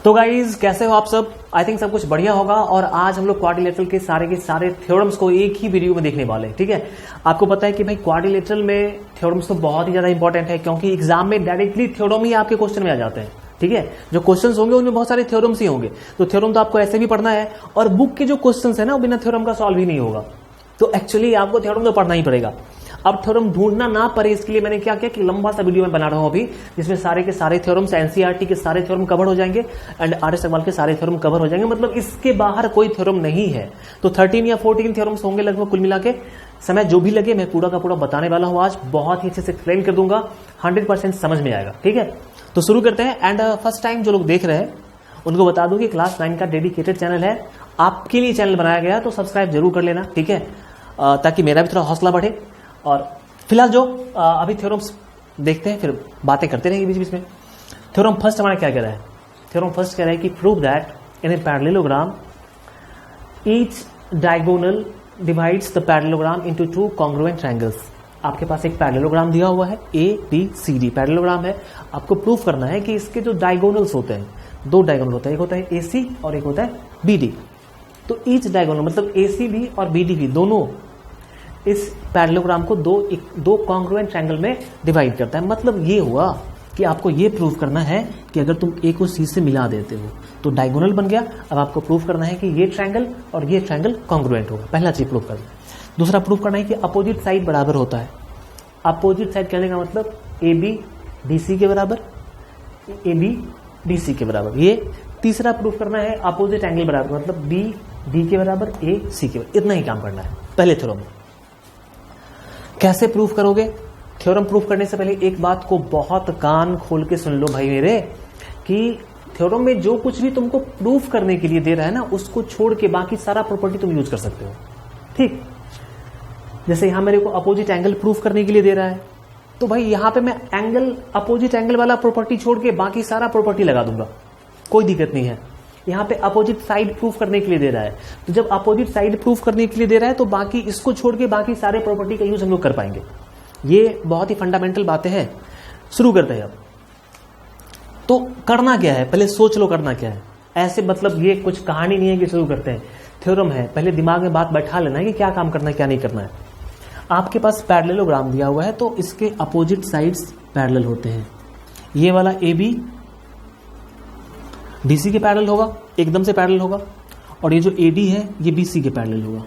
तो गाइज कैसे हो आप सब? आई थिंक सब कुछ बढ़िया होगा। और आज हम लोग क्वाड्रिलेटरल के सारे थ्योरम्स को एक ही वीडियो में देखने वाले हैं। ठीक है, आपको पता है कि भाई क्वाड्रिलेटरल में थ्योरम्स तो बहुत ही ज्यादा इंपॉर्टेंट है, क्योंकि एग्जाम में डायरेक्टली थ्योरम ही आपके क्वेश्चन में आ जाते हैं। ठीक है, जो क्वेश्चंस होंगे उनमें बहुत सारे थ्योरम्स ही होंगे, तो थ्योरम तो आपको ऐसे भी पढ़ना है। और बुक के जो क्वेश्चंस है ना, वो बिना थ्योरम का सॉल्व ही नहीं होगा, तो एक्चुअली आपको थ्योरम तो पढ़ना ही पड़ेगा। अब थ्योरम ढूंढना ना पड़े इसके लिए मैंने क्या किया कि लंबा सा वीडियो मैं बना रहा हूं अभी, जिसमें सारे के सारे थ्योरम्स, एनसीईआरटी के सारे थ्योरम कवर हो जाएंगे एंड आर.एस. अग्रवाल के सारे थ्योरम कवर हो जाएंगे। मतलब इसके बाहर कोई थ्योरम नहीं है। तो 13 या 14 थ्योरम्स होंगे लगभग कुल मिला के। समय जो भी लगे मैं पूरा का पूरा बताने वाला हूं आज, बहुत ही अच्छे से एक्सप्लेन कर दूंगा, 100% समझ में आएगा। ठीक है, तो शुरू करते हैं। एंड फर्स्ट टाइम जो लोग देख रहे हैं उनको बता दूं कि क्लास 9 का डेडिकेटेड चैनल है, आपके लिए चैनल बनाया गया, तो सब्सक्राइब जरूर कर लेना। ठीक है, ताकि मेरा भी थोड़ा हौसला बढ़े। और फिलहाल जो अभी थ्योरम्स देखते हैं, फिर बातें करते रहेंगे बीच बीच में। थ्योरम फर्स्ट हमारा क्या कह रहा है? थ्योरम फर्स्ट कह रहा है कि prove that in a parallelogram each diagonal divides the parallelogram into two congruent triangles. आपके पास एक पैरेललोग्राम दिया हुआ है, A B C D parallelogram है। आपको प्रूफ करना है कि इसके जो डायगोनल्स होते हैं, दो डायगोनल होता है, एक होता है ए सी और एक होता है बी डी। तो ईच डायगोनल मतलब ए सी भी और बी डी भी दोनों इस पैरेललोग्राम को दो कॉन्ग्रुएंट ट्रायंगल में डिवाइड करता है। मतलब ये हुआ कि आपको ये प्रूफ करना है कि अगर तुम ए को सी से मिला देते हो तो डायगोनल बन गया। अब आपको प्रूफ करना है कि ये ट्रायंगल और ये ट्रायंगल कॉन्ग्रुएंट होगा। पहला चीज प्रूफ करना। दूसरा प्रूफ करना है कि अपोजिट साइड बराबर होता है। अपोजिट साइड कहने का मतलब ए बी डी सी के बराबर, ए बी डी सी के बराबर। ये तीसरा प्रूफ करना है अपोजिट एंगल बराबर, मतलब बी डी के बराबर, ए सी के बराबर। इतना ही काम करना है पहले थ्योरम में। कैसे प्रूफ करोगे? थ्योरम प्रूफ करने से पहले एक बात को बहुत कान खोल के सुन लो भाई मेरे, कि थ्योरम में जो कुछ भी तुमको प्रूफ करने के लिए दे रहा है ना, उसको छोड़ के बाकी सारा प्रॉपर्टी तुम यूज कर सकते हो। ठीक, जैसे यहां मेरे को अपोजिट एंगल प्रूफ करने के लिए दे रहा है, तो भाई यहां पे मैं एंगल अपोजिट एंगल वाला प्रॉपर्टी छोड़ के बाकी सारा प्रॉपर्टी लगा दूंगा, कोई दिक्कत नहीं है। यहां पे अपोजिट साइड प्रूफ करने के लिए दे रहा है, तो जब अपोजिट साइड प्रूफ करने के लिए दे रहा है तो बाकी इसको छोड़ के बाकी सारे प्रॉपर्टी का यूज हम लोग कर पाएंगे। ये बहुत ही फंडामेंटल बातें हैं। शुरू करते हैं अब। तो करना क्या है पहले सोच लो, करना क्या है। ऐसे मतलब ये कुछ कहानी नहीं है कि शुरू करते हैं, थ्योरम है। पहले दिमाग में बात बैठा लेना है कि क्या काम करना है क्या नहीं करना है। आपके पास पैरेललोग्राम दिया हुआ है, तो इसके अपोजिट साइड्स पैरेलल होते हैं। ये वाला ए बी डीसी के पैरेलल होगा, एकदम से पैरेलल होगा, और ये जो एडी है ये बीसी के पैरेलल होगा।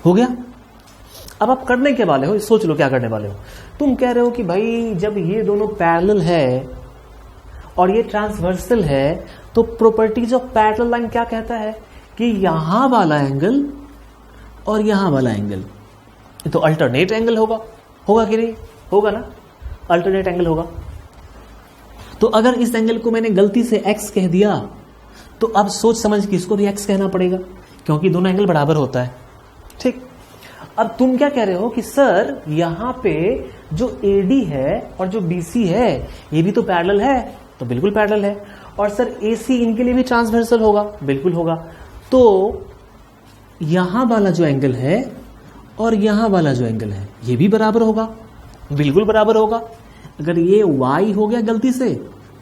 हो गया? अब आप करने के वाले हो, सोच लो क्या करने वाले हो। तुम कह रहे हो कि भाई जब ये दोनों पैरेलल है और ये ट्रांसवर्सल है, तो प्रॉपर्टीज ऑफ पैरेलल लाइन क्या कहता है कि यहां वाला एंगल और यहां वाला एंगल तो अल्टरनेट एंगल होगा। होगा कि नहीं? होगा ना, अल्टरनेट एंगल होगा। तो अगर इस एंगल को मैंने गलती से x कह दिया, तो अब सोच समझ के इसको भी x कहना पड़ेगा, क्योंकि दोनों एंगल बराबर होता है। ठीक, अब तुम क्या कह रहे हो कि सर यहां पे जो AD है और जो BC है ये भी तो पैरेलल है, तो बिल्कुल पैरेलल है। और सर AC इनके लिए भी ट्रांसवर्सल होगा, बिल्कुल होगा। तो यहां वाला जो एंगल है और यहां वाला जो एंगल है ये भी बराबर होगा, बिल्कुल बराबर होगा। अगर ये y हो गया गलती से,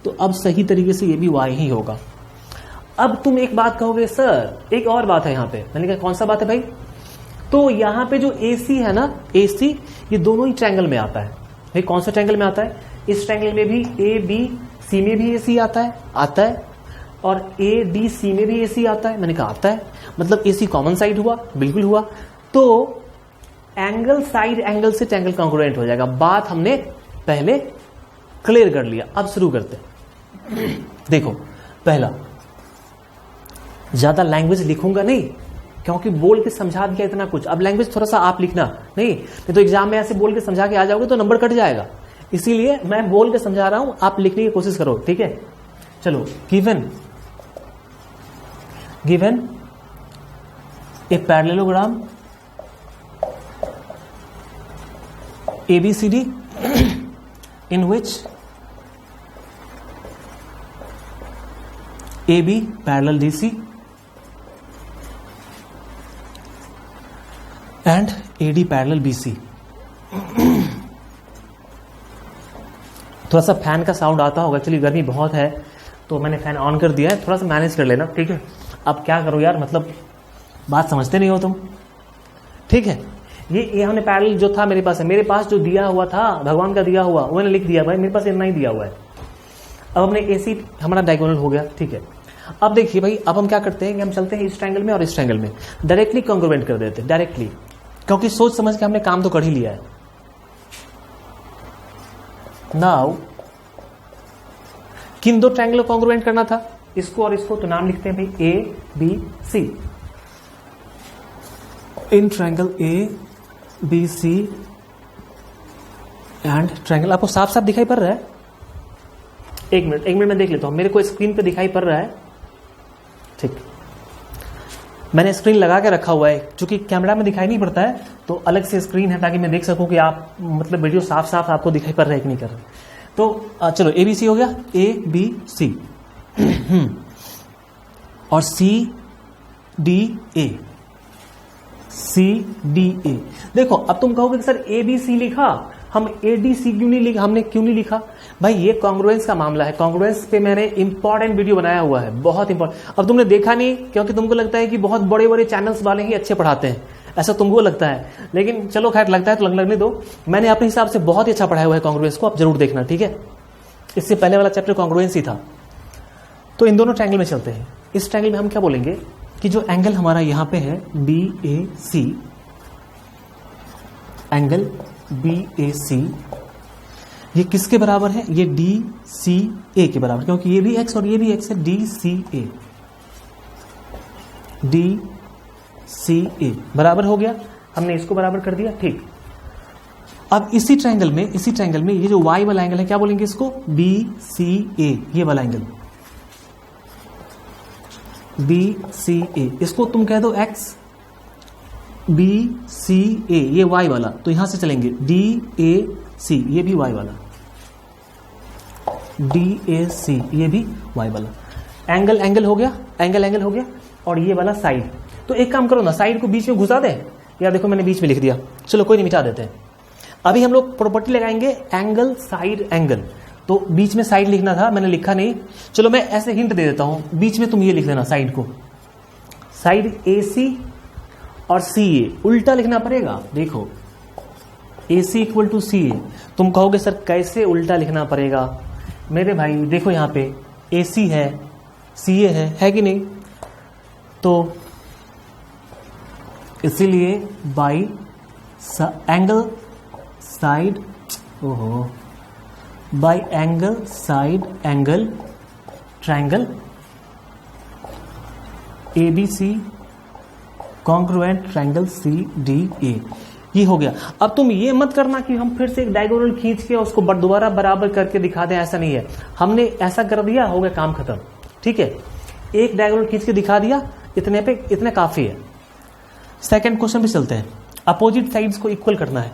तो अब सही तरीके से ये भी y ही होगा। अब तुम एक बात कहोगे सर एक और बात है यहां पे। मैंने कहा कौन सा बात है भाई? तो यहां पे जो AC है ना, AC ये दोनों ही ट्रायंगल में आता है। भाई कौन सा ट्रायंगल में आता है? इस ट्रायंगल में भी ABC में भी AC आता है, आता है। और ADC में भी AC आता है, मैंने कहा आता है। मतलब AC कॉमन साइड हुआ, बिल्कुल हुआ। तो एंगल साइड एंगल से ट्रायंगल कॉन्ग्रुएंट हो जाएगा। बात हमने पहले क्लियर कर लिया। अब शुरू करते हैं। देखो, पहला, ज्यादा लैंग्वेज लिखूंगा नहीं, क्योंकि बोल के समझा दिया इतना कुछ। अब लैंग्वेज थोड़ा सा आप लिखना नहीं तो एग्जाम में ऐसे बोल के समझा के आ जाओगे तो नंबर कट जाएगा। इसीलिए मैं बोल के समझा रहा हूं, आप लिखने की कोशिश करो। ठीक है, चलो। Given A parallelogram ABCD in which AB parallel DC and AD parallel BC। थोड़ा सा फैन का साउंड आता होगा, एक्चुअली गर्मी बहुत है तो मैंने फैन ऑन कर दिया है, थोड़ा सा मैनेज कर लेना, ठीक है। अब क्या करो यार, मतलब बात समझते नहीं हो तुम, ठीक है। ये हमने पैरेलल जो था मेरे पास है, मेरे पास जो दिया हुआ था भगवान का दिया हुआ वो मैंने लिख दिया भाई, मेरे पास इतना ही दिया हुआ है। अब हमने AC हमारा डायगोनल हो गया, ठीक है। अब देखिए भाई, अब हम क्या करते हैं कि हम चलते हैं इस ट्रायंगल में और इस ट्रायंगल में, डायरेक्टली कॉन्ग्रुएंट कर देते हैं, डायरेक्टली, क्योंकि सोच समझ के हमने काम तो कर ही लिया है। नाउ किन दो ट्रायंगल को कॉन्ग्रुएंट करना था, इसको और इसको, तो नाम लिखते हैं भाई ABC। In triangle ABC and triangle, आपको साफ साफ दिखाई पड़ रहा है? एक मिनट में देख लेता हूं, मेरे को स्क्रीन पे दिखाई पड़ रहा है, ठीक। मैंने स्क्रीन लगा के रखा हुआ है, क्योंकि कैमरा में दिखाई नहीं पड़ता है, तो अलग से स्क्रीन है ताकि मैं देख सकूं कि आप मतलब वीडियो साफ साफ आपको दिखाई पड़ रहा है कि नहीं कर रहा है। तो चलो ABC हो गया, ABC और CDA। देखो अब तुम कहोगे कि सर ABC लिखा, हम ADC क्यों नहीं लिखा, हमने क्यों नहीं लिखा? भाई ये कॉन्ग्रुएंस का मामला है, कॉन्ग्रुएंस पे मैंने इंपॉर्टेंट वीडियो बनाया हुआ है, बहुत इंपॉर्टेंट। अब तुमने देखा नहीं क्योंकि तुमको लगता है कि बहुत बड़े बड़े चैनल्स वाले ही अच्छे पढ़ाते हैं, ऐसा तुमको लगता है, लेकिन चलो खैर लगता है तो लगने दो। मैंने अपने हिसाब से बहुत ही अच्छा पढ़ाया हुआ है कॉन्ग्रुएंस को, आप जरूर देखना, ठीक है। इससे पहले वाला चैप्टर कॉन्ग्रुएंस ही था। तो इन दोनों ट्रायंगल में चलते हैं। इस ट्रायंगल में हम क्या बोलेंगे कि जो एंगल हमारा यहां पे है BAC, एंगल BAC ये किसके बराबर है? ये DCA के बराबर, क्योंकि ये भी x और ये भी x है। DCA बराबर हो गया, हमने इसको बराबर कर दिया, ठीक। अब इसी ट्रायंगल में ये जो y वाला एंगल है, क्या बोलेंगे इसको? BCA, ये वाला एंगल BCA, इसको तुम कह दो x, BCA ये y वाला, तो यहां से चलेंगे DAC, ये भी y वाला, DAC ये भी y वाला। एंगल हो गया, और ये वाला साइड। तो एक काम करो ना, साइड को बीच में घुसा दे यार, देखो मैंने बीच में लिख दिया, चलो कोई नहीं, मिटा देते हैं। अभी हम लोग प्रॉपर्टी लगाएंगे एंगल साइड एंगल, तो बीच में साइड लिखना था, मैंने लिखा नहीं, चलो मैं ऐसे हिंट दे देता हूं, बीच में तुम ये लिख देना साइड को, साइड AC और CA उल्टा लिखना पड़ेगा। देखो AC इक्वल टू CA, तुम कहोगे सर कैसे उल्टा लिखना पड़ेगा? मेरे भाई देखो यहां पे AC है, CA है कि नहीं? तो इसीलिए बाई एंगल साइड, ओहो, by angle side angle triangle ABC congruent triangle CDA, ये हो गया। अब तुम ये मत करना कि हम फिर से एक डायगोनल खींच के उसको दोबारा बराबर करके दिखा दें, ऐसा नहीं है। हमने ऐसा कर दिया, हो गया काम खत्म, ठीक है। एक डायगोनल खींच के दिखा दिया, इतने काफी है। सेकंड क्वेश्चन पे चलते हैं। अपोजिट साइड्स को इक्वल करना है,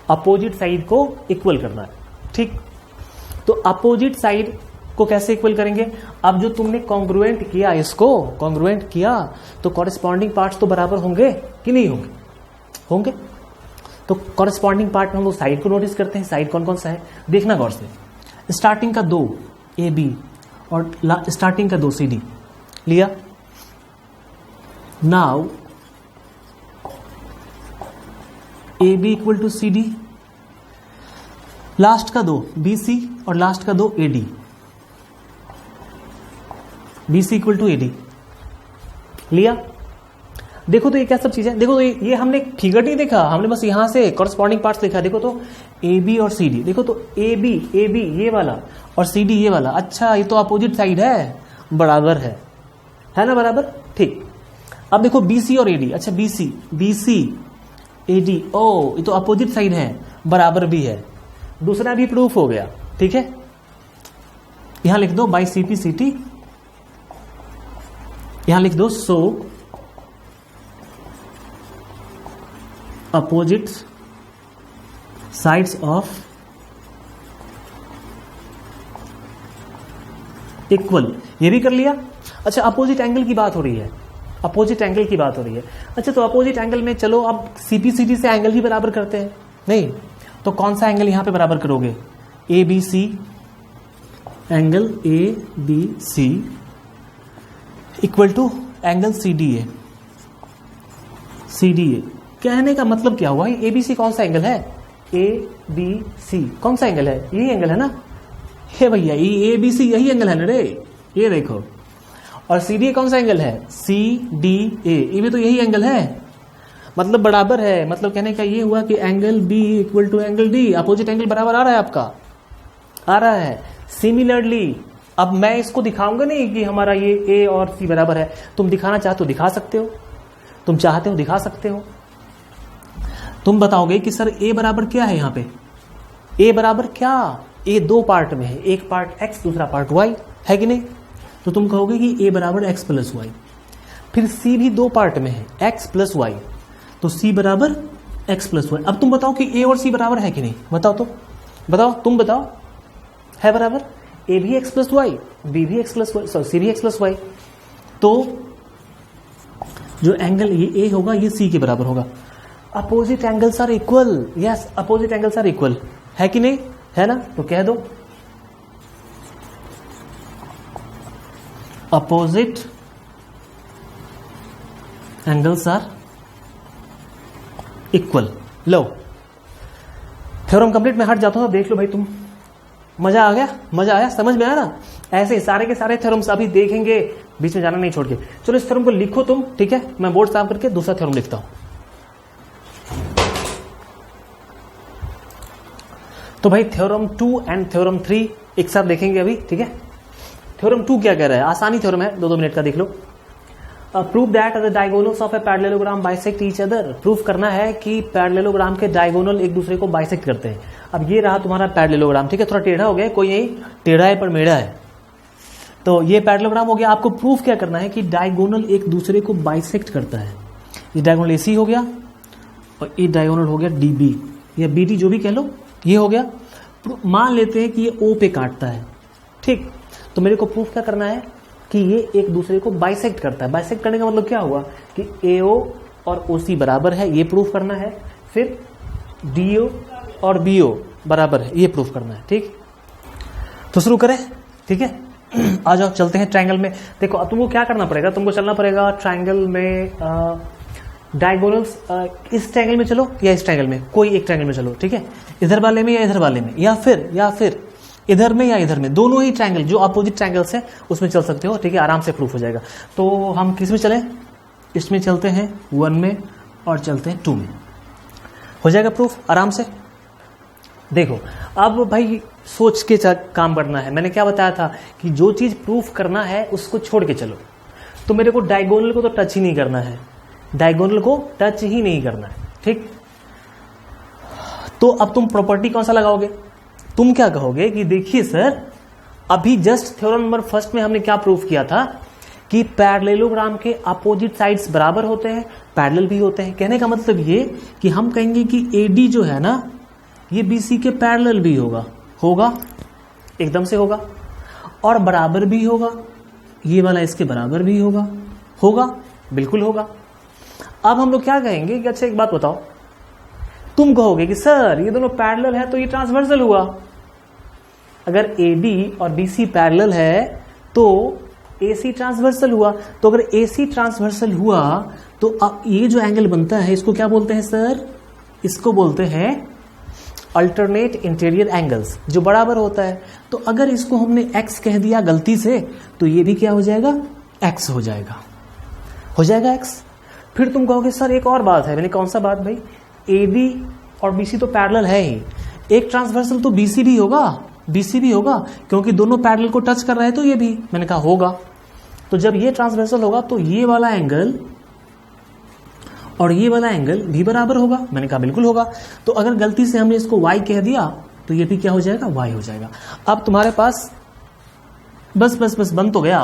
अपोजिट साइड को इक्वल करना है, ठीक। तो अपोजिट साइड को कैसे इक्वल करेंगे? अब जो तुमने कॉन्ग्रुएंट किया, इसको कॉन्ग्रुएंट किया, तो कॉरेस्पॉन्डिंग पार्ट्स तो बराबर होंगे कि नहीं होंगे? होंगे। तो कॉरेस्पॉन्डिंग पार्ट में हम लोग साइड को नोटिस करते हैं, साइड कौन कौन सा है देखना गौर से। स्टार्टिंग का 2 AB और स्टार्टिंग का 2 CD लिया। Now AB equal to CD, last का 2 BC और लास्ट का 2 AD, BC equal to AD लिया। देखो तो ये क्या सब चीजें, देखो तो ये हमने फिगर नहीं देखा, हमने बस यहां से कॉरेस्पॉन्डिंग पार्ट्स देखा। देखो तो AB और CD, देखो तो AB ये वाला और CD ये वाला, अच्छा ये तो अपोजिट साइड है, बराबर है ना, बराबर, ठीक। अब देखो BC और AD, अच्छा BC AD, ओ ये तो अपोजिट साइड है, बराबर भी है, दूसरा भी प्रूफ हो गया, ठीक है। यहां लिख दो बाई CP CT, यहां लिख दो सो अपोजिट साइड्स ऑफ इक्वल, ये भी कर लिया। अच्छा अपोजिट एंगल की बात हो रही है, अपोजिट एंगल की बात हो रही है। अच्छा तो अपोजिट एंगल में चलो अब CPCD से एंगल भी बराबर करते हैं, नहीं तो कौन सा एंगल यहां पे बराबर करोगे? ABC angle A B C equal to angle C D A. C D A कहने का मतलब क्या हुआ, ए बी सी कौन सा एंगल है, ए बी सी कौन सा एंगल है, यही एंगल है ना, हे भैया ए बी सी यही एंगल है ना रे, ये देखो। और सी डी ए कौन सा एंगल है, सी डी ए, ये भी तो यही एंगल है, मतलब बराबर है। मतलब कहने का ये हुआ कि angle B equal to angle D, opposite angle बराबर आ रहा है आपका, आ रहा है। सिमिलरली अब मैं इसको दिखाऊंगा नहीं कि हमारा ये ए और सी बराबर है, तुम दिखाना चाहते हो दिखा सकते हो, तुम चाहते हो दिखा सकते हो। तुम बताओगे कि सर ए बराबर क्या है, यहाँ पे ए बराबर क्या, ए दो पार्ट में है, एक पार्ट एक्स दूसरा पार्ट वाई है कि नहीं, तो तुम कहोगे कि ए बराबर एक्स प्लस वाई। फिर सी भी दो पार्ट में है, एक्स प्लस वाई, तो सी बराबर एक्स प्लस वाई। अब तुम बताओ कि ए और सी बराबर है कि नहीं, बताओ तो, बताओ तुम बताओ, है बराबर, ए भी एक्स प्लस वाई, बी भी x plus y, sorry C भी एक्स प्लस वाई। तो जो एंगल ये ए होगा ये सी के बराबर होगा। Opposite angles are equal, yes opposite angles are equal, है कि नहीं, है ना, तो कह दो अपोजिट एंगल्स आर इक्वल। लो थ्योरम कंप्लीट में हट जाता हूं, देख लो भाई तुम, मजा आ गया, मजा आया, समझ में आया ना। ऐसे सारे के सारे थ्योरम्स अभी देखेंगे, बीच में जाना नहीं छोड़ के। चलो इस थ्योरम को लिखो तुम, ठीक है, मैं बोर्ड साफ करके दूसरा थ्योरम लिखता हूं। तो भाई थ्योरम 2 एंड थ्योरम 3 एक साथ देखेंगे अभी, ठीक है। थ्योरम 2 क्या कह रहा है, आसानी थ्योरम है, 2-2 मिनट का देख लो। Prove that the diagonals of a parallelogram bisect each other. Proof करना है कि पैरेललोग्राम के डायगोनल एक दूसरे को बाइसेक्ट करते हैं। अब ये रहा तुम्हारा पैरेललोग्राम, ठीक है, थोड़ा टेढ़ा हो गया, कोई नहीं, टेढ़ा है पर मेढ़ा है। तो ये पैरेललोग्राम हो गया। आपको प्रूफ क्या करना है कि डायगोनल एक दूसरे को बाइसेक्ट करता है। ये डायगोनल एसी हो गया और ये डायगोनल हो गया डीबी या बीडी, जो भी कह लो, ये हो गया। मान लेते हैं कि ये ओ पे काटता है, ठीक, तो मेरे को प्रूफ क्या करना है कि ये एक दूसरे को बाइसेक्ट करता है। बाइसेक्ट करने का मतलब क्या हुआ कि एओ और ओसी बराबर है, ये प्रूफ करना है। फिर डीओ और बीओ बराबर है, ये प्रूफ करना है, ठीक। तो शुरू करें, ठीक है। आ जाओ चलते हैं ट्रायंगल में। देखो अब तुमको क्या करना पड़ेगा, तुमको चलना पड़ेगा ट्रायंगल में, डायगोनल्स इस ट्रायंगल में चलो या इस ट्रायंगल में, कोई एक ट्रायंगल में चलो, ठीक है, इधर वाले में या इधर वाले में, या फिर इधर में या इधर में, दोनों ही ट्रायंगल जो अपोजिट ट्रायंगल्स है उसमें चल सकते हो, ठीक है, आराम से प्रूफ हो जाएगा। तो हम किस में चले, इसमें चलते हैं 1 में और चलते हैं 2 में, हो जाएगा प्रूफ आराम से। देखो अब भाई सोच के काम करना है। मैंने क्या बताया था कि जो चीज प्रूफ करना है उसको छोड़ के चलो। तो मेरे को डायगोनल को तो टच ही नहीं करना है, डायगोनल को टच ही नहीं करना है, ठीक। तो अब तुम प्रॉपर्टी कौन सा लगाओगे, तुम क्या कहोगे कि देखिए सर अभी जस्ट थ्योरम नंबर 1 में हमने क्या प्रूफ किया था कि पैरेललोग्राम के अपोजिट साइड्स बराबर होते हैं, पैरेलल भी होते हैं। कहने का मतलब ये कि हम कहेंगे कि एडी जो है ना ये बीसी के पैरेलल भी होगा एकदम से होगा, और बराबर भी होगा, ये वाला इसके बराबर भी होगा बिल्कुल होगा। अब हम लोग क्या कहेंगे कि अच्छा एक बात बताओ, तुम कहोगे कि सर ये दोनों पैरेलल है तो ये ट्रांसवर्सल हुआ। अगर एडी और बीसी पैरेलल है तो एसी ट्रांसवर्सल हुआ। तो अगर एसी ट्रांसवर्सल हुआ तो अब ये जो एंगल बनता है इसको क्या बोलते हैं सर, इसको बोलते हैं अल्टरनेट इंटीरियर एंगल्स, जो बराबर होता है। तो अगर इसको हमने x कह दिया गलती से तो ये भी क्या हो जाएगा, x हो जाएगा x। फिर तुम कहोगे सर एक और बात है। मैंने कौन सा बात भाई, एडी और बीसी तो पैरेलल है ही, एक ट्रांसवर्सल तो बीसी भी होगा क्योंकि दोनों पैरेलल को टच कर रहे हैं, तो ये भी मैंने कहा होगा। तो जब ये ट्रांसवर्सल होगा तो ये वाला एंगल और ये वाला एंगल भी बराबर होगा, मैंने कहा बिल्कुल होगा। तो अगर गलती से हमने इसको y कह दिया तो ये भी क्या हो जाएगा, y हो जाएगा। अब तुम्हारे पास बस बन तो गया।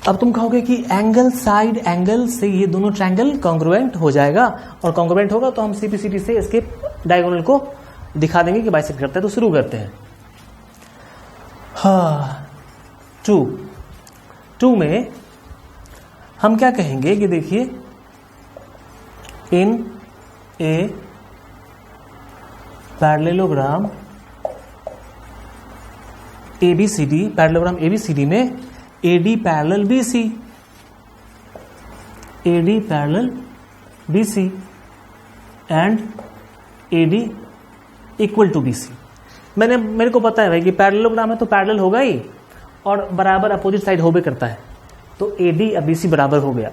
अब तुम कहोगे कि एंगल साइड एंगल से ये दोनों ट्रायंगल कॉन्ग्रुएंट हो जाएगा, और कॉन्ग्रुएंट होगा तो हम सीपीसीटी से इसके डायगोनल को दिखा देंगे कि बाइसेक्ट करते हैं। तो शुरू करते हैं। हाँ 2 में हम क्या कहेंगे कि देखिए in a parallelogram ABCD, parallelogram ABCD में AD parallel BC, AD parallel BC and AD equal to BC। मेरे को पता है भाई कि पैरेललोग्राम है तो पैरेलल होगा ही और बराबर अपोजिट साइड होबे करता है, तो AD और BC बराबर हो गया।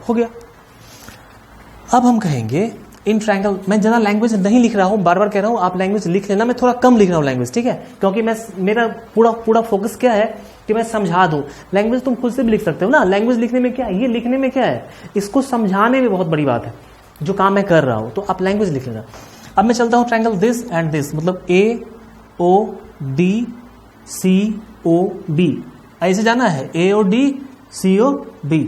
अब हम कहेंगे इन ट्रायंगल, मैं ज़्यादा लैंग्वेज नहीं लिख रहा हूँ, बार बार कह रहा हूँ आप लैंग्वेज लिख लेना, मैं थोड़ा कम लिख रहा हूँ लैंग्वेज, ठीक है, क्योंकि मेरा पूरा फोकस क्या है कि मैं समझा दूँ। लैंग्वेज तुम खुद से भी लिख सकते हो ना, लैंग्वेज लिखने में क्या है, ये लिखने में क्या है, इसको समझाने में बहुत बड़ी बात है जो काम मैं कर रहा हूँ, तो आप लैंग्वेज लिख लेना। अब मैं चलता हूँ ट्रायंगल दिस एंड दिस, मतलब AOD COB, ऐसे जाना है AOD COB।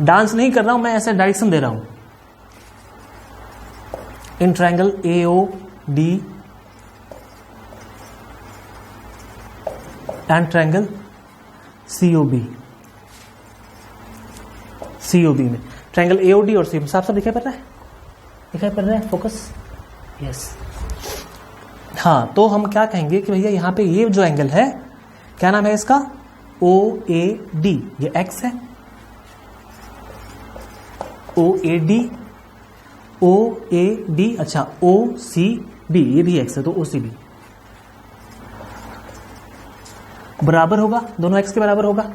डांस नहीं कर रहा हूं मैं, ऐसे डायरेक्शन दे रहा हूं। In triangle AOD and triangle COB में ट्रायंगल AOD और COB साफ दिखाई पड़ रहा है फोकस, यस। हाँ, तो हम क्या कहेंगे कि भैया यहाँ पे ये जो एंगल है क्या नाम है इसका, OAD, ये X है, OAD, अच्छा OCB, ये भी X है तो OCB बराबर होगा, दोनों X के बराबर होगा,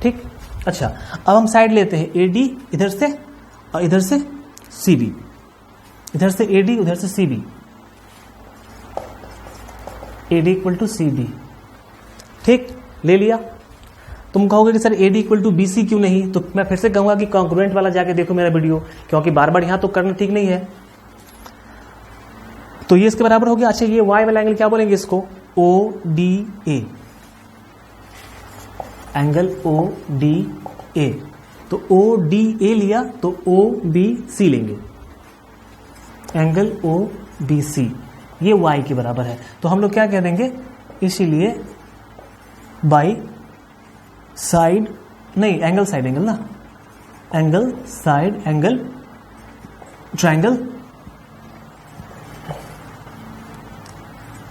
ठीक। अच्छा, अब हम साइड लेते हैं AD इधर से और इधर से CB, इधर से AD उधर से CB, AD equal to CB, ठीक, ले लिया। तुम कहोगे कि sir AD equal to BC क्यों नहीं, तो मैं फिर से कहूंगा कि कॉन्ग्रुएंट वाला जाके देखो मेरा वीडियो, क्योंकि बार बार यहां तो करना ठीक नहीं है। तो ये इसके बराबर हो गया। अच्छा, ये Y वाला एंगल क्या बोलेंगे इसको, ODA, एंगल ODA, तो ODA लिया तो OBC लेंगे, एंगल OBC, ये Y के बराबर है। तो हम लोग क्या कह देंगे, इसीलिए बाई साइड नहीं, एंगल साइड एंगल ना, angle side angle triangle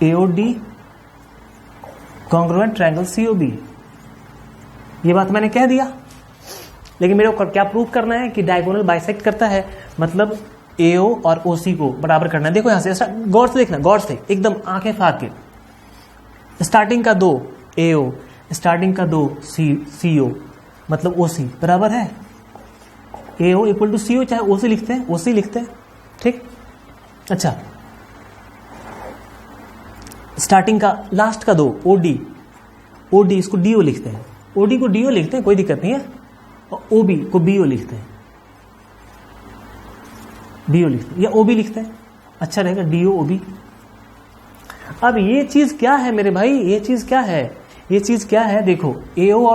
AOD congruent triangle COB। ये बात मैंने कह दिया, लेकिन मेरे को क्या प्रूव करना है कि डायगोनल बाइसेक्ट करता है, मतलब AO और OC को बराबर करना है। देखो यहां से गौर से देखना, गौर से एकदम आंखें फाड़ के, स्टार्टिंग का 2 AO, स्टार्टिंग का 2 CO, मतलब OC बराबर है AO इक्वल टू CO, चाहे OC लिखते हैं, ठीक। अच्छा, स्टार्टिंग का लास्ट का 2 OD इसको DO लिखते हैं, OD को DO लिखते हैं, कोई दिक्कत नहीं है, और OB को BO लिखते हैं, या OB लिखते हैं, अच्छा रहेगा DO OB। अब ये चीज क्या है मेरे भाई, ये चीज क्या है, देखो AO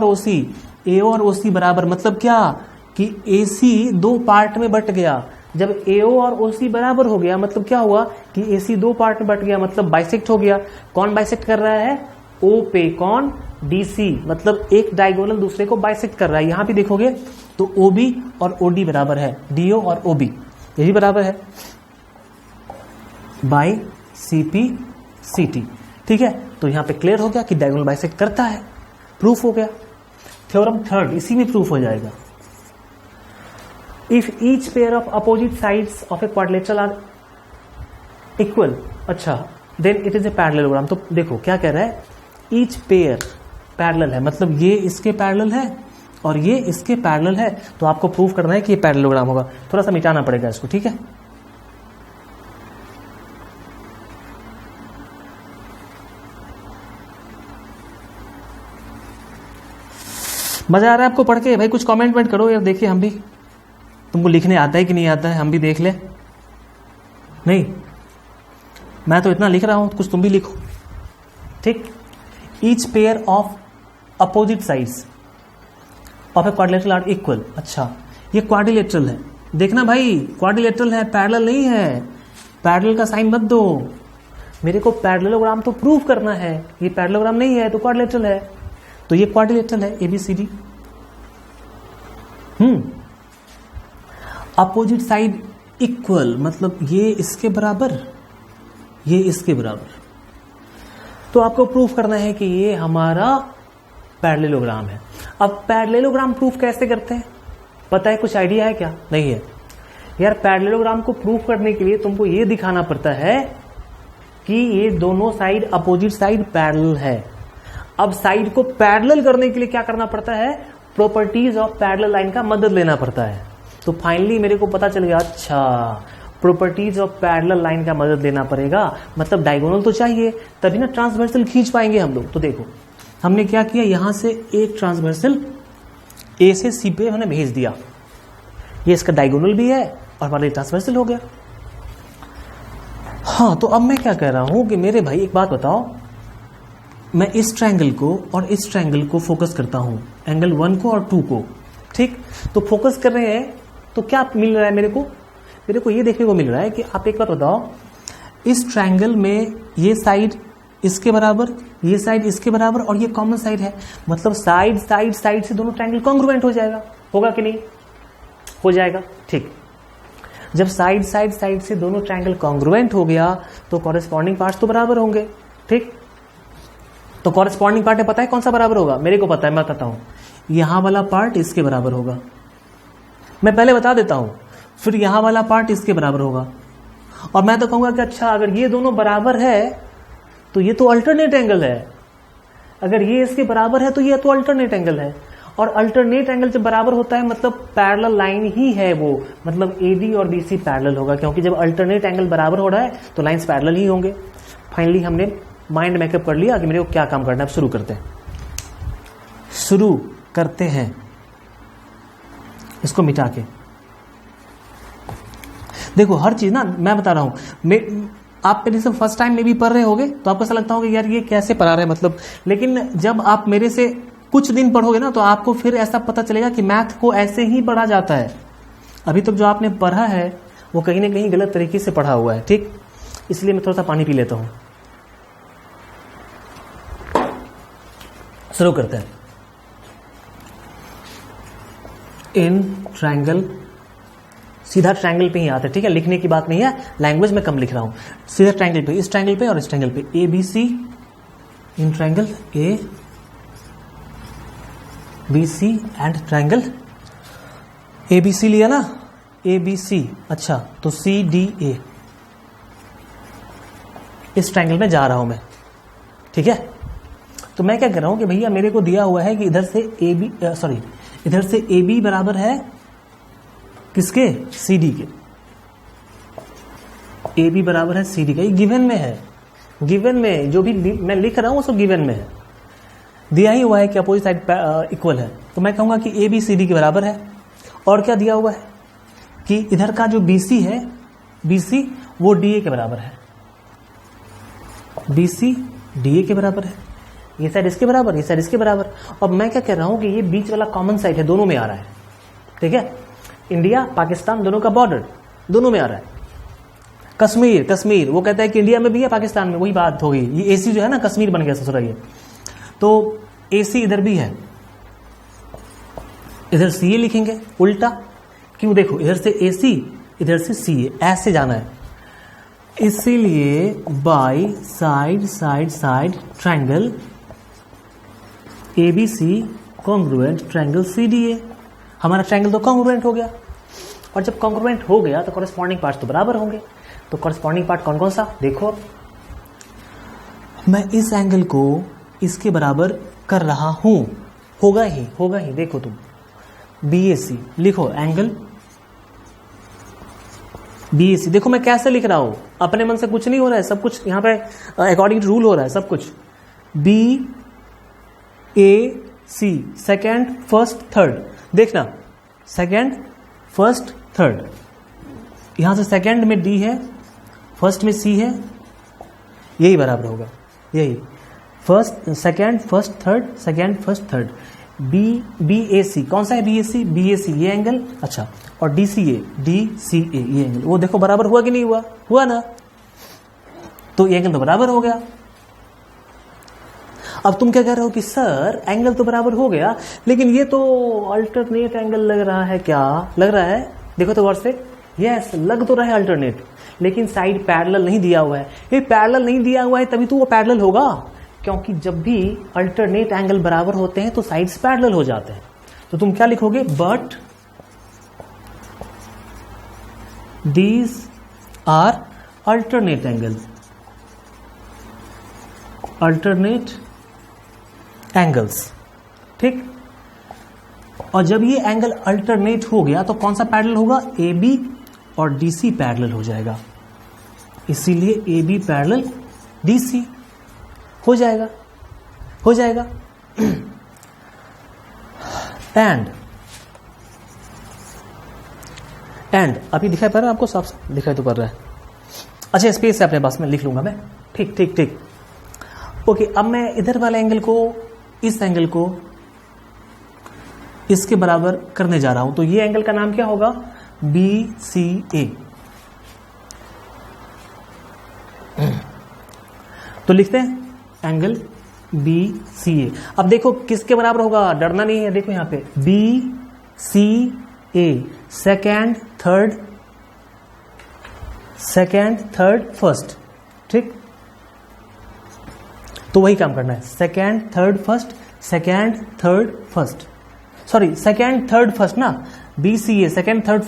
और OC बराबर, मतलब क्या कि AC 2 पार्ट में बट गया। जब AO और OC बराबर हो गया मतलब क्या हुआ कि AC 2 पार्ट में बट गया, मतलब बाइसेक्ट हो गया। कौन बाइसेक्ट कर रहा है, O पे कौन, DC, मतलब एक डायगोनल दूसरे को बाइसेक्ट कर रहा है। यहां भी देखोगे तो OB और OD बराबर है, DO और OB यही बराबर है, बाई CP CT, ठीक है। तो यहां पे क्लियर हो गया कि डायगोनल बाइसेक्ट करता है, प्रूफ हो गया। थ्योरम थर्ड इसी में प्रूफ हो जाएगा। If each pair of opposite sides of a quadrilateral are equal, अच्छा, then it is a parallelogram. तो देखो क्या कह रहा है, ईच पेयर पैरेलल है, मतलब ये इसके पैरेलल है और ये इसके पैरेलल है, तो आपको प्रूफ करना है कि ये पैरेललोग्राम होगा। थोड़ा सा मिटाना पड़ेगा इसको, ठीक है। मजा आ रहा है आपको पढ़ के भाई? कुछ कमेंट करो यार, देखिए हम भी, तुमको लिखने आता है कि नहीं आता है, हम भी देख ले। नहीं, मैं तो इतना लिख रहा हूं, कुछ तुम भी लिखो, ठीक। Each pair of opposite sides of a quadrilateral are equal. अच्छा, ये क्वाड्रिलेटरल है, देखना भाई क्वाड्रिलेटरल है, पैरेलल नहीं है। पैरेलल का साइन मत दो, मेरे को पैरेललोग्राम तो प्रूव करना है। ये पैरेललोग्राम नहीं है तो क्वाड्रिलेटरल है, तो ये क्वाड्रिलेटरल है ABCD। अपोजिट साइड इक्वल, मतलब ये इसके बराबर, ये इसके बराबर। तो आपको प्रूफ करना है कि ये हमारा पैरेललोग्राम है। अब पैरेललोग्राम प्रूफ कैसे करते हैं, पता है, कुछ आइडिया है क्या? नहीं है यार। पैरेललोग्राम को प्रूफ करने के लिए तुमको ये दिखाना पड़ता है कि ये दोनों साइड अपोजिट साइड पैरेलल है। अब साइड को पैरेलल करने के लिए क्या करना पड़ता है? प्रॉपर्टीज ऑफ पैरेलल लाइन का मदद लेना पड़ता है। तो फाइनली मेरे को पता चल गया, अच्छा प्रॉपर्टीज ऑफ पैरेलल लाइन का मदद लेना पड़ेगा, मतलब डायगोनल तो चाहिए, तभी ना ट्रांसवर्सल खींच पाएंगे हम लोग। तो देखो हमने क्या किया, यहां से एक ट्रांसवर्सल ए से सी पे हमने भेज दिया, ये इसका डायगोनल भी है और हमारा ट्रांसवर्सल हो गया। हाँ, तो अब मैं क्या कह रहा हूं कि मेरे भाई एक बात बताओ, मैं इस ट्रायंगल को और इस ट्रायंगल को फोकस करता हूं, एंगल 1 को और 2 को, ठीक। तो फोकस कर रहे हैं तो क्या मिल रहा है मेरे को ये देखने को मिल रहा है कि आप एक बार बताओ, इस ट्रायंगल में ये साइड इसके बराबर, ये साइड इसके बराबर और ये कॉमन साइड है, मतलब साइड साइड साइड से दोनों ट्रायंगल कॉन्ग्रुएंट हो जाएगा, होगा कि नहीं? हो जाएगा, ठीक। जब साइड साइड साइड से दोनों ट्रायंगल कॉन्ग्रुएंट हो गया तो कॉरेस्पॉन्डिंग पार्ट्स तो बराबर होंगे, ठीक। तो कॉरेस्पॉन्डिंग पार्ट है, पता है कौन सा बराबर होगा? मेरे को पता है, मैं बताता हूं। यहां वाला पार्ट इसके बराबर होगा, मैं पहले बता देता हूं, फिर यहां वाला पार्ट इसके बराबर होगा। और मैं तो कहूंगा कि अच्छा अगर ये दोनों बराबर है तो ये तो अल्टरनेट एंगल है, अगर ये इसके बराबर है तो ये तो अल्टरनेट एंगल है। और अल्टरनेट एंगल जब बराबर होता है मतलब पैरेलल लाइन ही है वो, मतलब एडी और बीसी पैरेलल होगा, क्योंकि जब अल्टरनेट एंगल बराबर हो रहा है तो लाइंस पैरेलल ही होंगे। फाइनली हमने माइंड मेकअप कर लिया कि मेरे को क्या काम करना है। शुरू करते हैं इसको मिटा के। देखो हर चीज ना मैं बता रहा हूं, आप मेरे से फर्स्ट टाइम में भी पढ़ रहे होगे तो आपको ऐसा लगता होगा यार ये कैसे पढ़ा रहे हैं, मतलब, लेकिन जब आप मेरे से कुछ दिन पढ़ोगे ना तो आपको फिर ऐसा पता चलेगा कि मैथ को ऐसे ही पढ़ा जाता है। अभी तक जो आपने पढ़ा है वो कहीं ना कहीं गलत तरीके से पढ़ा हुआ है, ठीक। इसलिए मैं थोड़ा सा पानी पी लेता हूं। शुरू करते हैं। इन ट्रायंगल, सीधा ट्रायंगल पे ही आता है, ठीक है, लिखने की बात नहीं है, लैंग्वेज में कम लिख रहा हूं। सीधा ट्रायंगल पे, इस ट्रायंगल पे और इस ट्रायंगल पे, A B C, in triangle A B C and triangle A B C लिया ना, ए बी सी, अच्छा तो सी डी ए, इस ट्रायंगल में जा रहा हूं मैं, ठीक है। तो मैं क्या कर रहा हूं कि भैया मेरे को दिया हुआ है कि इधर से ए बी, सॉरी इधर से ए बी बराबर है किसके? सी डी के। ए बी बराबर है सी डी का, ये गिवन में है, गिवन में जो भी मैं लिख रहा हूं उसको गिवन में है, दिया ही हुआ है कि अपोजिट साइड इक्वल है। तो मैं कहूंगा कि ए बी सी डी के बराबर है। और क्या दिया हुआ है कि इधर का जो बी सी है, बी सी वो डी ए के बराबर है, बी सी डी ए के बराबर है, ये साइड इसके बराबर, ये साइड इसके बराबर। अब मैं क्या कह रहा हूं कि ये बीच वाला कॉमन साइड है, दोनों में आ रहा है, ठीक है। इंडिया पाकिस्तान दोनों का बॉर्डर दोनों में आ रहा है। कश्मीर वो कहता है कि इंडिया में भी है पाकिस्तान में, वही बात हो गई। ये एसी जो है ना कश्मीर बन गया ससुरा, ये तो एसी इधर भी है, इधर सी ए लिखेंगे उल्टा, क्यों? देखो इधर से एसी इधर से सी ए, ऐसे जाना है, इसीलिए by side side side triangle A B C congruent triangle C D A. हमारा ट्रायंगल तो कॉन्ग्रुएंट हो गया, और जब कॉन्ग्रुएंट हो गया तो कॉरेस्पॉन्डिंग पार्ट्स तो बराबर होंगे। तो कॉरेस्पॉन्डिंग पार्ट कौन कौन सा देखो, मैं इस एंगल को इसके बराबर कर रहा हूं, होगा ही। देखो तुम बी ए सी लिखो, एंगल बी ए सी। देखो मैं कैसे लिख रहा हूं, अपने मन से कुछ नहीं हो रहा है, सब कुछ यहाँ पे अकॉर्डिंग टू रूल हो रहा है सब कुछ। B A C, second first third, देखना सेकेंड फर्स्ट थर्ड, यहां से सेकेंड में डी है, फर्स्ट में सी है, यही बराबर होगा, यही first second first third, second first third. B A C कौन सा है? बी ए सी ये एंगल, अच्छा, और डी सी ए ये एंगल, वो देखो बराबर हुआ कि नहीं हुआ? हुआ ना, तो ये एंगल तो बराबर हो गया। अब तुम क्या कह रहे हो कि सर एंगल तो बराबर हो गया, लेकिन ये तो अल्टरनेट एंगल लग रहा है, क्या लग रहा है? देखो तो गौर से, यस लग तो रहा है अल्टरनेट, लेकिन साइड पैरेलल नहीं दिया हुआ है। ये पैरेलल नहीं दिया हुआ है तभी तो वो पैरेलल होगा, क्योंकि जब भी अल्टरनेट एंगल बराबर होते हैं तो साइड्स पैरेलल हो जाते हैं। तो तुम क्या लिखोगे, but these are alternate angle, alternate angles, ठीक। और जब ये एंगल अल्टरनेट हो गया तो कौन सा पैरेलल होगा, ए बी और डी सी पैरेलल हो जाएगा, इसीलिए A B parallel D C हो जाएगा, हो जाएगा। एंड अभी दिखाई पड़ रहा है आपको, साफ दिखाई तो पड़ रहा है। अच्छा स्पेस है अपने पास में, लिख लूंगा मैं, ठीक ठीक ठीक। ओके, अब मैं इधर वाले एंगल को, इस एंगल को इसके बराबर करने जा रहा हूं, तो ये एंगल का नाम क्या होगा, बी सी ए। तो लिखते हैं एंगल बी सी ए। अब देखो किसके बराबर होगा, डरना नहीं है, देखो यहां पे B C A, second third first, ठीक। तो वही काम करना है, second third first, sorry second third first ना, B C A second third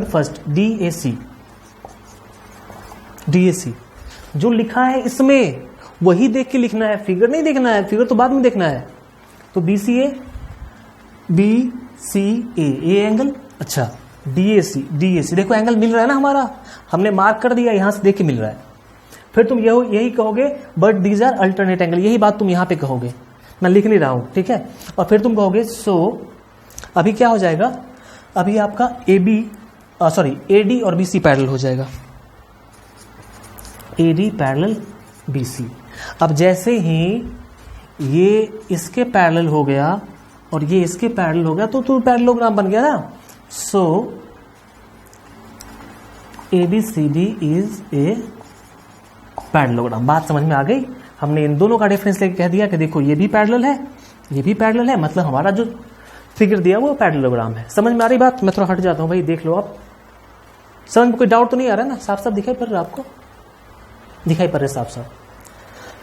first D A C. जो लिखा है इसमें वही देख के लिखना है, फिगर नहीं देखना है, फिगर तो बाद में देखना है। तो B C A, A angle, अच्छा डी ए सी, देखो एंगल मिल रहा है ना हमारा, हमने मार्क कर दिया, यहां से देख के मिल रहा है। फिर तुम यही कहोगे, but these are alternate angle, यही बात तुम यहां पे कहोगे, मैं लिख नहीं रहा हूं, ठीक है। और फिर तुम कहोगे सो, अभी क्या हो जाएगा, अभी आपका ए डी और बी सी पैरेलल हो जाएगा, A D parallel B C. अब जैसे ही ये इसके पैरेलल हो गया और ये इसके पैरेलल हो गया तो पैरेललोग्राम बन गया ना। So A B C D is a parallelogram. बात समझ में आ गई, हमने इन दोनों का डिफरेंस लेके कह दिया कि देखो ये भी पैरेलल है, ये भी पैरेलल है, मतलब हमारा जो फिगर दिया वो पैरेललोग्राम है। समझ में आ रही बात, मैं थोड़ा हट जाता हूं भाई, देख लो आप, समझ में कोई डाउट तो नहीं आ रहा ना, साफ साफ दिखाई पड़ रहा है आपको, दिखाई पड़ रहा है साफ साफ,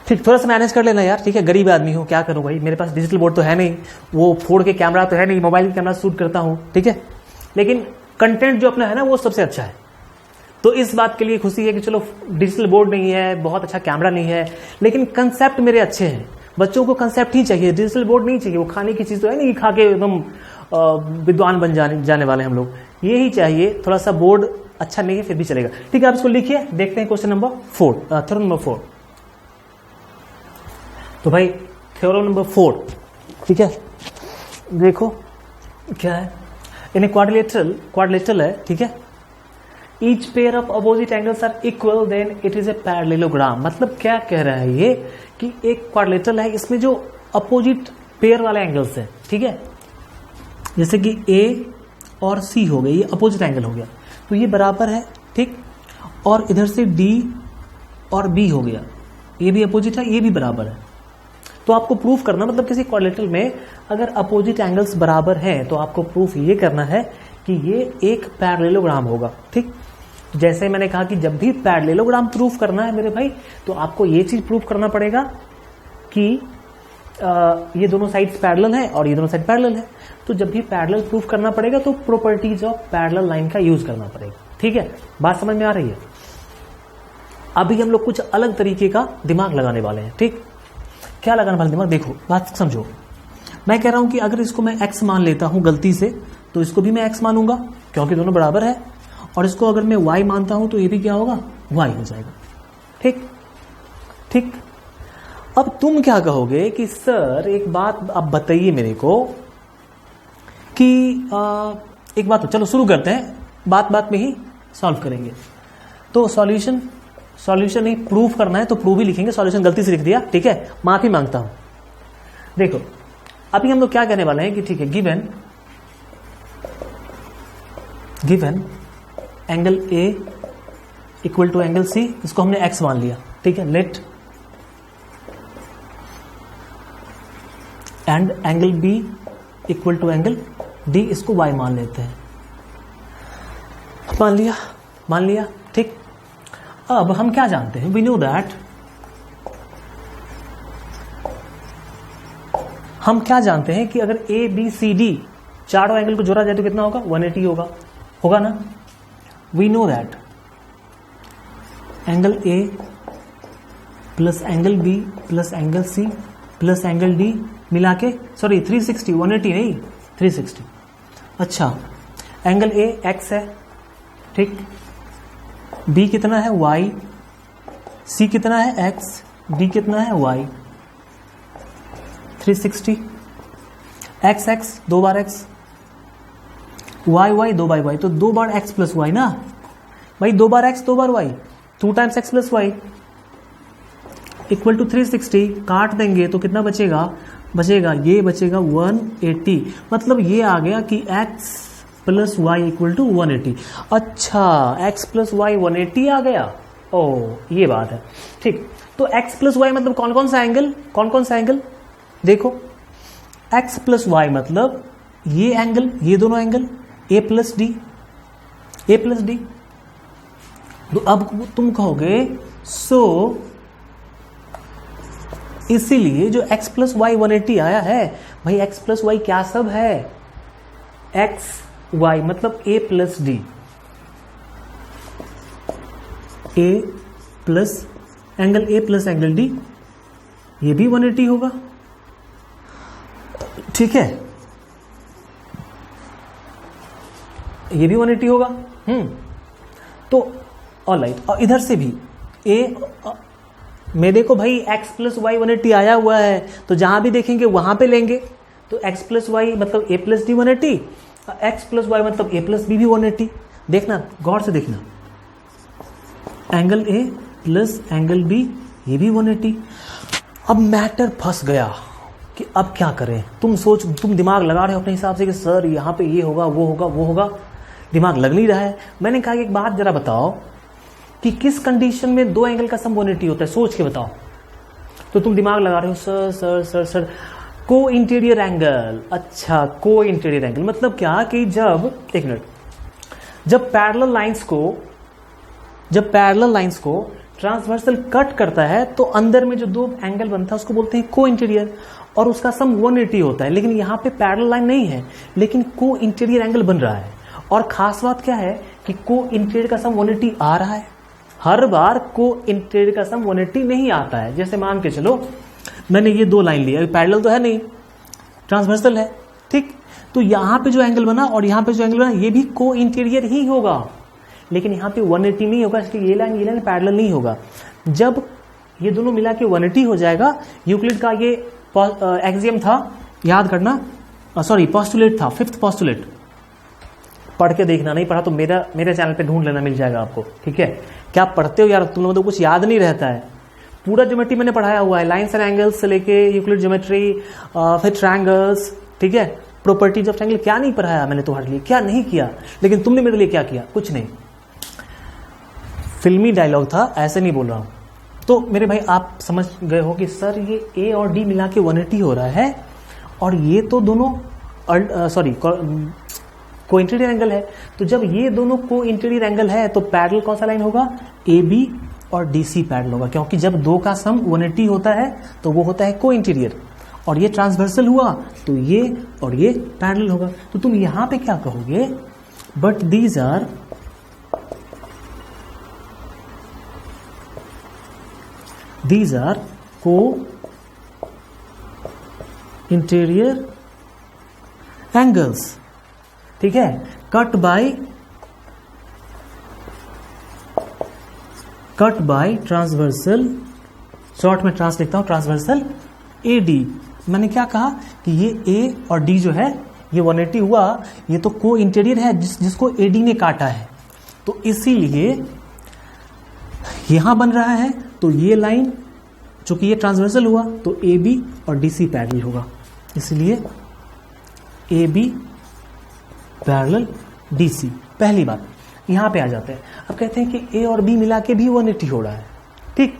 ठीक। थोड़ा सा मैनेज कर लेना यार, ठीक है, गरीब आदमी हूँ, क्या करूँ भाई, मेरे पास डिजिटल बोर्ड तो है नहीं, वो फोड़ के कैमरा तो है नहीं, मोबाइल के कैमरा शूट करता हूँ, ठीक है, लेकिन कंटेंट जो अपना है ना वो सबसे अच्छा है। तो इस बात के लिए खुशी है कि चलो डिजिटल बोर्ड नहीं है, बहुत अच्छा कैमरा नहीं है, लेकिन कंसेप्ट मेरे अच्छे हैं। बच्चों को कंसेप्ट ही चाहिए, डिजिटल बोर्ड नहीं चाहिए। वो खाने की चीज तो है नहीं, खा के एकदम विद्वान बन जाने वाले हम लोग, यही चाहिए। थोड़ा सा बोर्ड अच्छा नहीं है फिर भी चलेगा, ठीक है। आप इसको लिखिए, देखते हैं क्वेश्चन नंबर 4, थ्योरम नंबर 4। तो भाई थ्योरम नंबर 4, ठीक है, देखो क्या है, इन क्वाड्रिलेटरल है, ठीक है, each pair of opposite angles are equal then it is a parallelogram. मतलब क्या कह रहा है ये कि एक क्वाड्रिलेटरल है, इसमें जो अपोजिट पेयर वाले एंगल्स है, ठीक है, जैसे कि ए और सी हो गए, ये अपोजिट एंगल हो गया, तो ये बराबर है, ठीक। और इधर से डी और बी हो गया, ये भी अपोजिट है, ये भी बराबर है। तो आपको प्रूफ करना, मतलब किसी क्वाड्रिलेटरल में अगर अपोजिट एंगल्स बराबर हैं तो आपको प्रूफ ये करना है कि ये एक पैरेललोग्राम होगा, ठीक। जैसे मैंने कहा कि जब भी पैरेललोग्राम प्रूफ करना है मेरे भाई, तो आपको ये चीज प्रूफ करना पड़ेगा कि ये दोनों साइड्स पैरेलल है और ये दोनों साइड पैरेलल है। तो जब भी पैरेलल प्रूफ करना पड़ेगा तो प्रॉपर्टीज ऑफ पैरेलल लाइन का यूज करना पड़ेगा, ठीक है। बात समझ में आ रही है। अभी हम लोग कुछ अलग तरीके का दिमाग लगाने वाले हैं, ठीक। क्या लगाने वाले दिमाग, देखो बात समझो। मैं कह रहा हूं कि अगर इसको मैं x मान लेता हूं गलती से, तो इसको भी मैं x मानूंगा क्योंकि दोनों बराबर है, और इसको अगर मैं y मानता हूं तो ये भी क्या होगा, y हो जाएगा, ठीक ठीक। अब तुम क्या कहोगे कि सर एक बात आप बताइए मेरे को कि एक बात, चलो शुरू करते हैं, बात में ही सॉल्व करेंगे। तो सॉल्यूशन ही प्रूफ करना है तो प्रूफ ही लिखेंगे, सॉल्यूशन गलती से लिख दिया, ठीक है, माफी मांगता हूं। देखो अभी हम लोग क्या कहने वाले हैं कि ठीक है, given angle A equal to angle C, इसको हमने x मान लिया, ठीक है, let and angle B equal to angle D, इसको y मान लेते हैं, मान लिया, ठीक। अब हम क्या जानते हैं, वी नो दैट हम क्या जानते हैं कि अगर ए बी सी डी चारों एंगल को जोड़ा जाए तो कितना होगा, 180 होगा ना। We know that angle A plus angle B plus angle C plus angle D मिला के, सॉरी 360, 180 नहीं 360। अच्छा, एंगल ए एक्स है, ठीक, बी कितना है वाई, सी कितना है एक्स, डी कितना है वाई, 360। एक्स एक्स 2 बार X, Y Y 2 by Y, तो 2 बार एक्स प्लस वाई ना भाई, 2 बार एक्स 2 बार Y, 2 times X plus Y equal to 360। काट देंगे तो कितना बचेगा, ये बचेगा 180। मतलब ये आ गया कि x plus Y equal to 180। अच्छा, x प्लस वाई 180 आ गया। ओ, ये बात है, ठीक। तो x प्लस वाई मतलब कौन कौन सा एंगल देखो, x प्लस वाई मतलब ये एंगल, ये दोनों एंगल a प्लस डी। तो अब तुम कहोगे सो इसीलिए जो x प्लस वाई 180 आया है भाई, x प्लस वाई क्या सब है, x y मतलब a plus D, a plus angle D, ये भी 180 होगा, ठीक है, ये भी 180 होगा। तो ऑलराइट, और इधर से भी a में देखो भाई x प्लस वाई 180 आया हुआ है, तो जहां भी देखेंगे वहां पे लेंगे। तो x प्लस वाई मतलब a plus D 180, x plus y मतलब a प्लस बी भी 180। देखना, गौर से देखना, angle a plus angle b ये भी 180। अब मैटर फंस गया कि अब क्या करें। तुम दिमाग लगा रहे हो अपने हिसाब से कि सर यहाँ पे ये होगा, वो होगा, दिमाग लग नहीं रहा है। मैंने कहा कि एक बात जरा बताओ कि किस कंडीशन में 2 एंगल का सम 180 होता है, सोच के बताओ। तो तुम दिमाग लगा रहे हो, सर को इंटीरियर एंगल। अच्छा, को इंटीरियर एंगल मतलब क्या कि जब पैरेलल लाइंस को ट्रांसवर्सल कट करता है तो अंदर में जो 2 एंगल बनता है उसको बोलते हैं को इंटीरियर, और उसका सम 180 होता है। लेकिन यहाँ पे पैरेलल लाइन नहीं है, लेकिन को इंटीरियर एंगल बन रहा है। और खास बात क्या है कि को इंटीरियर का सम 180 आ रहा है। हर बार को इंटीरियर का सम 180 नहीं आता है। जैसे मान के चलो मैंने ये 2 लाइन लिया, पैरेलल तो है नहीं, ट्रांसवर्सल है, ठीक। तो यहाँ पे जो एंगल बना और यहाँ पे जो एंगल बना ये भी को इंटीरियर ही होगा, लेकिन यहाँ पे 180 नहीं होगा, इसलिए ये लाइन पैरेलल नहीं होगा। जब ये दोनों मिला के 180 हो जाएगा, यूक्लिड का ये एक्सियम था, याद करना, सॉरी पोस्टुलेट था, 5th पोस्टुलेट। पढ़ के देखना, नहीं पढ़ा तो मेरे चैनल पे ढूंढ लेना, मिल जाएगा आपको, ठीक है। क्या पढ़ते हो यार, तुम लोगों को कुछ याद नहीं रहता है। पूरा ज्योमेट्री मैंने पढ़ाया हुआ है, लाइन्स एंड एंगल्स से लेके यूक्लिड ज्योमेट्री, फिर ट्रायंगल्स, ठीक है, प्रॉपर्टीज ऑफ ट्रायंगल। क्या नहीं पढ़ाया मैंने तुम्हारे लिए, क्या नहीं किया, लेकिन तुमने मेरे लिए क्या किया, कुछ नहीं। फिल्मी डायलॉग था, ऐसे नहीं बोल रहा हूं। तो मेरे भाई आप समझ गए हो कि सर ये ए और डी मिला के 180 हो रहा है, और ये तो दोनों को इंटीरियर एंगल है। तो जब ये दोनों को इंटीरियर एंगल है तो पैरेलल कौन सा लाइन होगा, ए बी और डी सी पैरेलल होगा, क्योंकि जब 2 का सम 180 होता है तो वो होता है को इंटीरियर, और ये ट्रांसवर्सल हुआ तो ये और ये पैरेलल होगा। तो तुम यहां पे क्या कहोगे, बट दीज आर को इंटीरियर एंगल्स, ठीक है, कट बाय ट्रांसवर्सल, शॉर्ट में ट्रांस लिखता हूं, ट्रांसवर्सल ए डी। मैंने क्या कहा कि ये ए और डी जो है ये 180 हुआ, ये तो को इंटीरियर है जिसको ए डी ने काटा है, तो इसीलिए यहां बन रहा है। तो ये लाइन चूंकि ये ट्रांसवर्सल हुआ तो ए बी और डी सी पैरेलल होगा, इसलिए A B parallel D C. पहली बात, यहां पे आ जाते हैं। अब कहते हैं कि ए और बी मिला के भी 180 हो रहा है, ठीक।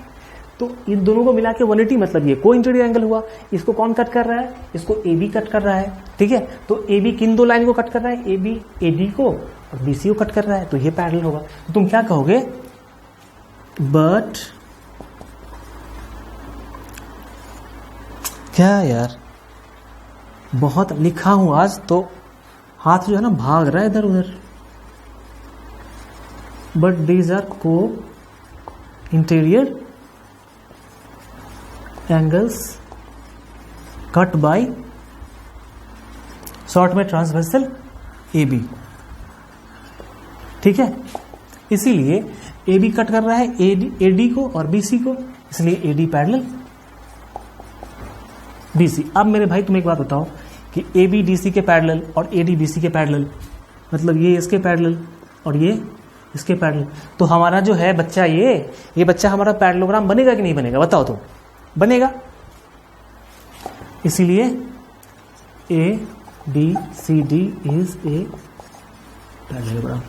तो इन दोनों को मिला के 180 मतलब ये को इंटीरियर एंगल हुआ। इसको कौन कट कर रहा है, इसको ए बी कट कर रहा है, ठीक है। तो ए बी किन 2 लाइन को कट कर रहा है, ए बी ए डी को और बी सी को कट कर रहा है, तो ये पैरेलल होगा। तो तुम क्या कहोगे, बट क्या यार, बहुत लिखा हूं आज तो हाथ जो है ना भाग रहा है इधर उधर, बट दीज आर को interior angles cut by short में ट्रांसवर्सल ए बी। ठीक है, इसीलिए ए बी कट कर रहा है ए डी को और बी सी को, इसलिए A D parallel B C. अब मेरे भाई तुम एक बात बताओ कि ए बी डी सी के पैरेलल और ए डी बी सी के पैरेलल, मतलब ये इसके पैरेलल और ये इसके पैरेलल, तो हमारा जो है बच्चा ये बच्चा हमारा पैरेललोग्राम बनेगा कि नहीं बनेगा, बताओ तो। बनेगा, इसीलिए A B C D is a parallelogram.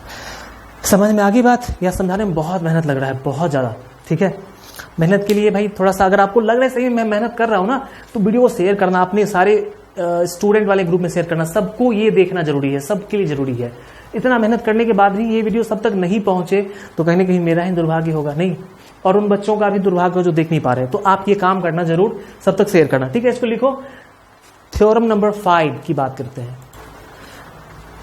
समझ में आ गई बात, या समझाने में बहुत मेहनत लग रहा है, बहुत ज्यादा। ठीक है, मेहनत के लिए भाई थोड़ा सा अगर आपको लग रहा है सही मैं मेहनत कर रहा हूं ना, तो वीडियो को शेयर करना, अपने सारे स्टूडेंट वाले ग्रुप में शेयर करना, सबको ये देखना जरूरी है, सबके लिए जरूरी है। इतना मेहनत करने के बाद भी ये वीडियो सब तक नहीं पहुंचे तो कहीं ना कहीं मेरा ही दुर्भाग्य होगा, नहीं, और उन बच्चों का भी दुर्भाग्य जो देख नहीं पा रहे। तो आप ये काम करना जरूर, सब तक शेयर करना। ठीक है, इसको लिखो। थ्योरम नंबर 5 की बात करते हैं।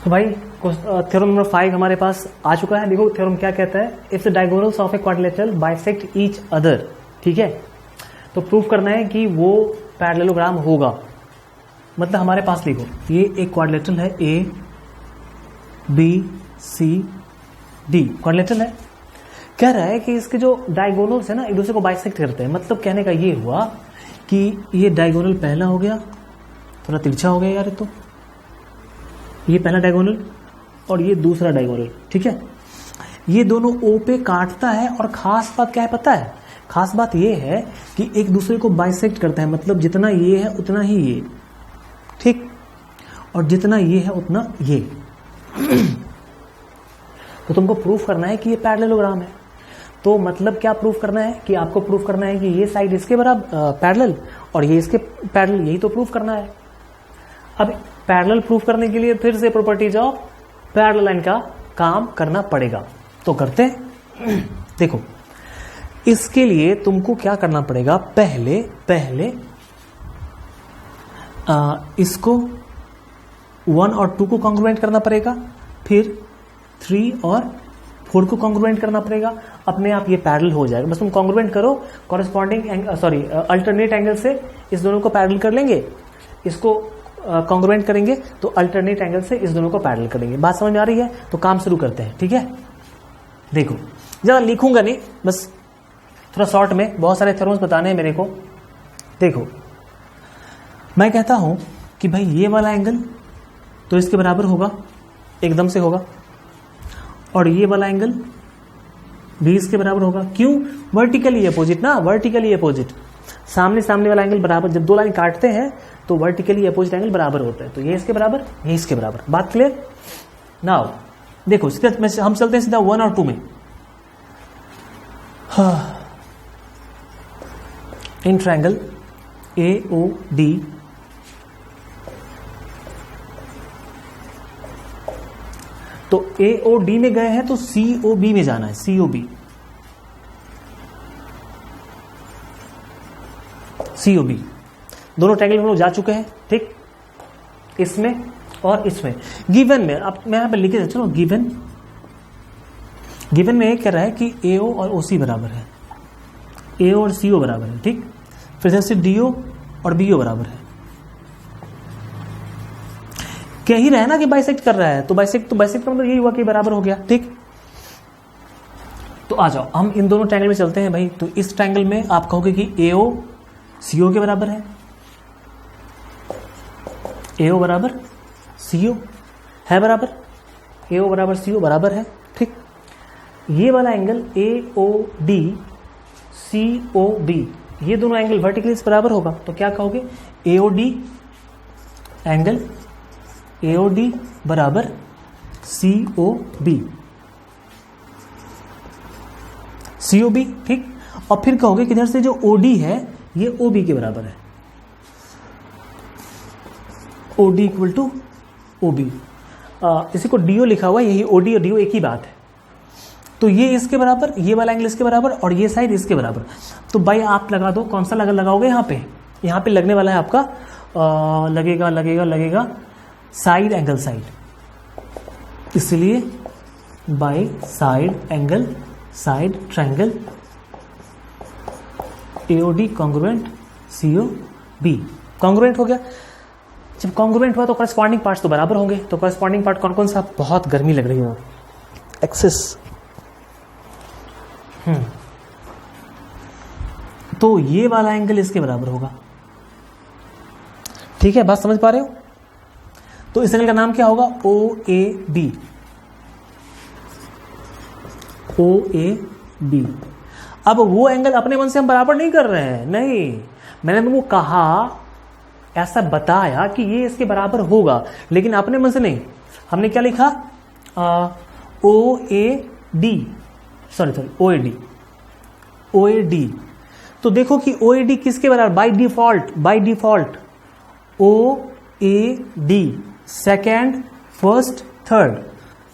तो भाई थ्योरम नंबर 5 हमारे पास आ चुका है। देखो थ्योरम क्या कहता है, if the diagonals of a quadrilateral bisect each other. ठीक है, तो प्रूव करना है कि वो पैरेललोग्राम होगा। मतलब हमारे पास लिखो, ये एक क्वाड्रिलेटरल है, A B C D quadrilateral है। कह रहा है कि इसके जो डायगोनल्स है ना एक दूसरे को बाइसेक्ट करते हैं। मतलब कहने का ये हुआ कि ये डायगोनल पहला हो गया, थोड़ा तिरछा हो गया यार, तो ये पहला डायगोनल और ये दूसरा डायगोनल। ठीक है, ये दोनों ओ पे काटता है। और खास बात क्या है पता है, खास बात ये है कि एक दूसरे को बाइसेक्ट करता है। मतलब जितना ये है उतना ही ये, ठीक, और जितना ये है उतना ये। तो तुमको प्रूफ करना है कि ये पैरेललोग्राम है। तो मतलब क्या प्रूफ करना है कि आपको प्रूफ करना है कि ये साइड इसके बराबर पैरेलल और ये इसके पैरेलल, यही तो प्रूफ करना है। अब पैरेलल प्रूफ करने के लिए फिर से प्रॉपर्टीज ऑफ पैरेलल लाइन का काम करना पड़ेगा। तो करते हैं। देखो इसके लिए तुमको क्या करना पड़ेगा, पहले इसको 1 और 2 को कॉन्ग्रुएंट करना पड़ेगा, फिर 3 और 4 को कॉन्ग्रुएंट करना पड़ेगा। अपने आप ये पैरेलल हो जाएगा। बस तुम कॉन्ग्रुएंट करो, कॉरेस्पॉन्डिंग अल्टरनेट एंगल से इस दोनों को पैरेलल कर लेंगे, इसको कॉन्ग्रुएंट करेंगे तो अल्टरनेट एंगल से इस दोनों को पैरेलल करेंगे। बात समझ में आ रही है? तो काम शुरू करते हैं। ठीक है, देखो ज्यादा लिखूंगा नहीं, बस थोड़ा शॉर्ट में, बहुत सारे थ्योरम्स बताने हैं मेरे को। देखो मैं कहता हूं कि भाई ये वाला एंगल तो इसके बराबर होगा, एकदम से होगा, और ये वाला एंगल भी इसके बराबर होगा। क्यों? वर्टिकली अपोजिट ना, वर्टिकली अपोजिट, सामने सामने वाला एंगल बराबर। जब दो लाइन काटते हैं तो वर्टिकली अपोजिट एंगल बराबर होता है। तो ये इसके बराबर, ये इसके बराबर। बात क्लियर? नाउ देखो सीधा हम चलते हैं सीधा 1 और 2 में। इन ट्रायंगल AOD तो AOD में गए हैं तो COB में जाना है, COB दोनों ट्रायंगल हम लोग जा चुके हैं। ठीक, इसमें और इसमें गिवन में, अब मैं यहां पर लिखे देता हूं, गिवन में कह रहा है कि AO और OC बराबर है, AO और CO बराबर है। ठीक, फिर से DO और BO बराबर है। कह ही रहा है ना कि बाइसेक्ट कर रहा है, तो बाइसेक्ट का मतलब यही हुआ कि बराबर हो गया। ठीक, तो आ जाओ हम इन दोनों ट्रायंगल में चलते हैं भाई। तो इस ट्रायंगल में आप कहोगे कि AO CO के बराबर है, AO बराबर CO है बराबर, AO बराबर CO बराबर है। ठीक, ये वाला एंगल AOD COB, ये दोनों एंगल वर्टिकली बराबर होगा। तो क्या कहोगे, AOD एंगल AOD बराबर COB, ठीक। और फिर कहोगे कि इधर से जो OD है ये OB के बराबर है, OD इक्वल टू OB। इसी को DO लिखा हुआ है, यही OD और DO एक ही बात है। तो ये इसके बराबर, ये वाला एंगल इसके बराबर और ये साइड इसके बराबर। तो भाई आप लगा दो, कौन सा लगाओगे यहाँ पे लगने वाला है आपका लगेगा साइड एंगल साइड, इसलिए by side angle side triangle AOD congruent COB। Congruent हो गया। जब कॉन्ग्रुएंट हुआ तो कॉरेस्पॉन्डिंग पार्ट्स तो बराबर होंगे। तो कॉरेस्पॉन्डिंग पार्ट कौन कौन सा? बहुत गर्मी लग रही है, एक्सेस। तो ये वाला एंगल इसके बराबर होगा। ठीक है, बात समझ पा रहे हो? तो इस एंगल का नाम क्या होगा? OAB। OAB। अब वो एंगल अपने मन से हम बराबर नहीं कर रहे हैं, नहीं, मैंने तुमको कहा, ऐसा बताया कि ये इसके बराबर होगा, लेकिन अपने मन से नहीं। हमने क्या लिखा? OAD। तो देखो कि OAD किसके बराबर? By default OAD second first third.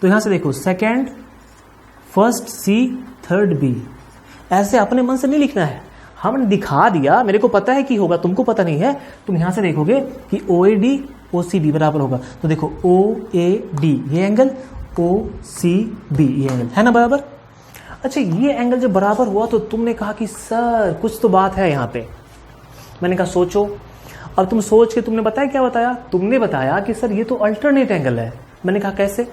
तो यहां से देखो second first C third B। ऐसे अपने मन से नहीं लिखना है, हमने दिखा दिया, मेरे को पता है कि होगा, तुमको पता नहीं है। तुम यहां से देखोगे कि OAD OCB बराबर होगा। तो देखो OAD ये एंगल, OCB ये एंगल, है ना बराबर? अच्छा, ये एंगल जब बराबर हुआ तो तुमने कहा कि सर कुछ तो बात है यहाँ पे। मैंने कहा सोचो। अब तुम सोच के तुमने बताया, क्या बताया? तुमने बताया कि सर ये तो अल्टरनेट एंगल है। मैंने कहा कैसे?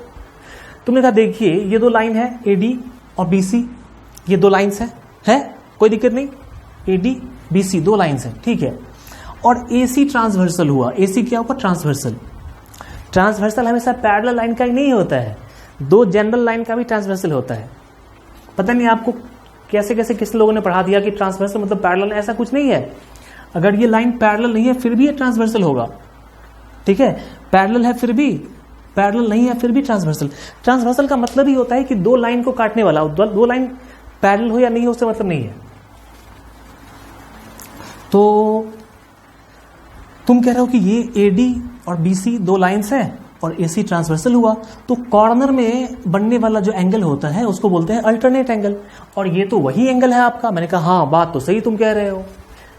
तुमने कहा देखिए ये दो लाइन है AD और BC, ये दो लाइन्स है कोई दिक्कत नहीं, AD BC दो लाइन्स है, ठीक है। और AC ट्रांसवर्सल हुआ। AC क्या हुआ? ट्रांसवर्सल हमेशा पैरेलल लाइन का ही नहीं होता है, दो जनरल लाइन का भी ट्रांसवर्सल होता है। पता नहीं आपको कैसे कैसे किस लोगों ने पढ़ा दिया कि ट्रांसवर्सल मतलब पैरेलल, ऐसा कुछ नहीं है। अगर ये लाइन पैरेलल नहीं है फिर भी ये ट्रांसवर्सल होगा, ठीक है। पैरेलल है फिर भी, पैरेलल नहीं है फिर भी ट्रांसवर्सल। ट्रांसवर्सल का मतलब ही होता है कि दो लाइन को काटने वाला, दो लाइन पैरेलल हो या नहीं हो उससे मतलब नहीं है। तो तुम कह रहे हो कि ये AD और BC दो लाइन्स हैं और AC ट्रांसवर्सल हुआ, तो कॉर्नर में बनने वाला जो एंगल होता है उसको बोलते हैं अल्टरनेट एंगल। और ये तो वही एंगल है आपका। मैंने कहा हाँ बात तो सही तुम कह रहे हो,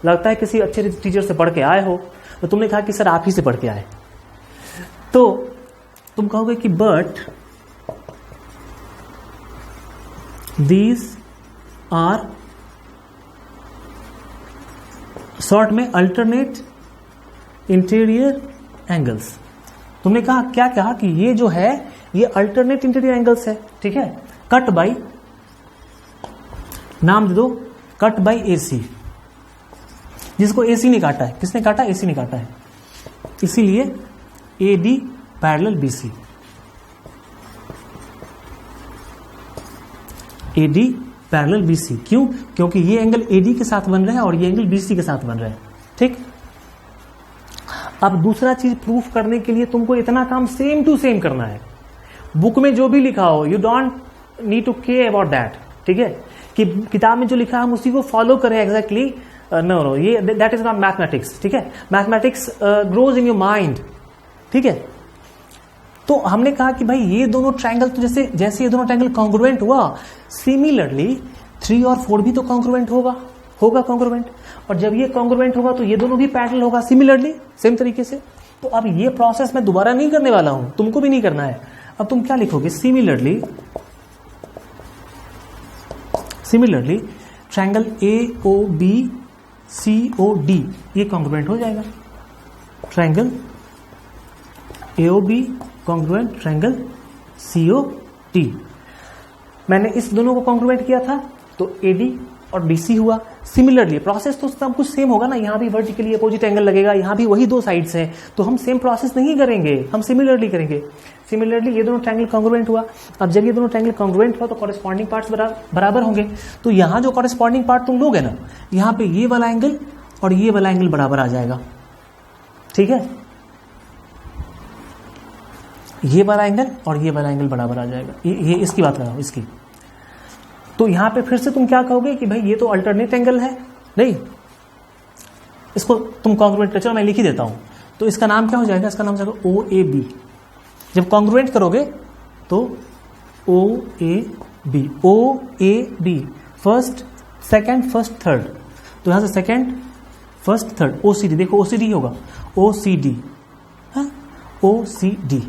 लगता है किसी अच्छे टीचर से पढ़ के आए हो। तो तुमने कहा कि सर आप ही से पढ़ के आए। तो तुम कहोगे कि बट दीज आर शॉर्ट में अल्टरनेट इंटीरियर एंगल्स। तुमने कहा क्या कहा कि ये जो है ये अल्टरनेट इंटीरियर एंगल्स है, ठीक है। कट बाई, नाम दे दो कट बाई AC, जिसको AC नहीं काटा है। किसने काटा? AC ने काटा है। इसीलिए AD parallel BC, AD parallel BC। क्यों? क्योंकि ये एंगल AD के साथ बन रहा है और ये एंगल BC के साथ बन रहा है, ठीक। अब दूसरा चीज प्रूफ करने के लिए तुमको इतना काम सेम टू सेम करना है। बुक में जो भी लिखा हो you don't need to care about that, ठीक है। कि किताब में जो लिखा है हम उसी को फॉलो करें एग्जैक्टली, नो ये दैट इज नॉट मैथमेटिक्स, ठीक है। Mathematics grows in your mind, ठीक है। तो हमने कहा कि भाई ये दोनों ट्रायंगल तो जैसे ये दोनों ट्रायंगल कॉन्ग्रुएंट हुआ, सिमिलरली 3 और 4 भी तो कॉन्ग्रुएंट होगा कॉन्ग्रुएंट। और जब ये कॉन्ग्रुएंट होगा तो ये दोनों भी पैरेलल होगा सिमिलरली, सेम तरीके से। तो अब ये प्रोसेस मैं दोबारा नहीं करने वाला हूं, तुमको भी नहीं करना है। अब तुम क्या लिखोगे? सिमिलरली ट्रायंगल AOB COD ये कॉन्ग्रुएंट हो जाएगा। Triangle AOB congruent triangle COD। मैंने इस दोनों को कॉन्ग्रुएंट किया था तो AD और BC हुआ। सिमिलरली प्रोसेस तो सब कुछ सेम होगा ना, यहाँ भी वर्टिकली अपोजिट एंगल लगेगा, यहाँ भी वही दो साइड्स हैं, तो हम सेम प्रोसेस नहीं करेंगे, हम सिमिलरली करेंगे। सिमिलरली ये दोनों ट्रायंगल कॉन्ग्रुएंट हुआ। अब जब ये दोनों ट्रायंगल कॉन्ग्रुएंट हुआ तो कॉरेस्पॉन्डिंग पार्ट्स बराबर होंगे। तो यहाँ जो कॉरेस्पॉन्डिंग पार्ट तुम लोगे ना, यहाँ पे ये वाला एंगल और ये वाला एंगल बराबर आ जाएगा, ठीक है। ये वाला एंगल और ये वाला एंगल बराबर आ जाएगा। ये इसकी बात कर रहा हूं, इसकी। तो यहां पे फिर से तुम क्या कहोगे कि भाई ये तो अल्टरनेट एंगल है, नहीं इसको तुम कॉन्ग्रुएंट कर, चलो मैं लिख ही देता हूं। तो इसका नाम क्या हो जाएगा? इसका नाम हो जाएगा OAB। जब कॉन्ग्रुएंट करोगे तो OAB first second first third. तो यहां से सेकंड फर्स्ट थर्ड OCD, देखो OCD होगा। OCD, हाँ OCD,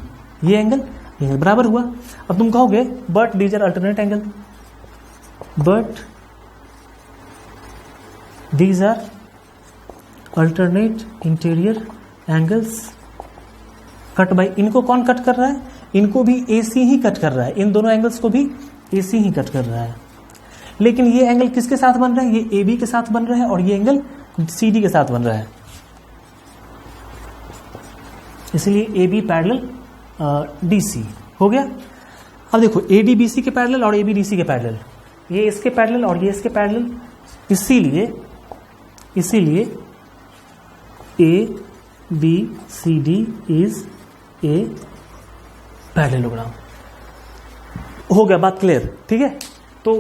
ये एंगल बराबर हुआ। अब तुम कहोगे but these are alternate angle, but these are alternate interior angles cut by, इनको कौन कट कर रहा है? इनको भी AC ही कट कर रहा है, इन दोनों एंगल्स को भी AC ही कट कर रहा है। लेकिन ये एंगल किसके साथ बन रहा है? ये AB के साथ बन रहा है और ये एंगल CD के साथ बन रहा है, इसलिए AB पैरेलल DC हो गया। अब देखो AD BC के पैरेलल और AB DC के पैरेलल, ये इसके पैरेलल और ये इसके पैरेलल, इसीलिए ABCD इज ए पैरेललोग्राम। हो गया बात क्लियर, ठीक है। तो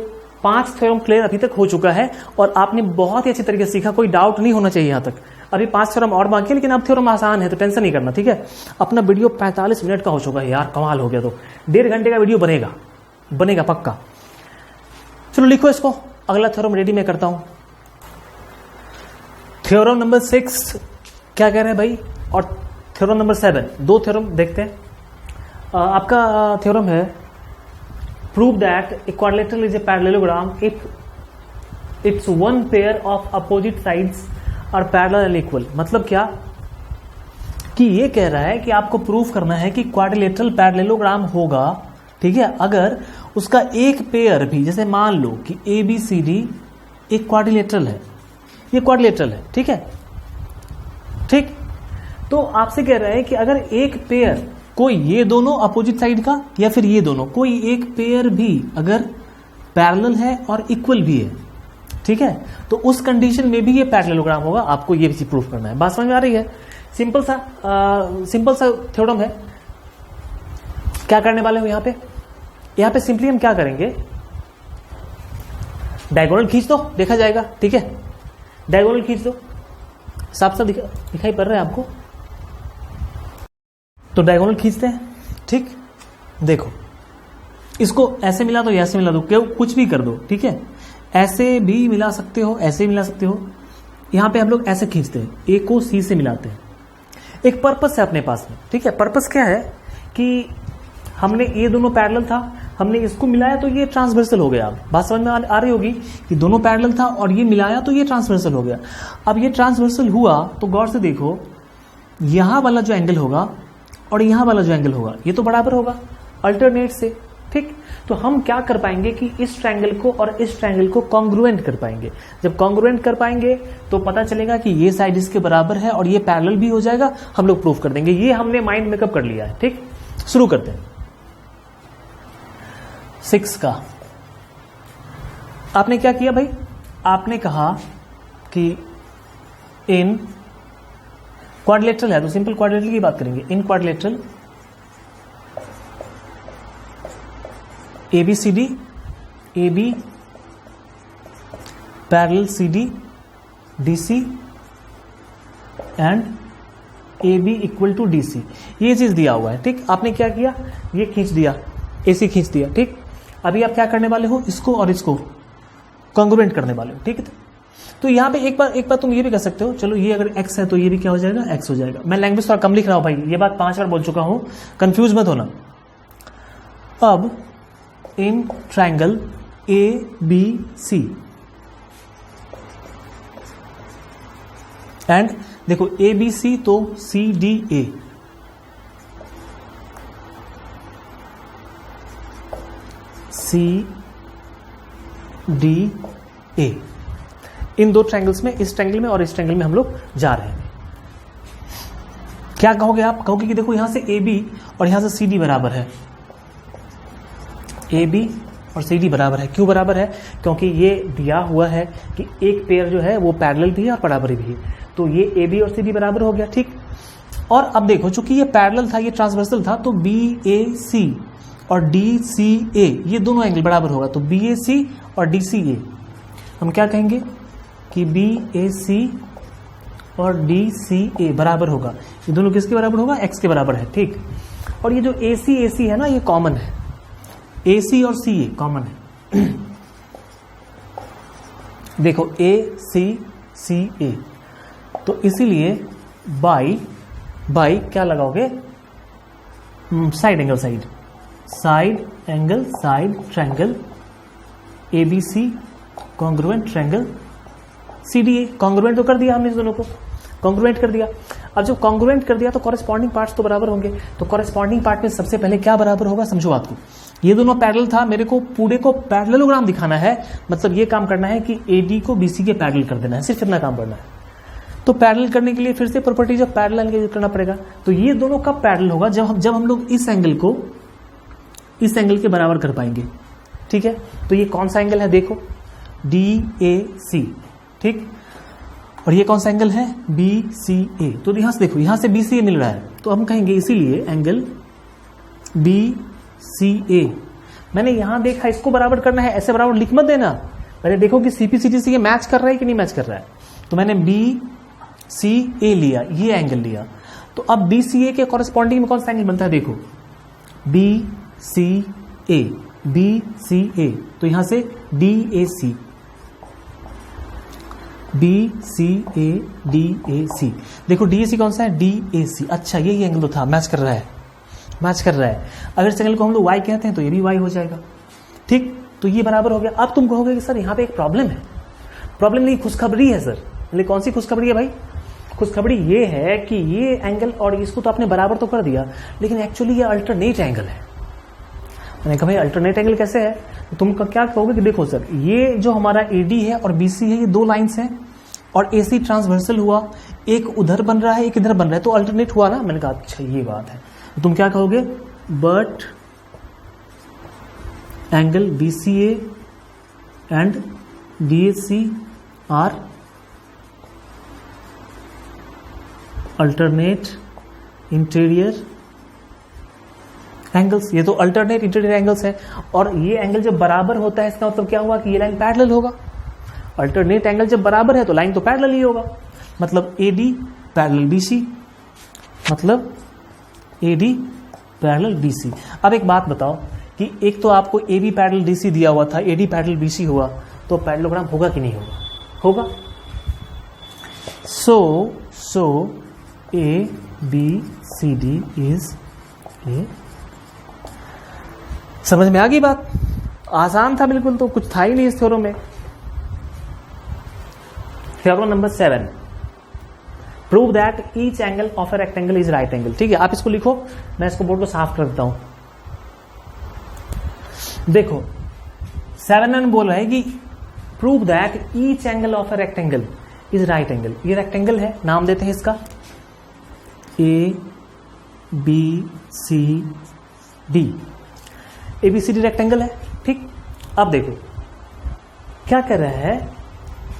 5 थ्योरम क्लियर अभी तक हो चुका है और आपने बहुत ही अच्छी तरीके से सीखा, कोई डाउट नहीं होना चाहिए यहां तक। अभी 5 थ्योरम और बाकी है, लेकिन अब थ्योरम आसान है तो टेंशन नहीं करना, ठीक है। अपना वीडियो 45 मिनट का हो चुका है यार, कमाल हो गया। तो 1.5 घंटे का वीडियो बनेगा पक्का। चलो लिखो इसको, अगला थ्योरम रेडी मैं करता हूं। थ्योरम नंबर 6 क्या कह रहे हैं भाई, और थ्योरम नंबर 7, 2 थ्योरम देखते हैं। आपका थ्योरम है prove that a quadrilateral is a parallelogram if its one pair of opposite sides are parallel and equal. मतलब क्या कि ये कह रहा है कि आपको प्रूव करना है कि क्वाड्रिलेटरल पैरेललोग्राम होगा, ठीक है, अगर उसका एक पेयर भी, जैसे मान लो कि ABCD एक क्वाड्रिलेटरल है, ये क्वाड्रिलेटरल है, ठीक है, ठीक। तो आपसे कह रहा है कि अगर एक पेयर, कोई ये दोनों अपोजिट साइड का या फिर ये दोनों, कोई एक पेयर भी अगर पैरेलल है और इक्वल भी है, ठीक है, तो उस कंडीशन में भी ये पैरेललोग्राम होगा। आपको ये भी प्रूफ करना है। बात समझ में आ रही है? सिंपल सा थ्योरम है। क्या करने वाले हो यहां पे सिंपली हम क्या करेंगे, डायगोनल खींच दो, देखा जाएगा, ठीक है। डायगोनल खींच दो, साफ साफ दिखाई पड़ रहा है आपको, तो डायगोनल खींचते हैं, ठीक। देखो इसको ऐसे मिला दो या ऐसे मिला दो, क्यों कुछ भी कर दो, ठीक है। ऐसे भी मिला सकते हो, ऐसे भी मिला सकते हो। यहां पे हम लोग ऐसे खींचते हैं, A को C से मिलाते हैं। एक पर्पस है अपने पास में, ठीक है। पर्पस क्या है कि हमने ये दोनों पैरेलल था, हमने इसको मिलाया तो ये ट्रांसवर्सल हो गया। बात समझ में आ रही होगी कि दोनों पैरेलल था और ये मिलाया तो ये ट्रांसवर्सल हो गया। अब ये ट्रांसवर्सल हुआ तो गौर से देखो, यहां वाला जो एंगल होगा और यहां वाला जो एंगल होगा ये तो बराबर होगा अल्टरनेट से, ठीक। तो हम क्या कर पाएंगे कि इस ट्रायंगल को और इस ट्रायंगल को कॉन्ग्रुएंट कर पाएंगे। जब कॉन्ग्रुएंट कर पाएंगे तो पता चलेगा कि ये साइड इसके बराबर है और ये पैरेलल भी हो जाएगा, हम लोग प्रूफ कर देंगे। ये हमने माइंड मेकअप कर लिया है, ठीक। शुरू करते हैं 6 का। आपने क्या किया भाई, आपने कहा कि इन क्वाड्रिलेटरल है तो सिंपल क्वाड्रिलेटरल की बात करेंगे। In quadrilateral ABCD, AB parallel CD DC and AB equal to DC, ये चीज दिया हुआ है, ठीक। आपने क्या किया, ये खींच दिया, AC खींच दिया, ठीक। अभी आप क्या करने वाले हो, इसको और इसको कॉन्ग्रुएंट करने वाले हो, ठीक है। तो यहाँ पे एक बार तुम ये भी कर सकते हो, चलो ये अगर x है तो ये भी क्या हो जाएगा, x हो जाएगा। मैं लैंग्वेज थोड़ा कम लिख रहा हूं भाई, ये बात 5 बार बोल चुका हूं, कंफ्यूज मत होना। अब इन ट्रायंगल ABC एंड देखो ABC तो CDA, CDA, इन दो ट्रायंगल्स में, इस ट्रायंगल में और इस ट्रायंगल में हम लोग जा रहे हैं। क्या कहोगे आप, कहोगे कि देखो यहां से AB और यहां से CD बराबर है, AB और CD बराबर है। क्यों बराबर है, क्योंकि ये दिया हुआ है कि एक पेयर जो है वो पैरेलल भी है और बराबर भी है, तो ये AB और CD बराबर हो गया, ठीक। और अब देखो चूंकि ये पैरेलल था, ये ट्रांसवर्सल था, तो BAC और DCA ये दोनों एंगल बराबर होगा, तो BAC और DCA हम क्या कहेंगे कि BAC और DCA बराबर होगा। ये दोनों किसके बराबर होगा, x के बराबर है, ठीक। और ये जो AC है ना, ये कॉमन है, AC और CA कॉमन है। देखो AC CA, तो इसीलिए बाई बाई क्या लगाओगे, side angle side, side angle side triangle ABC congruent triangle CDA। Congruent तो कर दिया हमने इस दोनों को, कॉन्ग्रुएंट कर दिया। अब जब कॉन्ग्रुएंट कर दिया तो कॉरेस्पॉन्डिंग पार्ट्स तो बराबर होंगे। तो कॉरेस्पॉन्डिंग पार्ट में सबसे पहले क्या बराबर होगा, समझो बात को। ये दोनों पैरेलल था, मेरे को पूरे को पैरेललोग्राम दिखाना है, मतलब ये काम करना है कि AD को BC के पैरेलल कर देना है, सिर्फ इतना काम करना है। तो पैरेलल करने के लिए फिर से प्रॉपर्टीज ऑफ पैरेलल यूज करना पड़ेगा। तो ये दोनों कब पैरेलल होगा, जब हम लोग इस एंगल को इस एंगल के बराबर कर पाएंगे। ठीक है, तो ये कौन सा एंगल है, देखो DAC, ठीक, और ये कौन सा एंगल है, BCA। तो यहां से देखो, यहां से BCA मिल रहा है, तो हम कहेंगे इसीलिए एंगल BCA। मैंने यहां देखा, इसको बराबर करना है, ऐसे बराबर लिख मत देना, पहले देखो कि CP/CD से ये मैच कर रहा है कि नहीं मैच कर रहा है। तो मैंने BCA लिया, ये एंगल लिया। तो अब BCA के कॉरेस्पॉन्डिंग में कौन सा एंगल बनता है, देखो BCA, तो यहां से DAC, DAC। देखो DAC कौन सा है, DAC। अच्छा, यही एंगल तो था, मैच कर रहा है, मैच कर रहा है। अगर इस एंगल को हम लोग Y कहते हैं तो ये भी Y हो जाएगा। ठीक, तो ये बराबर हो गया। अब तुम कहोगे कि सर यहाँ पे एक प्रॉब्लम है। प्रॉब्लम नहीं, खुशखबरी है सर। मतलब कौन सी खुशखबरी है भाई, खुशखबरी ये है कि ये एंगल और इसको तो आपने बराबर तो कर दिया, लेकिन एक्चुअली ये अल्टरनेट एंगल है। मैंने कहा भाई अल्टरनेट एंगल कैसे है, तो तुम क्या कहोगे कि देखो सर, ये जो हमारा AD है और BC है, ये दो लाइंस हैं और AC ट्रांसवर्सल हुआ, एक उधर बन रहा है एक इधर बन रहा है, तो अल्टरनेट हुआ ना। मैंने कहा अच्छा ये बात है। तो तुम क्या कहोगे, but angle BCA and DAC are alternate interior angles. ये तो अल्टरनेट इंटीरियर एंगल्स है, और ये एंगल जब बराबर होता है, इसका मतलब क्या हुआ कि ये लाइन पैरेलल होगा। अल्टरनेट एंगल जब बराबर है तो लाइन तो पैरेलल ही होगा, मतलब AD पैरेलल BC, मतलब AD पैरेलल BC। अब एक बात बताओ कि एक तो आपको AB पैरेलल DC दिया हुआ था, AD पैरेलल BC हुआ, तो पैरेललोग्राम होगा कि नहीं होगा, होगा। सो ABCD इज ए। समझ में आ गई बात, आसान था बिल्कुल, तो कुछ था ही नहीं इस थ्योरम में। Theorem number 7, prove that each angle of a rectangle is right angle. ठीक है, आप इसको लिखो, मैं इसको बोर्ड को साफ कर देता हूं। देखो 7 बोल रहा है कि prove that each angle of a rectangle is right angle. ये रेक्टेंगल है, नाम देते हैं इसका ABCD। ABCD रेक्टेंगल है, ठीक। अब देखो क्या कर रहा है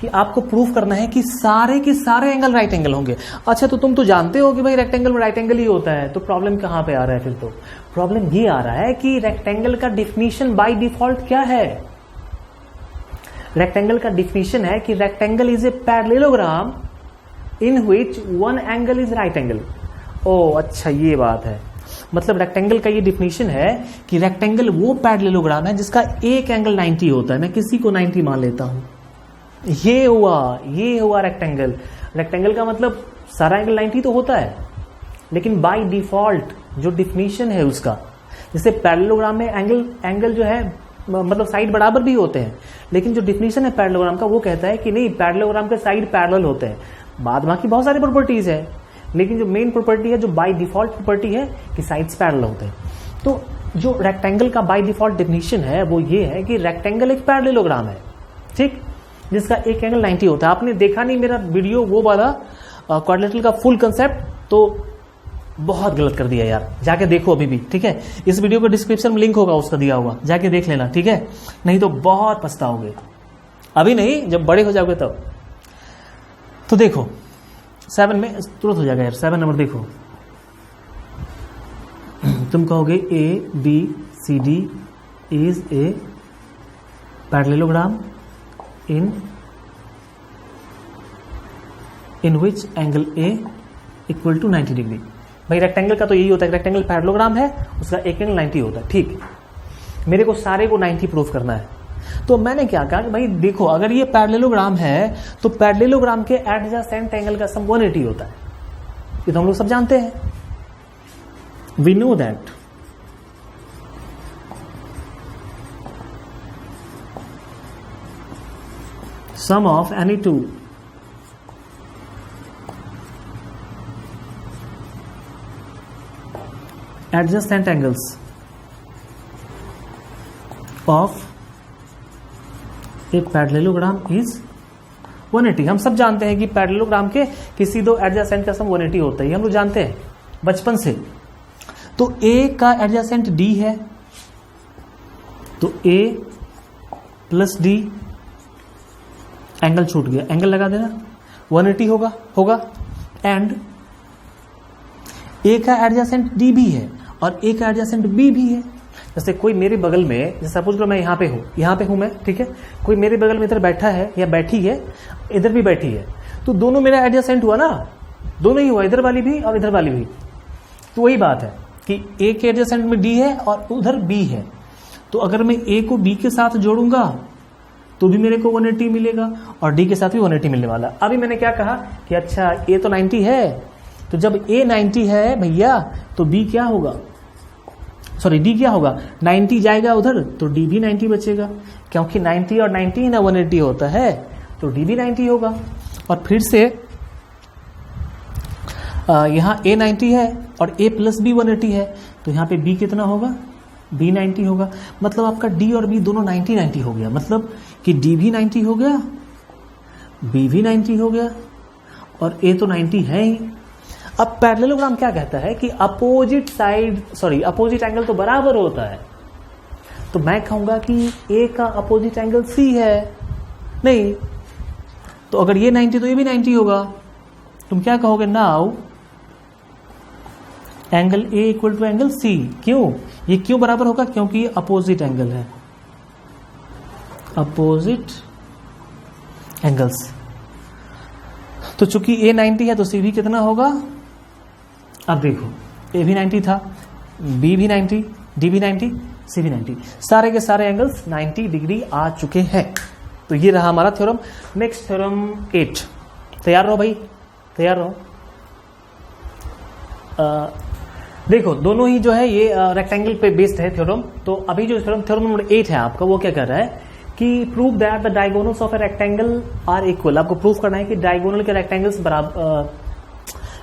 कि आपको प्रूफ करना है कि सारे के सारे एंगल राइट एंगल होंगे। अच्छा, तो तुम तो जानते हो कि भाई रेक्टेंगल में राइट एंगल ही होता है, तो प्रॉब्लम कहां पे आ रहा है फिर? तो प्रॉब्लम ये आ रहा है कि रेक्टेंगल का डिफिनीशन बाय डिफॉल्ट क्या है। रेक्टेंगल का डिफिनीशन है कि rectangle is a parallelogram in which one angle is right angle. ओ अच्छा, ये बात है। मतलब रेक्टेंगल का ये डिफिनीशन है कि रेक्टेंगल वो पैरेललोग्राम है जिसका एक एंगल 90 होता है। मैं किसी को 90 मान लेता हूं, ये हुआ रेक्टेंगल। रेक्टेंगल का मतलब सारा एंगल 90 तो होता है, लेकिन बाय डिफॉल्ट जो डिफिनीशन है उसका, जैसे पैरेललोग्राम में एंगल जो है मतलब साइड बराबर भी होते हैं, लेकिन जो डिफिनीशन है पैरेललोग्राम का वो कहता है कि नहीं, पैरेललोग्राम के साइड पैरेलल होते हैं। बाद बाकी बहुत सारी प्रॉपर्टीज है, लेकिन जो मेन प्रॉपर्टी है, जो बाय डिफॉल्ट प्रॉपर्टी है कि साइड्स पैरेलल होते हैं। तो जो रेक्टेंगल का बाय डिफॉल्ट डिफिनीशन है वो ये है कि रेक्टेंगल एक पैरेललोग्राम है, ठीक, जिसका एक एंगल 90 होता है। आपने देखा नहीं मेरा वीडियो वो वाला क्वाड्रिलेटरल का फुल कंसेप्ट, तो बहुत गलत कर दिया यार, जाके देखो अभी भी, ठीक है। इस वीडियो के डिस्क्रिप्शन में लिंक होगा उसका दिया हुआ, जाके देख लेना, ठीक है, नहीं तो बहुत पछताओगे। अभी नहीं, जब बड़े हो जाओगे तब। तो देखो 7 में तुरंत हो जाएगा यार। 7 नंबर देखो, तुम कहोगे ABCD is a parallelogram in which angle A equal to 90 degree. भाई रेक्टेंगल का तो यही होता है, रेक्टेंगल पैरेललोग्राम है, उसका एक एंगल 90 होता है, ठीक। मेरे को सारे को 90 प्रूफ करना है। तो मैंने क्या कहा कि भाई देखो, अगर ये पैरेललोग्राम है तो पैरेललोग्राम के एडजेसेंट एंगल का सम 180 होता है। ये तो हम लोग सब जानते हैं, we know that. Sum of any two adjacent angles of a parallelogram is 180। हम सब जानते हैं कि पैरेललोग्राम के किसी दो एडजेसेंट का सम 180 होता है, हम लोग जानते हैं बचपन से। तो ए का एडजेसेंट डी है, तो ए प्लस डी, एंगल छूट गया, एंगल लगा देना, 180 होगा। एंड ए का एडजेसेंट डी भी है और ए का एडजेसेंट बी भी है। जैसे कोई मेरे बगल में, जैसे सपोज करो मैं यहाँ पे हूं मैं, ठीक है, कोई मेरे बगल में इधर बैठा है या बैठी है, इधर भी बैठी है, तो दोनों मेरा एडजेसेंट हुआ ना, दोनों ही हुआ, इधर वाली भी और इधर वाली भी। तो वही बात है कि ए के एडजेसेंट में डी है और उधर बी है, तो अगर मैं ए को बी के साथ जोड़ूंगा तो भी मेरे को 180 मिलेगा और डी के साथ भी 180 मिलने वाला। अभी मैंने क्या कहा कि अच्छा ए तो 90 है, तो जब ए 90 है भैया तो बी क्या होगा, सॉरी डी क्या होगा, 90 जाएगा उधर तो डी भी 90 बचेगा, क्योंकि 90 और 90 ना 180 होता है, तो डी भी 90 होगा। और फिर से यहाँ a 90 है और a प्लस बी 180 है, तो यहाँ पे b कितना होगा, b 90 होगा। मतलब आपका d और b दोनों 90 हो गया, मतलब कि d भी 90 हो गया, b भी 90 हो गया और a तो 90 है ही। अब पैरेललोग्राम क्या कहता है कि अपोजिट एंगल तो बराबर होता है, तो मैं कहूंगा कि ए का अपोजिट एंगल सी है, नहीं, तो अगर ये 90 तो ये भी 90 होगा। तुम क्या कहोगे, now angle A equal to angle C. क्यों, ये क्यों बराबर होगा, क्योंकि ये अपोजिट एंगल है, अपोजिट एंगल्स। तो चूंकि ए 90 है तो सी भी कितना होगा, अब देखो ए भी 90 था, बी भी 90, डी भी 90, सी भी 90, सारे के सारे एंगल्स 90 डिग्री आ चुके हैं। तो ये रहा हमारा थ्योरम। नेक्स्ट थ्योरम 8, तैयार रहो भाई, तैयार रहो। देखो दोनों ही जो है ये रेक्टेंगल पे बेस्ड है थ्योरम। तो अभी जो थ्योरम नंबर 8 है आपका, वो क्या कर रहा है कि prove that the diagonals of a rectangle are equal. आपको प्रूव करना है कि डायगोनल के रेक्टेंगल्स बराबर,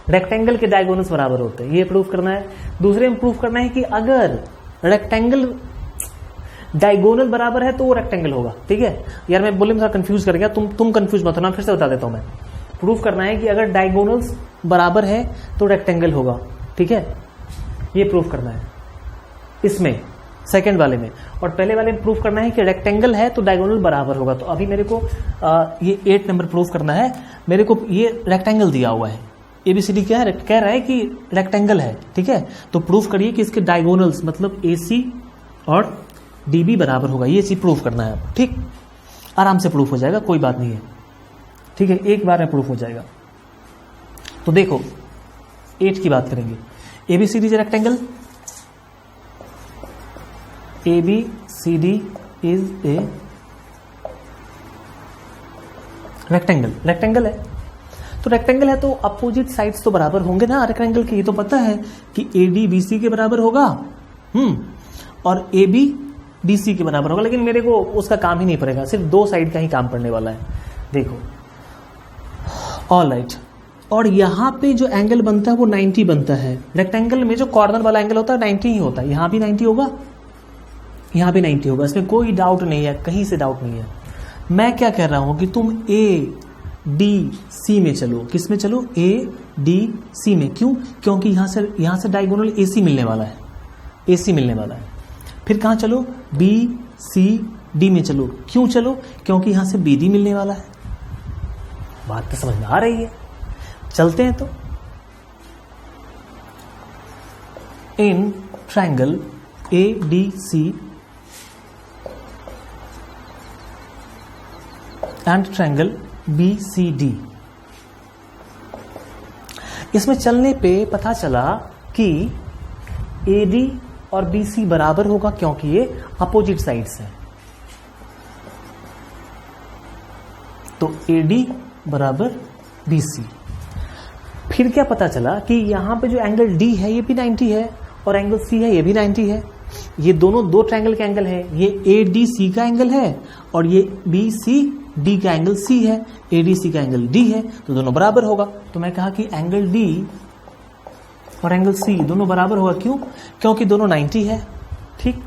रेक्टेंगल के डायगोनल्स बराबर होते हैं, ये प्रूव करना है। दूसरे में प्रूव करना है कि अगर रेक्टेंगल डायगोनल बराबर है तो वो रेक्टेंगल होगा। ठीक है यार, मैं बोले थोड़ा कंफ्यूज कर गया, तुम कंफ्यूज मत होना, फिर से बता देता हूं मैं। प्रूव करना है कि अगर डायगोनल्स बराबर है तो रेक्टेंगल होगा। ठीक है, ये प्रूव करना है इसमें, सेकंड वाले में। और पहले वाले में प्रूव करना है कि रेक्टेंगल है तो डायगोनल बराबर होगा। तो अभी मेरे को ये 8 नंबर प्रूव करना है। मेरे को ये रेक्टेंगल दिया हुआ है, एबीसीडी क्या है, कह रहा है कि रेक्टेंगल है। ठीक है, तो प्रूव करिए कि इसके डायगोनल्स मतलब एसी और डीबी बराबर होगा। ये चीज प्रूव करना है। ठीक, आराम से प्रूफ हो जाएगा, कोई बात नहीं है। ठीक है, एक बार में प्रूफ हो जाएगा। तो देखो 8 की बात करेंगे। ABCD is rectangle, ABCD is a rectangle. Rectangle है तो रेक्टेंगल है तो अपोजिट साइड्स तो बराबर होंगे ना रेक्टेंगल के। ये तो पता है कि एडी बीसी के बराबर होगा, और एबी डीसी के बराबर होगा। लेकिन मेरे को उसका काम ही नहीं पड़ेगा, सिर्फ 2 साइड का ही काम पड़ने वाला है। देखो ऑल राइट, और यहां पे जो एंगल बनता है वो 90 बनता है। रेक्टेंगल में जो कॉर्नर वाला एंगल होता है 90 ही होता है। यहां भी 90 होगा, यहां भी 90 होगा, इसमें कोई डाउट नहीं है, कहीं से डाउट नहीं है। मैं क्या कह रहा हूं कि तुम ए डी सी में चलो। किस में चलो, ए डी सी में। क्यों, क्योंकि यहां से डायगोनल एसी मिलने वाला है, एसी मिलने वाला है। फिर कहां चलो, बी सी डी में चलो। क्यों चलो, क्योंकि यहां से बी डी मिलने वाला है। बात तो समझ में आ रही है, चलते हैं। तो in triangle A D C and triangle B C D, इसमें चलने पे पता चला कि ए डी और बी सी बराबर होगा, क्योंकि ये अपोजिट साइड्स हैं। तो ए डी बराबर बी सी। फिर क्या पता चला कि यहाँ पे जो एंगल डी है ये भी 90 है और एंगल सी है ये भी 90 है। ये दोनों दो ट्रायंगल के एंगल है, ये ADC का एंगल है और ये BCD का एंगल C है, ADC का एंगल D है, तो दोनों बराबर होगा। तो मैं कहा कि एंगल D और एंगल C दोनों बराबर होगा। क्यों? क्योंकि दोनों 90 है। ठीक,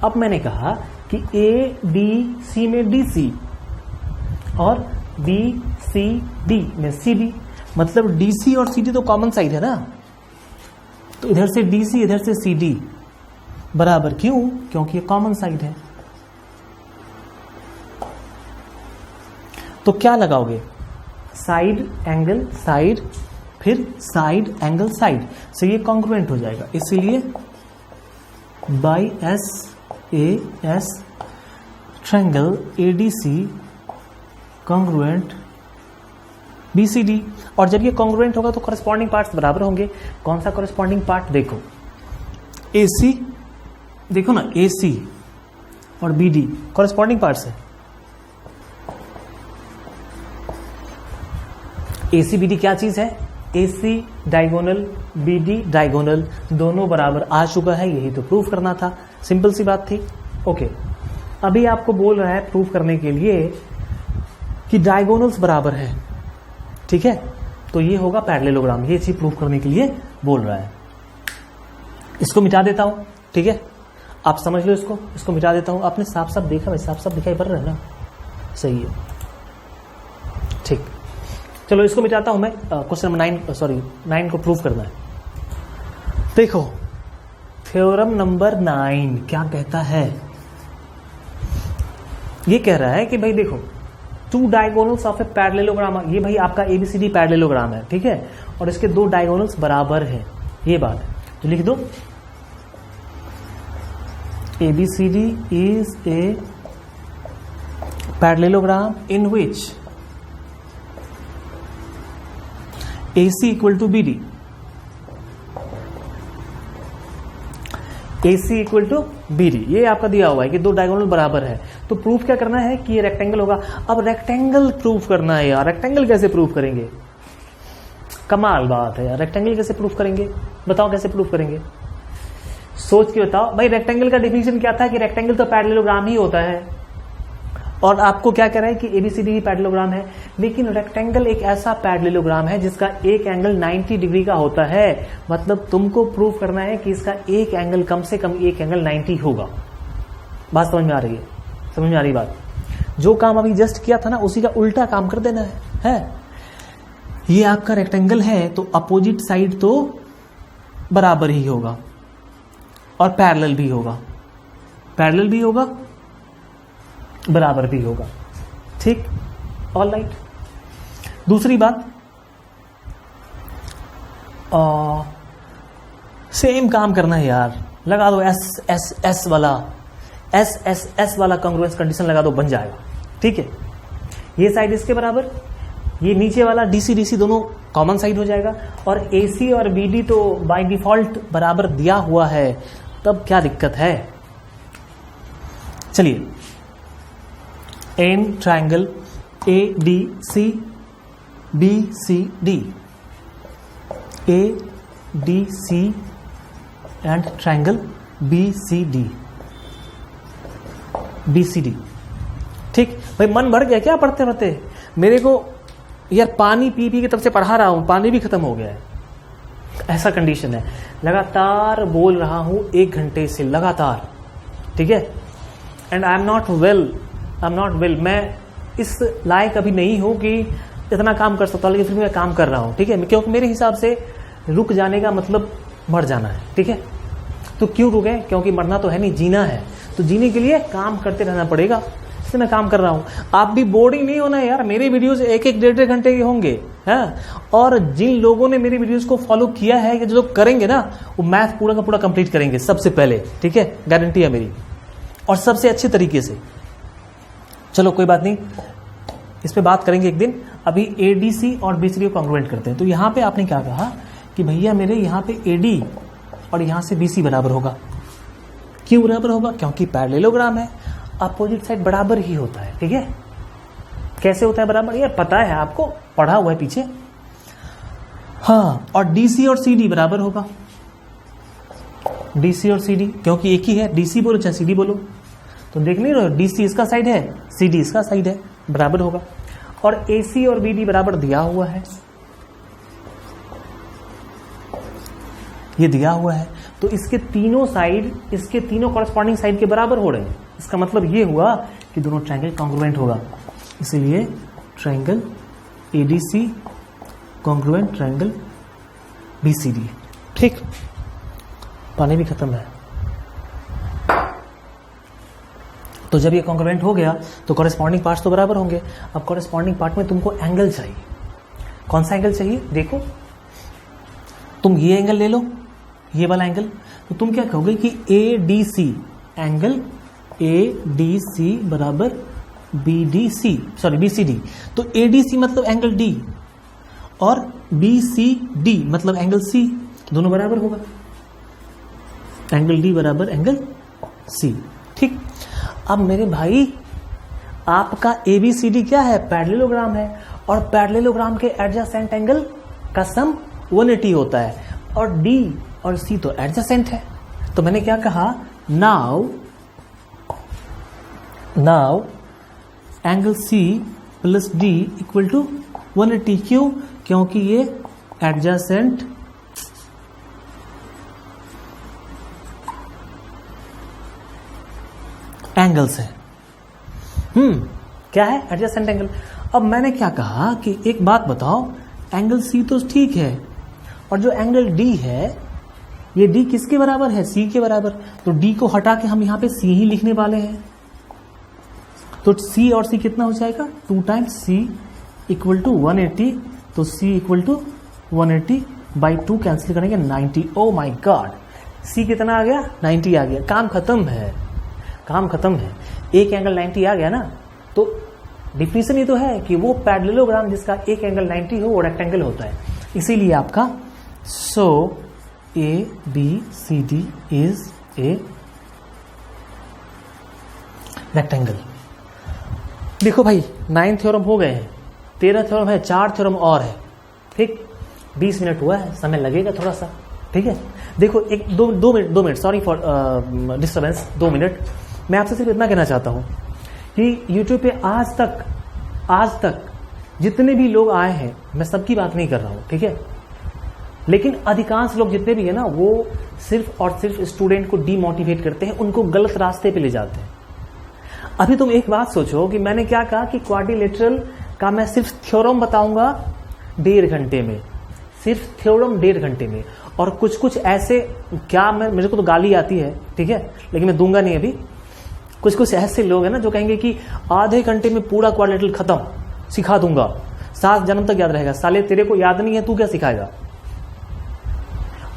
अब मैंने कहा कि ADC में DC और BCD में CD, मतलब DC और CD तो कॉमन साइड है ना, तो इधर से DC इधर से CD बराबर। क्यों? क्योंकि ये कॉमन साइड है। तो क्या लगाओगे? साइड एंगल साइड, फिर साइड एंगल साइड से ये कॉन्ग्रुएंट हो जाएगा। इसीलिए by SAS triangle ADC congruent BCD। और जब ये कॉन्ग्रुएंट होगा तो कॉरेस्पॉन्डिंग पार्ट्स बराबर होंगे। कौन सा कॉरेस्पॉन्डिंग पार्ट? देखो AC, देखो ना AC और BD कॉरेस्पॉन्डिंग पार्ट्स है। AC BD क्या चीज है? AC डायगोनल, BD डायगोनल, दोनों बराबर आ चुका है, यही तो प्रूफ करना था। सिंपल सी बात थी। ओके, अभी आपको बोल रहा है प्रूफ करने के लिए कि डायगोनल्स बराबर है। ठीक है, तो ये होगा पैरेललोग्राम। ये चीज प्रूफ करने के लिए बोल रहा है। इसको मिटा देता हूं, ठीक है, आप समझ लो। इसको मिटा देता हूं। आपने साफ साफ देखा भाई, साफ साफ दिखाई पड़ रहा है ना? सही है, ठीक। चलो इसको मिटाता हूं मैं। क्वेश्चन नंबर 9 को प्रूफ करना है। देखो थ्योरम नंबर 9 क्या कहता है? ये कह रहा है कि भाई देखो, two diagonals of a parallelogram, ये भाई आपका ABCD पैरेललोग्राम है, ठीक है, और इसके दो डायगोनल्स बराबर है, ये बात है। तो लिख दो ABCD is a parallelogram in which AC equal to BD, AC equal to BD, ये आपका दिया हुआ है कि दो डायगोनल बराबर है। तो प्रूफ क्या करना है कि ये रेक्टेंगल होगा। अब रेक्टेंगल प्रूफ करना है यार। रेक्टेंगल कैसे प्रूफ करेंगे? कमाल बात है यार, रेक्टेंगल कैसे प्रूफ करेंगे? बताओ कैसे प्रूफ करेंगे, सोच के बताओ भाई। रेक्टेंगल का डेफिनेशन क्या था कि रेक्टेंगल तो पैरेललोग्राम ही होता है, और आपको क्या कह रहा है कि ABCD ही पैरेललोग्राम है। लेकिन रेक्टेंगल एक ऐसा पैरेललोग्राम है जिसका एक एंगल 90 डिग्री का होता है। मतलब तुमको प्रूफ करना है कि इसका एक एंगल, कम से कम एक एंगल 90 होगा। बात समझ में आ रही है? समझ में आ रही बात? जो काम अभी जस्ट किया था ना, उसी का उल्टा काम कर देना है? ये आपका रेक्टेंगल है तो अपोजिट साइड तो बराबर ही होगा और पैरेलल भी होगा, पैरेलल भी होगा, बराबर भी होगा। ठीक, ऑल राइट। दूसरी बात, सेम काम करना है यार। लगा दो एस वाला कांग्रुएंस कंडीशन लगा दो, बन जाएगा। ठीक है, ये साइड इसके बराबर, ये नीचे वाला DC दोनों कॉमन साइड हो जाएगा, और AC और BD तो बाय डिफॉल्ट बराबर दिया हुआ है, तब क्या दिक्कत है? चलिए, in triangle ADC BCD, ADC and triangle BCD। ठीक भाई, मन भर गया क्या पढ़ते पढ़ते? मेरे को यार पानी पी के तब से पढ़ा रहा हूं, पानी भी खत्म हो गया है, ऐसा कंडीशन है। लगातार बोल रहा हूं 1 घंटे से लगातार, ठीक है। And I am not well, मैं इस लायक अभी नहीं हूं कि इतना काम कर सकता हूं, लेकिन फिर मैं काम कर रहा हूं, ठीक है। क्योंकि मेरे हिसाब से रुक जाने का मतलब मर जाना है, ठीक है। तो क्यों रुके? क्योंकि मरना तो है नहीं, जीना है। तो जीने के लिए काम करते रहना पड़ेगा, इसलिए मैं काम कर रहा हूं। आप भी बोरिंग नहीं होना यार, मेरे वीडियोस 1-1, 1.5 घंटे के होंगे, हैं। और जिन लोगों ने मेरे वीडियोस को फॉलो किया है, जो लोग करेंगे ना, वो मैथ पूरा का पूरा कंप्लीट करेंगे सबसे पहले, ठीक है, गारंटी है मेरी, और सबसे अच्छे तरीके से। चलो कोई बात नहीं, इस पे बात करेंगे एक दिन। अभी ADC और BCD को कॉन्ग्रुएंट करते हैं। तो यहाँ पे आपने क्या कहा कि भैया मेरे यहाँ पे AD और यहाँ से BC बराबर होगा। क्यों बराबर होगा? क्योंकि पैरेललोग्राम है, अपोजिट साइड बराबर ही होता है, ठीक है। कैसे होता है बराबर? यार पता है आपको, पढ़ा हुआ है पीछे। हाँ, और डीसी और सीडी बराबर होगा, डीसी और सीडी, क्योंकि एक ही है, डीसी बोलो चाहे सीडी बोलो, तो देख नहीं रहे हो, डीसी इसका साइड है, सीडी इसका साइड है, बराबर होगा। और एसी और बीडी बराबर दिया हुआ है, ये दिया हुआ है, तो इसके तीनों साइड, इसके तीनों कॉरस्पॉन्डिंग साइड के बराबर हो रहे हैं। इसका मतलब ये हुआ कि दोनों ट्रायंगल कॉन्ग्रुएंट होगा, इसीलिए triangle ADC congruent triangle BCD. ठीक, पानी भी खत्म है। तो जब ये कॉन्ग्रुएंट हो गया तो कॉरेस्पॉन्डिंग पार्ट्स तो बराबर होंगे। अब कॉरेस्पॉन्डिंग पार्ट में तुमको एंगल चाहिए। कौन सा एंगल चाहिए? देखो, तुम ये एंगल ले लो, ये वाला एंगल, तो तुम क्या कहोगे कि A D C, angle A D C बराबर B D C, sorry B C D. तो ए डी सी मतलब एंगल डी और बी सी डी मतलब एंगल सी, दोनों बराबर होगा, एंगल डी बराबर एंगल सी। ठीक, अब मेरे भाई आपका एबीसीडी क्या है? पैरेललोग्राम है, और पैरेललोग्राम के एडजेसेंट एंगल का सम 180 होता है, और डी और सी तो एडजेसेंट है। तो मैंने क्या कहा, now angle C plus D equal to 180। क्यों? क्योंकि ये एडजेसेंट एंगल्स है। क्या है? Adjacent angle. अब मैंने क्या कहा कि एक बात बताओ, एंगल सी तो ठीक है, और जो एंगल डी है, ये डी किसके बराबर है? सी के बराबर। तो डी को हटा के हम यहां पे सी ही लिखने वाले हैं। तो सी और सी कितना हो जाएगा? 2 टाइम्स सी इक्वल टू 180। तो C equal to 180 by 2 cancel करेंगे 90। ओ माई गॉड, सी कितना आ गया? 90 आ गया। काम खत्म है, काम खत्म है। एक एंगल 90 आ गया ना, तो डिफिनेशन ये तो है कि वो पैरेललोग्राम जिसका एक एंगल 90 हो वो रेक्टेंगल होता है। इसीलिए आपका so A B C D is a rectangle. देखो भाई, 9 थ्योरम हो गए हैं, 13 थ्योरम है, 4 थ्योरम और है। ठीक, 20 मिनट हुआ है, समय लगेगा थोड़ा सा। ठीक है, देखो एक दो minute sorry for disturbance, 2 minute. मैं आपसे सिर्फ इतना कहना चाहता हूं कि YouTube पे आज तक जितने भी लोग आए हैं, मैं सबकी बात नहीं कर रहा हूं, ठीक है, लेकिन अधिकांश लोग जितने भी है ना, वो सिर्फ और सिर्फ स्टूडेंट को डीमोटिवेट करते हैं, उनको गलत रास्ते पे ले जाते हैं। अभी तुम एक बात सोचो कि मैंने क्या कहा कि क्वाड्रिलेटरल का मैं सिर्फ थ्योरम बताऊंगा 1.5 घंटे में, सिर्फ थ्योरम 1.5 घंटे में। और कुछ ऐसे, क्या मेरे को तो गाली आती है, ठीक है, लेकिन मैं दूंगा नहीं अभी। कुछ ऐसे लोग हैं ना जो कहेंगे कि आधे घंटे में पूरा क्वाड्रिलेटरल खत्म, सिखा दूंगा, 7 जन्म तक याद रहेगा। साले तेरे को याद नहीं है, तू क्या सिखाएगा?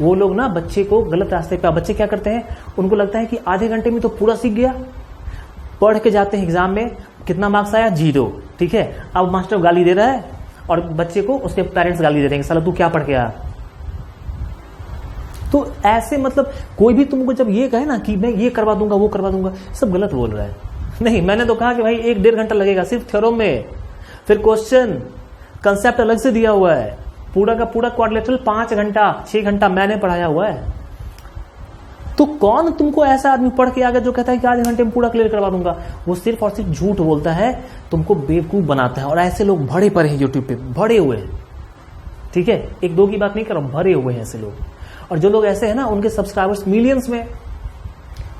वो लोग ना बच्चे को गलत रास्ते पे, बच्चे क्या करते हैं, उनको लगता है कि आधे घंटे में तो पूरा सीख गया, पढ़ के जाते हैं एग्जाम में, कितना मार्क्स आया? 0। ठीक है, अब मास्टर गाली दे रहा है और बच्चे को उसके पेरेंट्स गाली दे रहे हैं, साला तू क्या पढ़ के आया? तो ऐसे मतलब कोई भी तुमको जब ये कहे ना कि मैं ये करवा दूंगा वो करवा दूंगा, सब गलत बोल रहा है। नहीं, मैंने तो कहा कि भाई 1-1.5 घंटा लगेगा सिर्फ थ्योरम में, फिर क्वेश्चन कंसेप्ट अलग से दिया हुआ है। पूरा का पूरा क्वाड्रिलेटरल 5 घंटा 6 घंटा मैंने पढ़ाया हुआ है। तो कौन तुमको ऐसा आदमी पढ़ के आ गया जो कहता है कि आधे घंटे में पूरा क्लियर करवा दूंगा? वो सिर्फ और सिर्फ झूठ बोलता है, तुमको बेवकूफ बनाता है। और ऐसे लोग भरे पड़े हैं यूट्यूब पे, भरे हुए हैं। ठीक है, 1-2 की बात नहीं कर रहा हूं, भरे हुए हैं ऐसे लोग। और जो लोग ऐसे हैं ना, उनके सब्सक्राइबर्स मिलियंस में,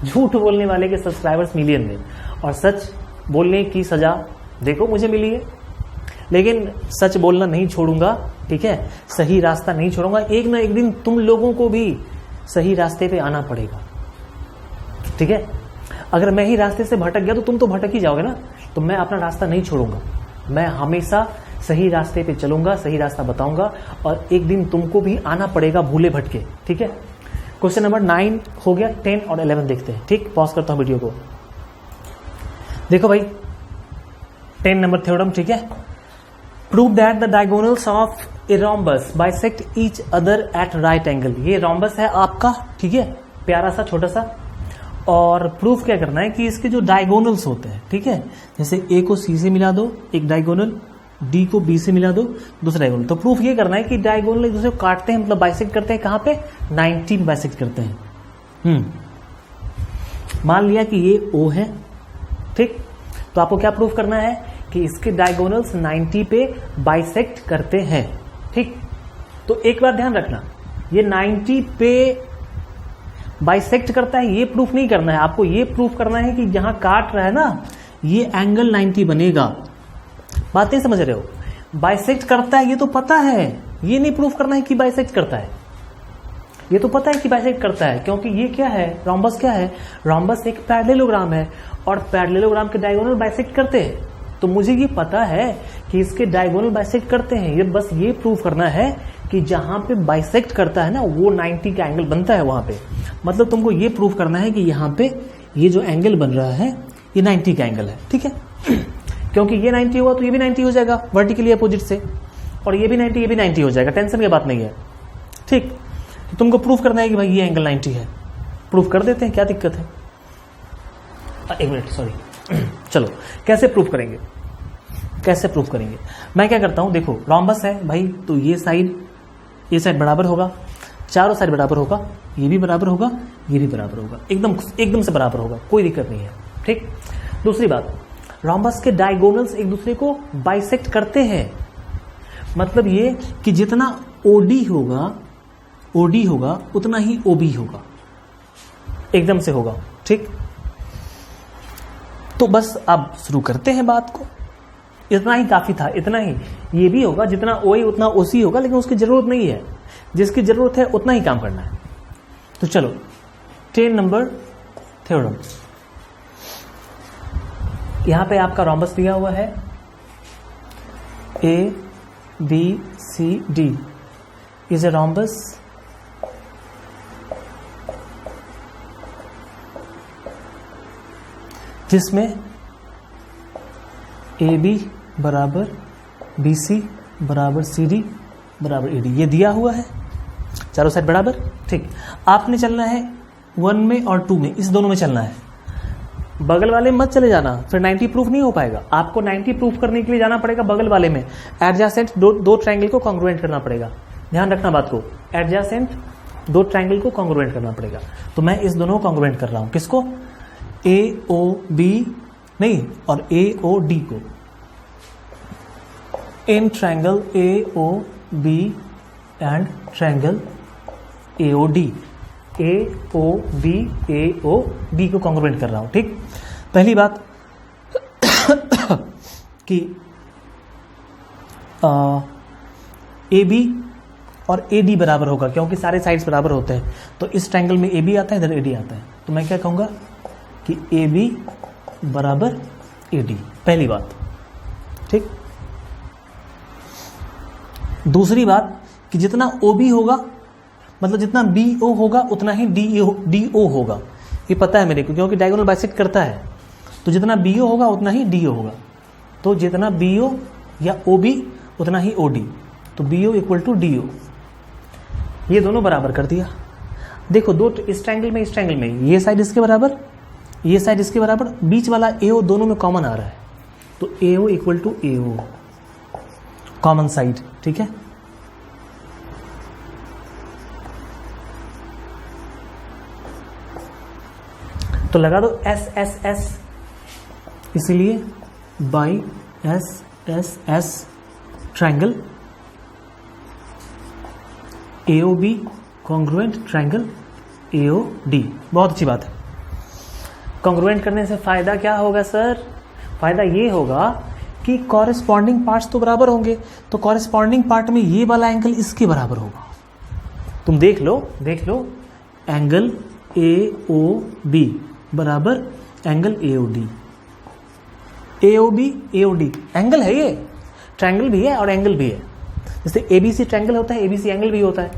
झूठ बोलने वाले के सब्सक्राइबर्स मिलियन में। और सच बोलने की सजा देखो मुझे मिली है, लेकिन सच बोलना नहीं छोड़ूंगा। ठीक है, सही रास्ता नहीं छोड़ूंगा। एक ना एक दिन तुम लोगों को भी सही रास्ते पे आना पड़ेगा। ठीक है, अगर मैं ही रास्ते से भटक गया तो तुम तो भटक ही जाओगे ना। तो मैं अपना रास्ता नहीं छोड़ूंगा, मैं हमेशा सही रास्ते पे चलूंगा, सही रास्ता बताऊंगा, और एक दिन तुमको भी आना पड़ेगा भूले भटके। ठीक है, क्वेश्चन नंबर 9 हो गया, 10 और 11 देखते हैं। ठीक, पॉज करता हूं वीडियो को। देखो भाई, 10 नंबर थ्योरम। ठीक है, prove that the diagonals of a rhombus bisect each other at right angle. ये रोम्बस है आपका, ठीक है, प्यारा सा छोटा सा। और प्रूफ क्या करना है कि इसके जो डायगोनल्स होते हैं, ठीक है, जैसे ए को सी से मिला दो, एक डायगोनल, डी को बी से मिला दो, दूसरा डायगोनल। तो प्रूफ ये करना है कि डायगोनल एक दूसरे को काटते हैं, मतलब बाइसेक्ट करते हैं। कहां पे? 90 में बाइसेक्ट करते हैं। मान लिया कि ये ओ है, ठीक। तो आपको क्या प्रूफ करना है कि इसके डायगोनल्स 90 पे बाइसेक्ट करते हैं, ठीक। तो एक बात ध्यान रखना, ये 90 पे बाइसेक्ट करता है ये प्रूफ नहीं करना है आपको। ये प्रूफ करना है कि जहां काट रहा है ना ये एंगल 90 बनेगा। बात नहीं समझ रहे हो? बाइसेक्ट करता है ये तो पता है, ये नहीं प्रूफ करना है कि बाइसेक्ट करता है। ये तो पता है कि बाइसेक्ट करता है, क्योंकि ये क्या है, रोम्बस क्या है, रोम्बस एक पैरेललोग्राम है और पैरेललोग्राम के डायगोनल बाइसेक्ट करते हैं। तो मुझे ये पता है कि इसके डायगोनल बाइसेक्ट करते हैं। ये बस ये प्रूफ करना है कि जहां पे बाइसेक्ट करता है ना वो 90 का एंगल बनता है वहां पे। मतलब तुमको ये प्रूफ करना है कि यहां पे ये जो एंगल बन रहा है ये 90 का एंगल है, ठीक है। क्योंकि ये 90 होगा तो ये भी 90 हो जाएगा वर्टिकली अपोजिट से, और ये भी 90 ये भी 90 हो जाएगा। टेंशन की बात नहीं है, ठीक। तो तुमको प्रूफ करना है कि भाई ये एंगल 90 है। प्रूफ कर देते हैं, क्या दिक्कत है। एक मिनट, सॉरी। चलो कैसे प्रूफ करेंगे, कैसे प्रूफ करेंगे। मैं क्या करता हूं, देखो रोम्बस है भाई, तो ये साइड बराबर होगा, चारों साइड बराबर होगा, ये भी बराबर होगा, ये भी बराबर होगा, एकदम से बराबर होगा, कोई दिक्कत नहीं है, ठीक। दूसरी बात, रोम्बस के डायगोनल्स एक दूसरे को बाइसेक्ट करते हैं। मतलब ये कि जितना ओडी होगा उतना ही ओबी होगा, एकदम से होगा, ठीक। तो बस अब शुरू करते हैं बात को। इतना ही काफी था, इतना ही। ये भी होगा जितना ओए उतना ओसी होगा, लेकिन उसकी जरूरत नहीं है। जिसकी जरूरत है उतना ही काम करना है। तो चलो 10 नंबर थ्योरम। यहां पे आपका रोम्बस दिया हुआ है ABCD इज ए रोम्बस जिसमें AB बराबर BC बराबर CD बराबर AD ये दिया हुआ है, चारों साइड बराबर, ठीक। आपने चलना है 1 में और 2 में, इस दोनों में चलना है। बगल वाले मत चले जाना, फिर 90 प्रूफ नहीं हो पाएगा। आपको 90 प्रूफ करने के लिए जाना पड़ेगा बगल वाले में। एडजेसेंट दो ट्रायंगल को कॉन्ग्रुएंट करना पड़ेगा, ध्यान रखना बात को। एडजेसेंट दो ट्रायंगल को कॉन्ग्रुएंट करना पड़ेगा। तो मैं इस दोनों को कॉन्ग्रुएंट कर रहा हूं, किसको, AOB नहीं और AOD को। In triangle AOB and triangle AOD, AOB को कॉन्ग्रुएंट कर रहा हूं, ठीक। पहली बात कि AB और AD बराबर होगा, क्योंकि सारे साइड्स बराबर होते हैं। तो इस ट्रायंगल में AB आता है, इधर AD आता है। तो मैं क्या कहूंगा कि AB बराबर AD, पहली बात, ठीक। दूसरी बात कि जितना OB होगा, मतलब जितना BO होगा उतना ही DO होगा। ये पता है मेरे को, क्योंकि डायगोनल बाइसेक्ट करता है। तो जितना BO होगा उतना ही DO होगा। तो जितना BO या OB उतना ही OD। तो BO इक्वल टू DO, ये दोनों बराबर कर दिया। देखो दो इस ट्रायंगल में, इस ट्रायंगल में ये साइड इसके बराबर, ये साइड इसके बराबर, बीच वाला AO दोनों में कॉमन आ रहा है। तो AO equal to AO, common side, ठीक है। तो लगा दो SSS, इसलिए by SSS triangle AOB congruent triangle AOD। बहुत अच्छी बात है। कॉन्ग्रुएंट करने से फायदा क्या होगा सर? फायदा ये होगा कि कॉरेस्पॉन्डिंग पार्ट्स तो बराबर होंगे। तो कॉरेस्पॉन्डिंग पार्ट में ये वाला एंगल इसके बराबर होगा। तुम देख लो एंगल AOB बराबर angle AOD। AOB AOD angle है, ये ट्रायंगल भी है और एंगल भी है। जैसे ABC ट्रायंगल होता है, ABC एंगल भी होता है।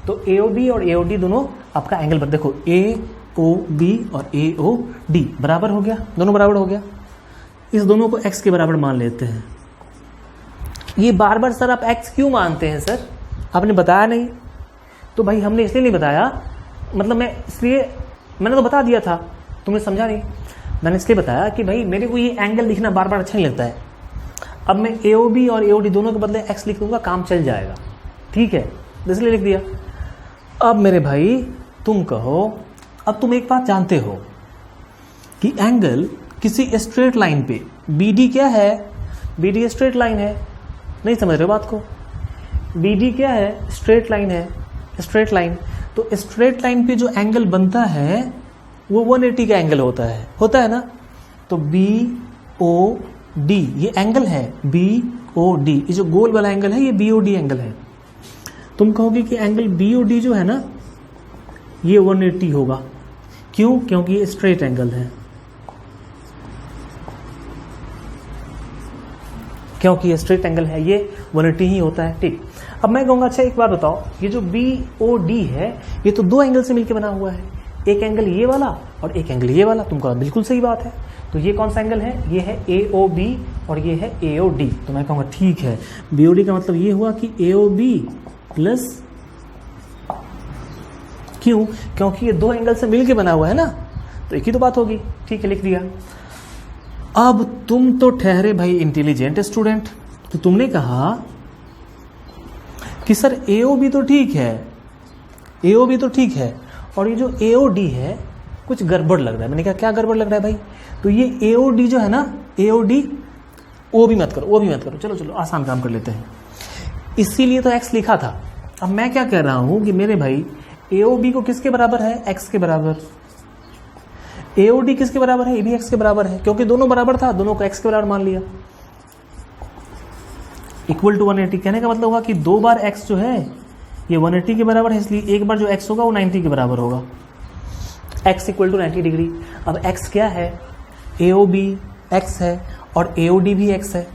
तो AOB और AOD दोनों आपका एंगल पर, देखो AOB और AOD बराबर हो गया, दोनों बराबर हो गया। इस दोनों को x के बराबर मान लेते हैं। ये बार बार सर आप x क्यों मानते हैं सर? आपने बताया नहीं। तो भाई हमने इसलिए नहीं बताया, मतलब मैंने तो बता दिया था, तुमने समझा नहीं। मैंने इसलिए बताया कि भाई मेरे को ये एंगल लिखना बार बार अच्छा नहीं लगता है। अब मैं AOB और AOD दोनों के बदले x लिख दूंगा, काम चल जाएगा, ठीक है, इसलिए लिख दिया। अब मेरे भाई तुम कहो, अब तुम एक बात जानते हो कि एंगल किसी स्ट्रेट लाइन पे BD क्या है, BD स्ट्रेट लाइन है, नहीं समझ रहे हो बात को? BD क्या है? स्ट्रेट लाइन है, स्ट्रेट लाइन। तो स्ट्रेट लाइन पे जो एंगल बनता है वो 180 का एंगल होता है ना। तो BOD ये एंगल है, BOD ये जो गोल वाला एंगल है ये BOD एंगल है। तुम कहोगे कि एंगल BOD जो है ना ये 180 होगा, क्यों? क्योंकि ये स्ट्रेट एंगल है, क्योंकि ये स्ट्रेट एंगल है, ये 180 ही होता है, ठीक। अब मैं कहूँगा अच्छा एक बात बताओ, ये जो BOD है ये तो दो एंगल से मिलकर बना हुआ है, एक एंगल ये वाला और एक एंगल ये वाला। तुम कहो बिल्कुल सही बात है। तो ये कौन सा एंगल है? ये है AOB और ये है AOD। तो मैं कहूँगा ठीक है, BOD का मतलब ये हुआ कि AOB प्लस, क्यों? क्योंकि ये दो एंगल से मिलकर बना हुआ है ना, तो एक ही तो बात होगी, ठीक है, लिख दिया। अब तुम तो ठहरे भाई इंटेलिजेंट स्टूडेंट, तो तुमने कहा कि सर AOB तो ठीक है, AOB तो ठीक है, और ये जो AOD है कुछ गड़बड़ लग रहा है। मैंने कहा क्या गड़बड़ लग रहा है भाई? तो ये AOD जो है ना, AOD O भी मत करो, चलो चलो आसान काम कर लेते हैं, इसीलिए तो x लिखा था। अब मैं क्या कह रहा हूं कि मेरे भाई AOB को किसके बराबर है? x के बराबर। AOD किसके बराबर है? ये भी x के बराबर है, क्योंकि दोनों बराबर था, दोनों को x के बराबर मान लिया। इक्वल टू 180 कहने का मतलब हुआ कि दो बार x जो है ये 180 के बराबर है, इसलिए एक बार जो x होगा वो 90 के बराबर होगा। x equal to 90 degree. अब x क्या है? AOB x है और AOD भी x है,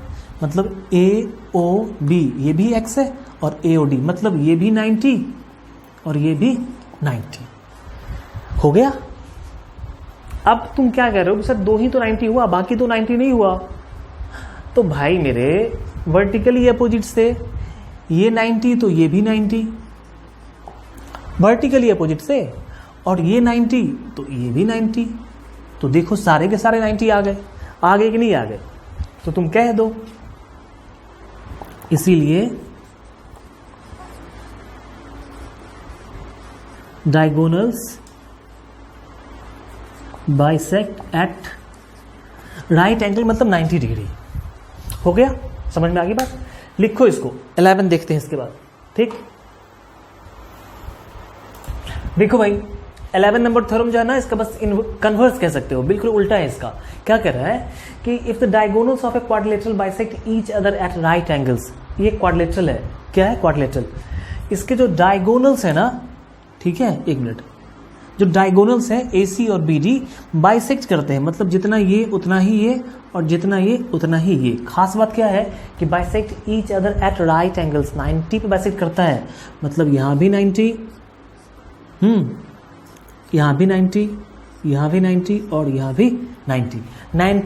मतलब AOB ये भी x है और AOD मतलब ये भी 90 और ये भी 90 हो गया। अब तुम क्या कह रहे हो? सर दो ही तो 90 हुआ, बाकी तो 90 नहीं हुआ। तो भाई मेरे वर्टिकली अपोजिट से ये 90 तो ये भी 90, वर्टिकली अपोजिट से, और ये 90 तो ये भी 90। तो देखो सारे के सारे 90 आ गए कि नहीं आ गए? तो तुम कह दो। इसीलिए diagonals bisect at right angle मतलब 90 डिग्री। हो गया? समझ में आ गई बात? लिखो इसको, 11 देखते हैं इसके बाद, ठीक। देखो भाई 11 नंबर थ्योरम जो है ना, इसका बस कन्वर्स कह सकते हो, बिल्कुल उल्टा है इसका। क्या कह रहा है कि if the diagonals of a quadrilateral bisect each other at right angles, ये क्वाड्रिलेटरल है। क्या है? क्वाड्रिलेटरल। इसके जो डायगोनल्स है ना, ठीक है, एक मिनट, जो डायगोनल्स है AC और BD बाइसेक्ट करते हैं, मतलब जितना ये उतना ही ये और जितना ये उतना ही ये। खास बात क्या है कि bisect each other at right angles, 90 पे बाइसेक्ट करता है, मतलब यहां भी 90, यहां भी 90, यहां भी 90 और यहां भी 90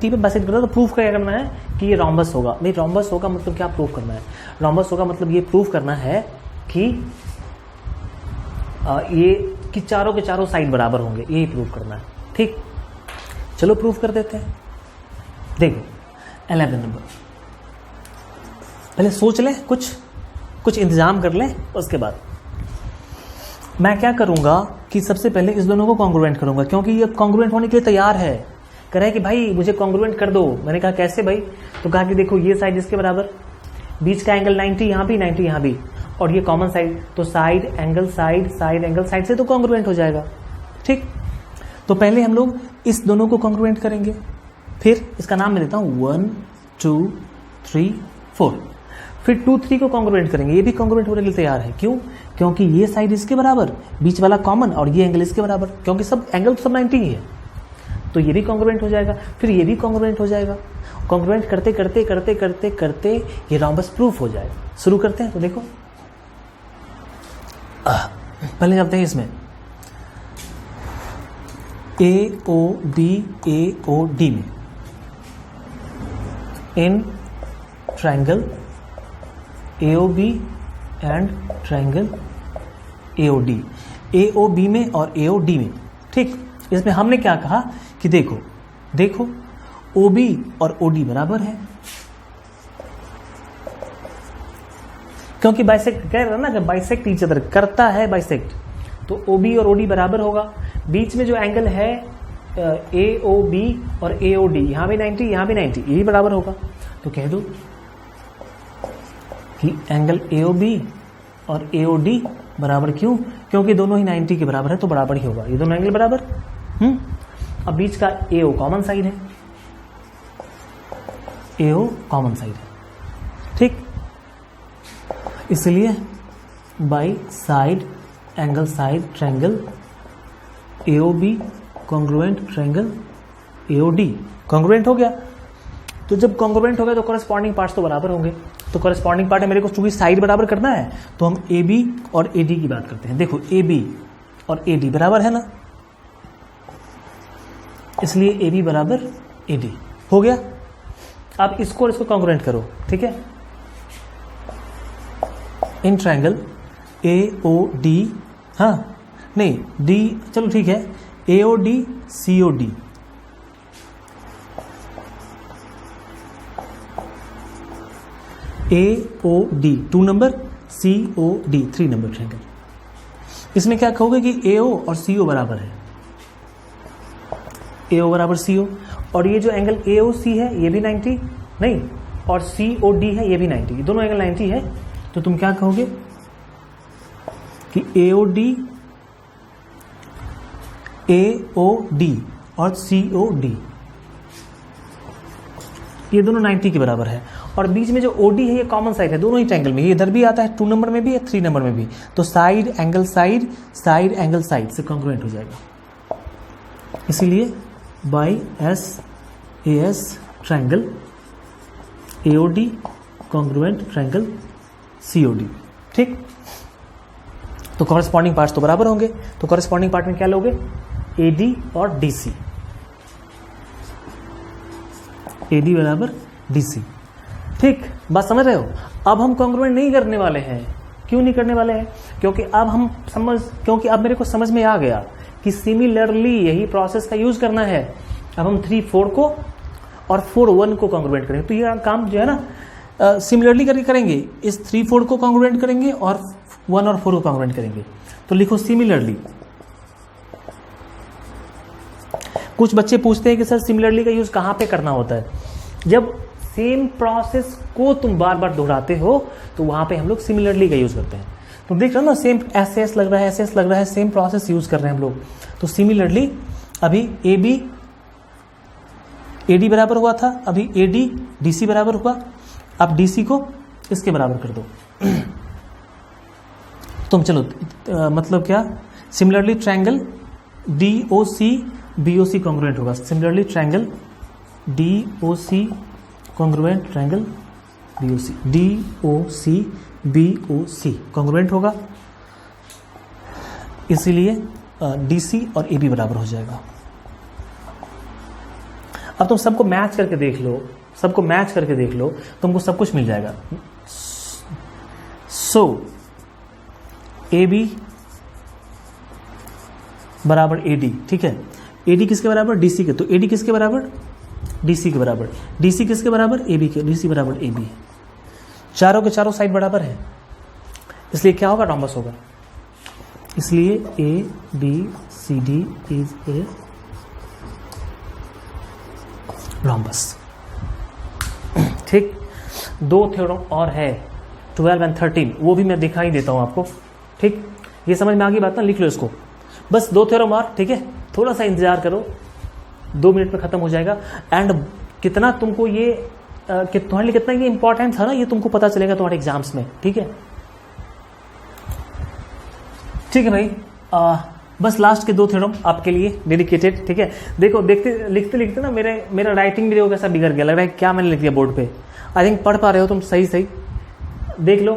पे बाइसेक्ट करता है। तो प्रूफ क्या करना है कि ये रोम्बस होगा। भाई रोम्बस होगा मतलब क्या प्रूफ करना है? रोम्बस होगा मतलब ये प्रूफ करना है कि ये कि चारों के चारों साइड बराबर होंगे, यही प्रूव करना है, ठीक। चलो प्रूफ कर देते हैं। देखो 11 नंबर, पहले सोच लें, कुछ इंतजाम कर लें, उसके बाद मैं क्या करूंगा कि सबसे पहले इस दोनों को कॉन्ग्रुएंट करूंगा, क्योंकि ये कॉन्ग्रुएंट होने के लिए तैयार है। कह रहा है कि भाई मुझे कॉन्ग्रुएंट कर दो। मैंने कहा कैसे भाई? तो कहा कि देखो ये साइड इसके बराबर, बीच का एंगल 90 यहाँ भी 90 यहाँ भी, और ये कॉमन साइड, तो साइड एंगल साइड से तो कॉन्ग्रुएंट हो जाएगा, ठीक। तो पहले हम लोग इस दोनों को कॉन्ग्रुएंट करेंगे, फिर इसका नाम मैं देता हूं 1 2 3 4, फिर 2 3 को कॉन्ग्रुएंट करेंगे। ये भी कॉन्ग्रुएंट होने के लिए तैयार है। क्यों? क्योंकि ये साइड इसके बराबर, बीच वाला कॉमन, और ये एंगल इसके बराबर, क्योंकि सब एंगल सब 90 ही है, तो ये भी कॉन्ग्रुएंट हो जाएगा, फिर ये भी कॉन्ग्रुएंट हो जाएगा। कॉन्ग्रुएंट करते करते करते करते करते ये रोम्बस प्रूफ हो जाएगा। शुरू करते हैं। तो देखो पहले चलते हैं इसमें AOD में, in triangle AOB and triangle AOD, AOB में और AOD में, ठीक। इसमें हमने क्या कहा कि देखो OB और OD बराबर है, क्योंकि बाइसेक्ट कह रहा ना कि बाइसेक्ट ईच अदर, करता है बाइसेक्ट, तो OB और OD बराबर होगा। बीच में जो एंगल है AOB और AOD, यहां भी 90 यहां भी 90, यही बराबर होगा। तो कह दो कि एंगल AOB और AOD बराबर, क्यों? क्योंकि दोनों ही 90 के बराबर है, तो बराबर ही होगा, ये दोनों एंगल बराबर। अब बीच का AO कॉमन साइड है, AO कॉमन साइड है, ठीक। इसलिए by side angle side triangle AOB congruent triangle AOD congruent हो गया। तो जब कॉन्ग्रुएंट हो गया तो कॉरेस्पॉन्डिंग पार्ट्स तो बराबर होंगे। तो कॉरेस्पॉन्डिंग पार्ट है मेरे को, चूंकि साइड बराबर करना है तो हम AB और AD की बात करते हैं। देखो AB और AD बराबर है ना, इसलिए AB बराबर AD हो गया। अब इसको और इसको कॉन्ग्रुएंट करो, ठीक है। इन ट्रायंगल AOD, हाँ नहीं D, चलो ठीक है, AOD COD, AOD 2 number, COD 3 number triangle. इसमें क्या कहोगे कि AO और CO बराबर है, AO बराबर CO, और ये जो एंगल AOC है ये भी 90 नहीं, और COD है ये भी 90, दोनों एंगल 90 है। तो तुम क्या कहोगे कि AOD और COD ये दोनों 90 के बराबर है, और बीच में जो OD है ये कॉमन साइड है दोनों ही ट्रायंगल में, ये इधर भी आता है 2 नंबर में भी है 3 नंबर में भी। तो side angle side, side angle side से कॉन्ग्रुएंट हो जाएगा। इसीलिए by SAS triangle AOD congruent triangle COD, ठीक। तो कॉरेस्पॉन्डिंग पार्ट्स तो बराबर होंगे। तो कॉरेस्पॉन्डिंग पार्ट में क्या लोगे? AD और DC, AD बराबर DC, ठीक। बात समझ रहे हो? अब हम कॉन्ग्रुएंट नहीं करने वाले हैं। क्यों नहीं करने वाले हैं? क्योंकि अब मेरे को समझ में आ गया कि सिमिलरली यही प्रोसेस का यूज करना है। अब हम 3 4 को और 4 1 को कॉन्ग्रुएंट करेंगे। तो ये काम जो है ना सिमिलरली करके करेंगे, इस 3 4 को कॉन्ग्रुएंट करेंगे और 1 और 4 को कॉन्ग्रुएंट करेंगे। तो लिखो सिमिलरली। कुछ बच्चे पूछते हैं कि सर सिमिलरली का यूज कहां पे करना होता है? जब सेम प्रोसेस को तुम बार बार दोहराते हो तो वहां पे हम लोग सिमिलरली का यूज करते हैं। तुम देख रहे हो ना, सेम SS लग रहा है, SS लग रहा है, सेम प्रोसेस यूज कर रहे हैं हम लोग। तो सिमिलरली अभी AB AD बराबर हुआ था, अभी AD DC बराबर हुआ। अब DC को इसके बराबर कर दो। तुम चलो मतलब क्या, similarly triangle DOC BOC congruent होगा। Similarly triangle DOC congruent triangle DOC BOC congruent होगा। इसीलिए DC और AB बराबर हो जाएगा। अब तुम सबको मैच करके देख लो, सबको मैच करके देख लो, तुमको सब कुछ मिल जाएगा। सो AB बराबर AD, ठीक है। AD किसके बराबर? DC के। तो AD किसके बराबर? DC के बराबर। DC किसके बराबर? AB के। DC बराबर AB। चारों के चारों साइड बराबर है, इसलिए क्या होगा? रोम्बस होगा। इसलिए ABCD इज ए रोम्बस, ठीक। 2 थ्योरम और है 12 और 13, वो भी मैं दिखा ही देता हूं आपको, ठीक। ये समझ में आ गई बात ना? लिख लो इसको, बस 2 थ्योरम और, ठीक है। थोड़ा सा इंतजार करो, 2 मिनट में खत्म हो जाएगा। एंड कितना तुमको ये कि तुम्हारे लिए कितना ये इंपॉर्टेंट था ना, ये तुमको पता चलेगा तुम्हारे एग्जाम्स में, ठीक है। ठीक है भाई, बस लास्ट के 2 थ्योरम आपके लिए डेडिकेटेड, ठीक है। देखो देखते लिखते लिखते ना मेरा राइटिंग भी देखो कैसा बिगड़ गया, लग रहा है क्या मैंने लिख दिया बोर्ड पे। आई थिंक पढ़ पा रहे हो तुम सही सही, देख लो।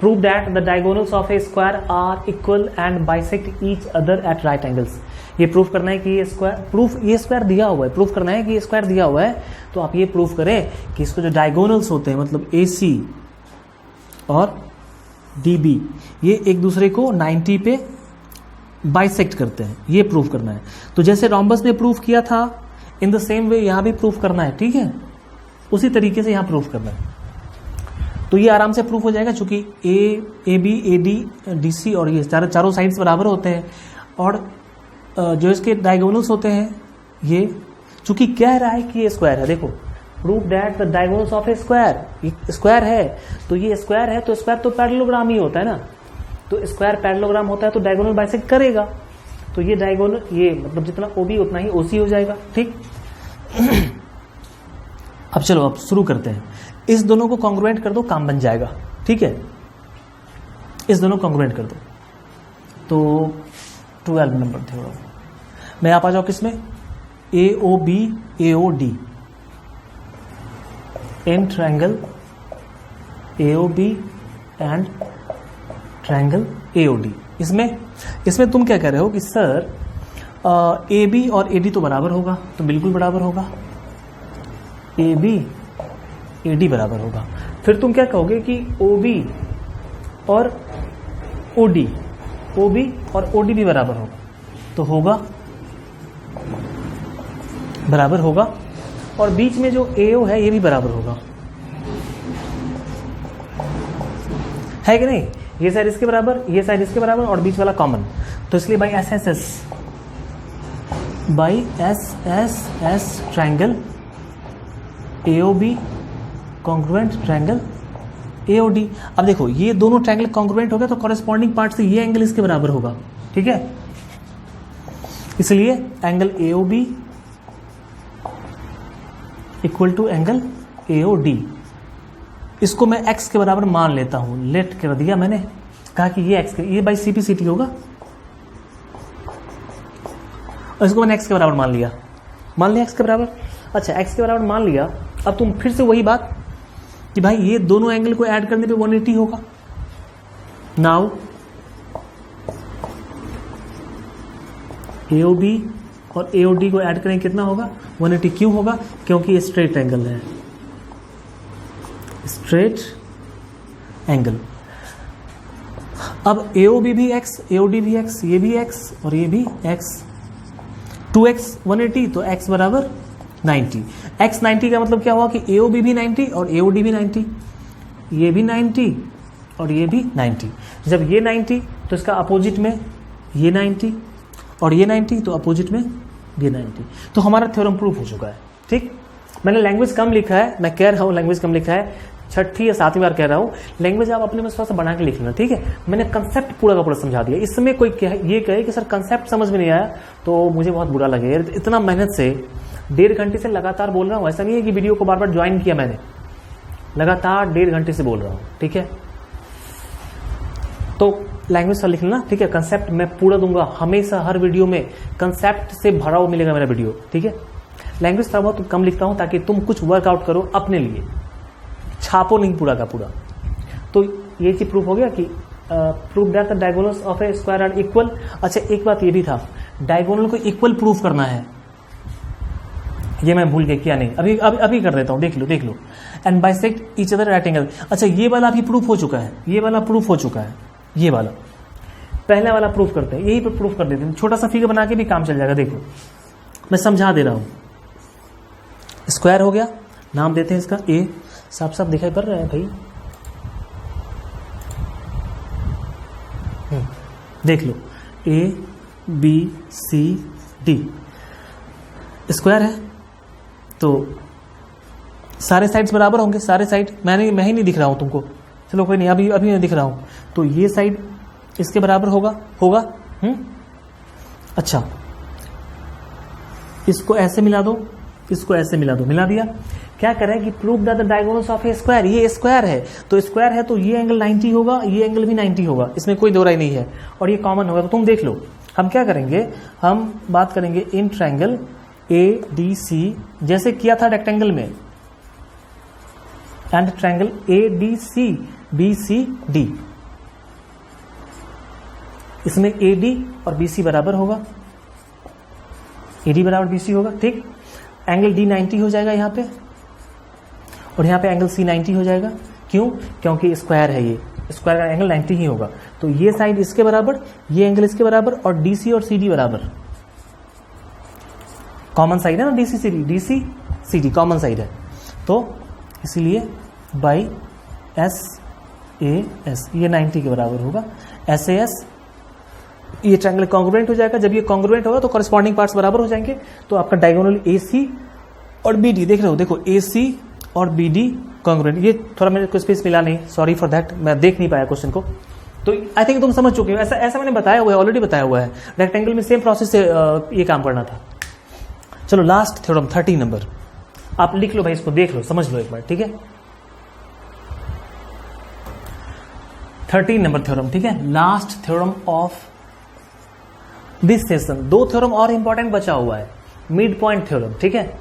Prove that the diagonals of a square are equal and bisect each other at right angles. ये प्रूफ करना है कि ये स्क्वायर दिया हुआ है, प्रूफ करना है कि ये स्क्वायर दिया हुआ है। तो आप ये प्रूफ करें कि इसको जो डायगोनल्स होते हैं, मतलब AC और DB, ये एक दूसरे को 90 पे बाइसेक्ट करते हैं, ये प्रूफ करना है। तो जैसे रोम्बस में प्रूफ किया था, इन द सेम वे यहां भी प्रूफ करना है, ठीक है। उसी तरीके से यहां प्रूफ करना है। तो ये आराम से प्रूफ हो जाएगा, चूंकि A B A D D C और ये चारों साइड्स बराबर होते हैं, और जो इसके डायगोनल्स होते हैं ये, चूंकि कह रहा है कि ये स्क्वायर है, देखो proof that the diagonals of a square, square है तो ये स्क्वायर है, तो स्क्वायर तो पैरेललोग्राम ही होता है ना, तो स्क्वायर पैरेललोग्राम होता है तो डायगोनल बाइसेक्ट करेगा, तो ये डायगोनल, ये मतलब जितना ओबी उतना ही ओसी हो जाएगा, ठीक। अब चलो अब शुरू करते हैं, इस दोनों को कॉन्ग्रुएंट कर दो, काम बन जाएगा, ठीक है। इस दोनों को कॉन्ग्रुएंट कर दो, तो 12 नंबर थ्योरम मैं आप आ जाओ किसमें, A O B A O D, in triangle A O B and triangle A O D. इसमें तुम क्या कह रहे हो कि सर ए बी और ए डी तो बराबर होगा, तो बिल्कुल बराबर होगा, ए बी ए डी बराबर होगा। फिर तुम क्या कहोगे कि ओ बी और ओ डी, ओ बी और ओ डी भी बराबर होगा, तो होगा, बराबर होगा, और बीच में जो ए ओ है ये भी बराबर होगा, है कि नहीं, ये साइड इसके बराबर, ये साइड इसके बराबर, और बीच वाला कॉमन, तो इसलिए by S S S, by S S S triangle A O B congruent triangle A O D. अब देखो ये दोनों ट्रायंगल कॉन्ग्रुएंट हो गया, तो कॉरेस्पॉन्डिंग पार्ट से ये एंगल इसके बराबर होगा, ठीक है। इसलिए angle A O B equal to angle A O D. इसको मैं x के बराबर मान लेता हूं, लेट कर दिया मैंने, कहा कि ये x, ये बाई CP/CT होगा, और इसको मैंने x के बराबर मान लिया x के बराबर। अच्छा x के बराबर मान लिया, अब तुम फिर से वही बात कि भाई ये दोनों एंगल को ऐड करने पे 180 होगा। नाउ AOB और AOD को ऐड करें कितना होगा, 180। क्यों होगा, क्योंकि ये स्ट्रेट एंगल है, स्ट्रेट एंगल। अब AOB भी x, AOD भी x, ये भी x और ये भी x, 2x 180, तो x बराबर 90। x 90 का मतलब क्या हुआ कि AOB भी 90 और AOD भी 90, ये भी 90 और ये भी 90। जब ये 90 तो इसका अपोजिट में ये 90 और ये 90, तो अपोजिट में ये 90। तो हमारा थ्योरम प्रूफ हो चुका है, ठीक। मैंने लैंग्वेज कम लिखा है, मैं कह रहा हूँ लैंग्वेज कम लिखा है, छठी या सातवीं बार कह रहा हूँ, लैंग्वेज आप अपने में थोड़ा सा बना के लिख लेना, ठीक है। मैंने कंसेप्ट पूरा का पूरा समझा दिया। इसमें कोई ये कहे कि सर कंसेप्ट समझ में नहीं आया, तो मुझे बहुत बुरा लगे। इतना मेहनत से 1.5 घंटे से लगातार बोल रहा हूँ, ऐसा नहीं है कि वीडियो को बार बार ज्वाइन किया मैंने, लगातार 1.5 घंटे से बोल रहा हूँ, ठीक है। तो लैंग्वेज सा लिख लेना, ठीक है। कंसेप्ट मैं पूरा दूंगा, हमेशा हर वीडियो में कंसेप्ट से भरा हुआ मिलेगा मेरा वीडियो, ठीक है। लैंग्वेज थोड़ा बहुत कम लिखता हूं ताकि तुम कुछ वर्कआउट करो अपने लिए, छापो नहीं पूरा का पूरा। तो ये चीज प्रूफ हो गया कि proof that the diagonals of a square are equal. अच्छा एक बात ये भी था, डायगोनल को इक्वल प्रूफ करना है, ये मैं भूल गया किया नहीं, अभी कर देता हूं, देख लो। And bisect each other at angle. अच्छा ये वाला भी प्रूफ हो चुका है, ये वाला प्रूफ हो चुका है, ये वाला पहला वाला प्रूफ करते हैं, यही पर प्रूफ कर देते हैं। छोटा सा फिगर बना के भी काम चल जाएगा। देखो मैं समझा दे रहा हूं, स्क्वायर हो गया, नाम देते हैं इसका ए, साफ साफ दिखाई पड़ रहा है भाई, देख लो ABCD स्क्वायर है, तो सारे साइड्स बराबर होंगे, सारे साइड मैं ही नहीं दिख रहा हूं तुमको, चलो कोई नहीं, अभी मैं दिख रहा हूं, तो ये साइड इसके बराबर होगा। अच्छा इसको ऐसे मिला दो, इसको ऐसे मिला दो, मिला दिया। क्या करें कि proof that the diagonals of a square, ये स्क्वायर है तो स्क्वायर है तो ये एंगल 90 होगा, ये एंगल भी 90 होगा, इसमें कोई दो राय नहीं है, और ये कॉमन होगा। तो तुम देख लो, हम क्या करेंगे, हम बात करेंगे इन ट्रायंगल ADC जैसे किया था रेक्टेंगल में, एंड ट्रायंगल ADC BCD, इसमें AD और BC बराबर होगा, AD बराबर BC होगा, ठीक। एंगल D 90 हो जाएगा यहाँ पे, और यहाँ पे एंगल C 90 हो जाएगा। क्यों, क्योंकि स्क्वायर है, ये स्क्वायर का एंगल 90 ही होगा, तो ये साइड इसके बराबर, ये एंगल इसके बराबर, और DC और CD बराबर, कॉमन साइड है ना, DC CD कॉमन साइड है, तो इसलिए बाई SAS ये 90 के बराबर होगा। SAS ये ट्रायंगल कॉन्ग्रुएंट हो जाएगा। जब ये कॉन्ग्रुएंट होगा तो कॉरेस्पॉन्डिंग पार्ट्स बराबर हो जाएंगे। तो आपका डायगोनल AC और BD देख रहे हो, देखो AC और BD कॉन्ग्रुएंट। ये थोड़ा मेरे को स्पेस मिला नहीं, सॉरी फॉर दैट, मैं देख नहीं पाया क्वेश्चन को। तो आई थिंक तुम समझ चुके हो, ऐसा मैंने बताया हुआ है, ऑलरेडी बताया हुआ है। रेक्टेंगल में सेम प्रोसेस से ये काम करना था। चलो लास्ट थ्योरम 13 नंबर, आप लिख लो भाई, इसको देख लो, समझ लो एक बार, ठीक है। 13 नंबर थ्योरम, ठीक है, last theorem of this session. 2 theorem और इंपॉर्टेंट बचा हुआ है, मिड पॉइंट थ्योरम, ठीक है।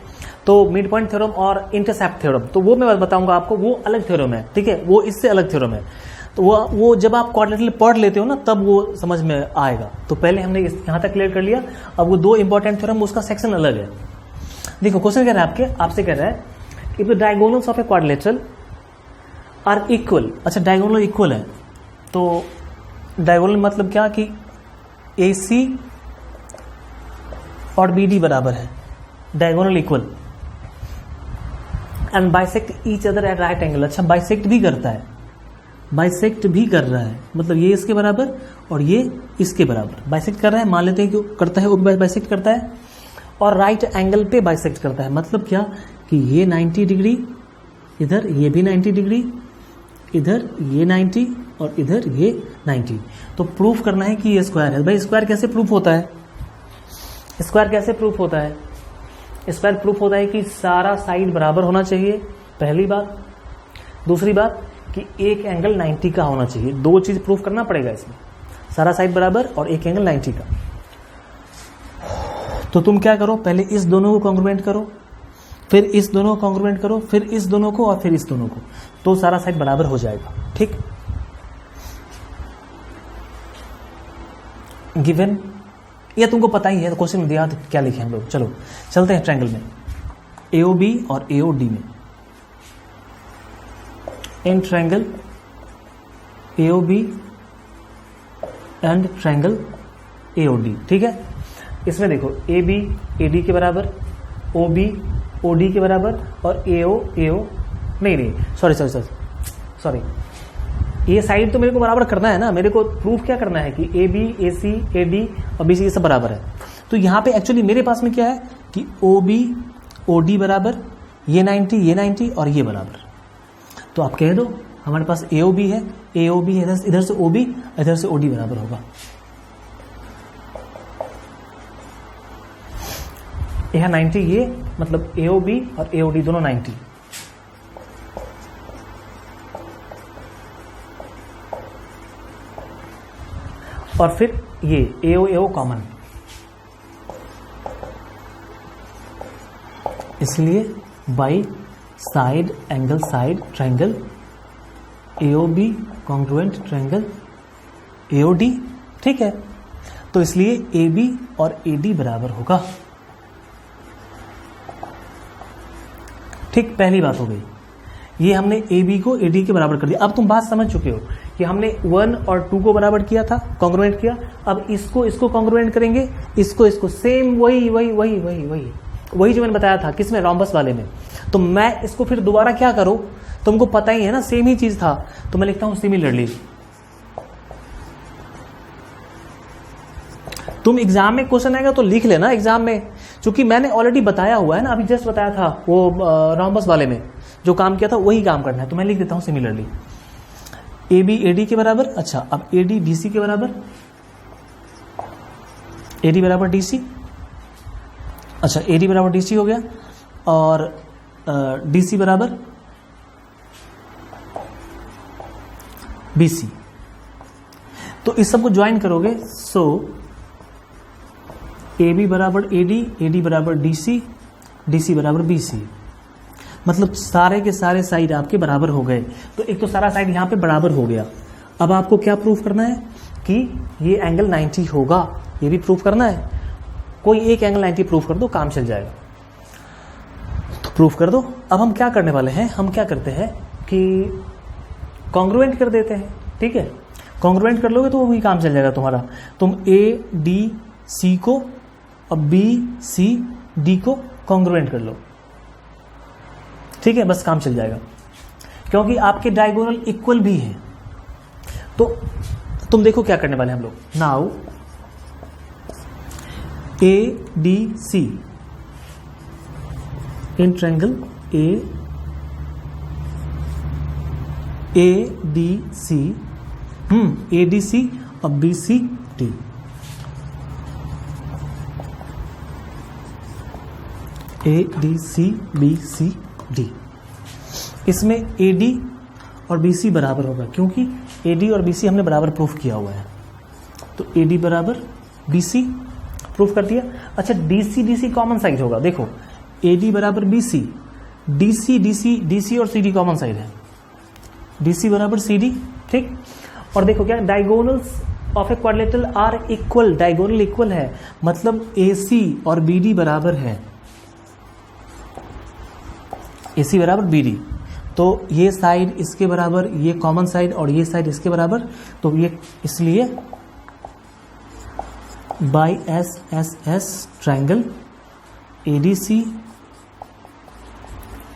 तो मिड पॉइंट थ्योरम और इंटरसेप्ट थ्योरम, तो वो मैं बताऊंगा आपको, वो अलग थ्योरम है, ठीक है, वो इससे अलग थ्योरम है। तो वो जब आप क्वाड्रिलेटरल पढ़ लेते हो ना, तब वो समझ में आएगा। तो पहले हमने यहां तक क्लियर कर लिया। अब वो 2 इंपॉर्टेंट थ्योरम, उसका सेक्शन अलग है। देखो क्वेश्चन कह रहा है आपसे कह रहा है if the diagonals of a quadrilateral are equal. अच्छा, डायगोनल इक्वल है, तो डायगोनल मतलब क्या कि AC और BD बराबर है, diagonal equal, and bisect each other at right angle. अच्छा, बाइसेक्ट भी करता है, बाइसेक्ट भी कर रहा है, मतलब ये इसके बराबर और ये इसके बराबर बाइसेक्ट कर रहा है। मान लेते हैं कि करता है, वो भी बाइसेक्ट करता है, और राइट एंगल पे बाइसेक्ट करता है। मतलब क्या कि ये 90 डिग्री, इधर ये भी 90 डिग्री, इधर ये 90 और इधर ये 90। तो प्रूफ करना है कि ये स्क्वायर है। भाई स्क्वायर कैसे प्रूफ होता है? स्क्वायर कैसे प्रूफ होता है? स्क्वायर प्रूफ होता है कि सारा साइड बराबर होना चाहिए, पहली बात। दूसरी बात कि एक एंगल 90 का होना चाहिए। 2 चीज प्रूफ करना पड़ेगा इसमें, सारा साइड बराबर और एक एंगल 90 का। तो तुम क्या करो, पहले इस दोनों को कॉन्ग्रुएंट करो, फिर इस दोनों को कॉन्ग्रुएंट करो, फिर इस दोनों को और फिर इस दोनों को, तो सारा साइड बराबर हो जाएगा। ठीक, गिवन, ये तुमको पता ही है, तो क्वेश्चन में दिया तो क्या लिखे हम लोग। चलो चलते हैं ट्रायंगल में, AOB और AOD में। In triangle AOB and triangle AOD, ठीक है। इसमें देखो AB AD के बराबर, OB OD के बराबर और AO सॉरी, ये साइड तो मेरे को बराबर करना है ना, मेरे को प्रूफ क्या करना है कि AB AC AD और BC ये सब बराबर है। तो यहाँ पे एक्चुअली मेरे पास में क्या है कि OB OD बराबर, ये 90 और ये बराबर। तो आप कह दो हमारे पास AOB है, AOB इधर से OB, इधर से OD बराबर होगा। यह 90, ये मतलब AOB और AOD दोनों 90। और फिर ये AO कॉमन, इसलिए by side angle side triangle AOB congruent triangle AOD, ठीक है। तो इसलिए AB और AD बराबर होगा। ठीक, पहली बात हो गई, ये हमने AB को AD के बराबर कर दिया। अब तुम बात समझ चुके हो कि हमने 1 और 2 को बराबर किया था, कॉन्ग्रुएंट किया। अब इसको कॉन्ग्रुएंट करेंगे, इसको सेम वही जो मैंने बताया था, किसमें, रोम्बस वाले में। तो मैं इसको फिर दोबारा क्या करूं, तुमको पता ही है ना, सेम ही चीज था, तो मैं लिखता हूं सिमिलरली। तुम एग्जाम में क्वेश्चन आएगा तो लिख लेना एग्जाम में, क्योंकि मैंने ऑलरेडी बताया हुआ है ना, अभी जस्ट बताया था वो रोम्बस वाले में जो काम किया था वही काम करना है। तो मैं लिख देता हूं सिमिलरली, AB AD के बराबर। अच्छा, अब AD BC के बराबर, AD बराबर DC। अच्छा, AD बराबर DC हो गया, और DC बराबर BC। तो इस सबको ज्वाइन करोगे, सो AB बराबर AD बराबर DC बराबर BC। मतलब सारे के सारे साइड आपके बराबर हो गए। तो एक तो सारा साइड यहाँ पे बराबर हो गया। अब आपको क्या प्रूफ करना है कि ये एंगल 90 होगा, ये भी प्रूफ करना है। कोई एक एंगल 90 प्रूफ कर दो, काम चल जाएगा। तो प्रूफ कर दो। अब हम क्या करने वाले हैं, हम क्या करते हैं कि कॉन्ग्रुएंट कर देते हैं, ठीक है। कॉन्ग्रुएंट कर लोगे तो वो भी काम चल जाएगा तुम्हारा। तुम ADC को और BCD को कॉन्ग्रुएंट कर लो, ठीक है, बस काम चल जाएगा। क्योंकि आपके डायगोनल इक्वल भी हैं। तो तुम देखो क्या करने वाले हम लोग। Now ADC in triangle ADC ADC और BCD। ADC BCD, इसमें AD और BC बराबर होगा, क्योंकि AD और BC हमने बराबर प्रूफ किया हुआ है। तो AD बराबर BC प्रूफ कर दिया। अच्छा, DC DC कॉमन साइड होगा। देखो AD बराबर BC, DC और CD कॉमन साइड है, DC बराबर CD, ठीक। और देखो क्या, diagonals of a quadrilateral are equal, diagonal equal है, मतलब AC और BD बराबर है, AC बराबर BD। तो ये साइड इसके बराबर, ये कॉमन साइड, और ये साइड इसके बराबर, तो ये इसलिए by SSS triangle ADC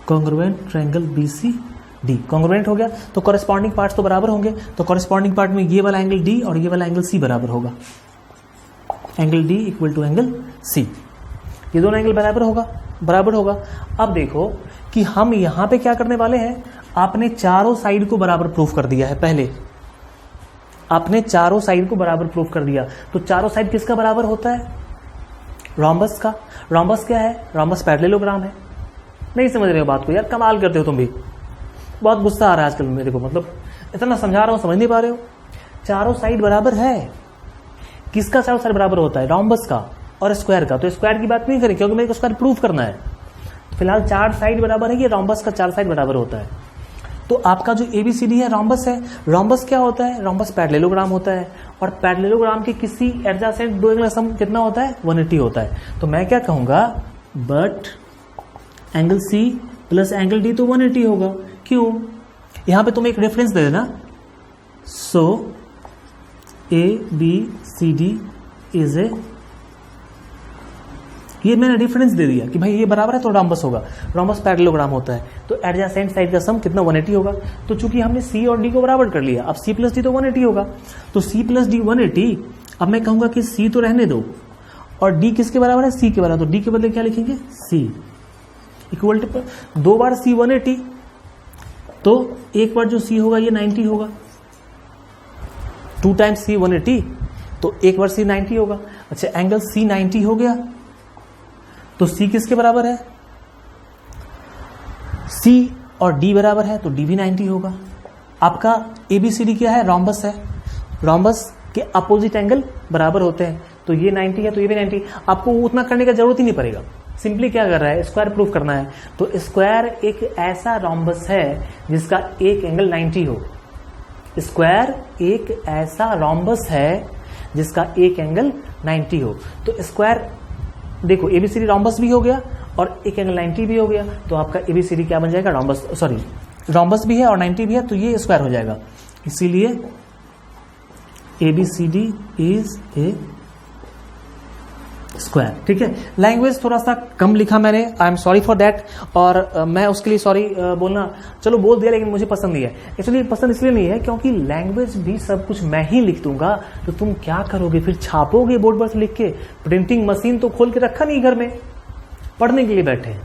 congruent triangle BCD congruent हो गया। तो कॉरेस्पॉन्डिंग पार्ट्स तो बराबर होंगे, तो कॉरेस्पॉन्डिंग पार्ट में ये वाला एंगल D और ये वाला एंगल C बराबर होगा, angle D equal to angle C, ये दोनों एंगल बराबर होगा। अब देखो कि हम यहां पे क्या करने वाले हैं, आपने चारों साइड को बराबर प्रूफ कर दिया है। पहले आपने चारों साइड को बराबर प्रूफ कर दिया, तो चारों साइड किसका बराबर होता है, रोम्बस का। रोम्बस क्या है, रोम्बस पैरेललोग्राम है। नहीं समझ रहे हो बात को यार, कमाल करते हो तुम भी, बहुत गुस्सा आ रहा है आजकल मेरे को, मतलब इतना समझा रहा हूं समझ नहीं पा रहे हो। चारों साइड बराबर है, किसका चारों साइड बराबर होता है, रोम्बस का और स्क्वायर का। तो स्क्वायर की बात नहीं करें क्योंकि मेरे को स्क्वायर प्रूफ करना है। तो फिलहाल चार साइड बराबर है, ये रोम्बस का चार साइड बराबर होता है। तो आपका जो ABCD है रोम्बस है। रोम्बस क्या होता है, रोम्बस पैरेललोग्राम होता है, और पैरेललोग्राम के किसी एडजेसेंट दो एंगल का सम कितना होता है, 180 होता है। तो मैं क्या कहूंगा, but angle C plus angle D तो 180 होगा। क्यों, यहां पे तुम एक रेफरेंस दे देना, सो ABCD इज ए, ये मैंने डिफरेंस दे दिया कि भाई ये बराबर है तो रोम्बस होगा, रोम्बस पैरेललोग्राम होता है। तो एडजेसेंट साइड का सम कितना, 180 होगा। तो चूंकि हमने C और D को बराबर कर लिया, अब C प्लस D तो 180 होगा। तो C प्लस D 180, अब मैं कहूंगा कि C तो रहने दो, और D किसके बराबर है, C के बराबर। तो D के बदले क्या लिखेंगे, C इक्वल टू, दो बार C 180, तो एक बार जो C होगा ये 90 होगा, 2 टाइम्स C 180, तो एक बार C 90 होगा। अच्छा, एंगल C 90 हो गया, तो C किसके बराबर है, C और D बराबर है, तो D भी 90 होगा। आपका ABCD क्या है, रोम्बस है, रोम्बस के अपोजिट एंगल बराबर होते हैं, तो ये 90 है तो ये भी 90। आपको उतना करने का जरूरत ही नहीं पड़ेगा, सिंपली क्या कर रहा है, स्क्वायर प्रूफ करना है। तो स्क्वायर एक ऐसा रोम्बस है जिसका एक एंगल 90 हो, स्क्वायर एक ऐसा रोम्बस है जिसका एक एंगल 90 हो। तो स्क्वायर देखो, ABCD रोम्बस भी हो गया और एक एंगल 90 भी हो गया, तो आपका ABCD क्या बन जाएगा, रोम्बस, सॉरी रोम्बस भी है और 90 भी है, तो ये स्क्वायर हो जाएगा। इसीलिए ABCD इज ए स्क्वायर, ठीक है। लैंग्वेज थोड़ा सा कम लिखा मैंने, I am sorry for that, और मैं उसके लिए सॉरी बोलना, चलो बोल दिया, लेकिन मुझे पसंद नहीं है। एक्चुअली पसंद इसलिए नहीं है क्योंकि लैंग्वेज भी सब कुछ मैं ही लिख दूंगा, तो तुम क्या करोगे फिर, छापोगे बोर्ड पर से लिख के, प्रिंटिंग मशीन तो खोल के रखा नहीं घर में, पढ़ने के लिए बैठे।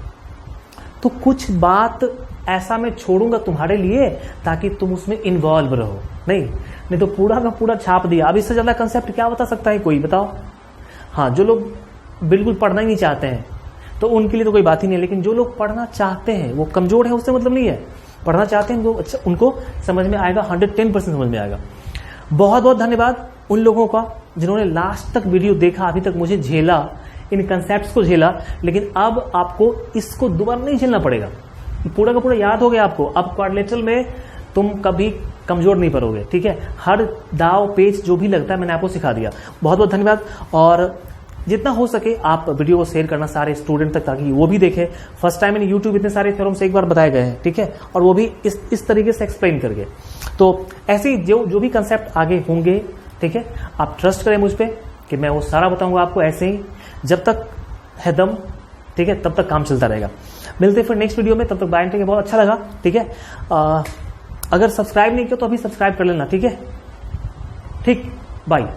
तो कुछ बात ऐसा मैं छोड़ूंगा तुम्हारे लिए ताकि तुम उसमें इन्वॉल्व रहो, नहीं तो पूरा का पूरा छाप दिया। अब इससे ज्यादा कंसेप्ट क्या बता सकता है कोई, बताओ। हाँ, जो लोग बिल्कुल पढ़ना ही नहीं चाहते हैं तो उनके लिए तो कोई बात ही नहीं है, लेकिन जो लोग पढ़ना चाहते हैं, वो कमजोर है उससे मतलब नहीं है, पढ़ना चाहते हैं अच्छा, उनको समझ में आएगा, 110% समझ में आएगा। बहुत बहुत धन्यवाद उन लोगों का जिन्होंने लास्ट तक वीडियो देखा, अभी तक मुझे झेला, इन कंसेप्ट को झेला, लेकिन अब आपको इसको दोबारा नहीं झेलना पड़ेगा, पूरा का पूरा याद हो गया आपको। अब क्वाड्रिलेटरल में तुम कभी कमजोर नहीं पड़ोगे, ठीक है। हर दाव पेच जो भी लगता है मैंने आपको सिखा दिया। बहुत बहुत धन्यवाद, और जितना हो सके आप वीडियो को शेयर करना सारे स्टूडेंट तक, ताकि वो भी देखें। फर्स्ट टाइम इन यूट्यूब इतने सारे थ्योरम्स एक बार बताए गए हैं, ठीक है, और वो भी इस तरीके से एक्सप्लेन करके। तो ऐसे ही जो भी कंसेप्ट आगे होंगे, ठीक है, आप ट्रस्ट करें मुझ पर कि मैं वो सारा बताऊंगा आपको ऐसे ही, जब तक है दम ठीक है, तब तक काम चलता रहेगा। मिलते हैं फिर नेक्स्ट वीडियो में, तब तक बाय, ठीक है, बहुत अच्छा लगा, ठीक है। अगर सब्सक्राइब नहीं किया तो अभी सब्सक्राइब कर लेना, ठीक है, ठीक, बाय।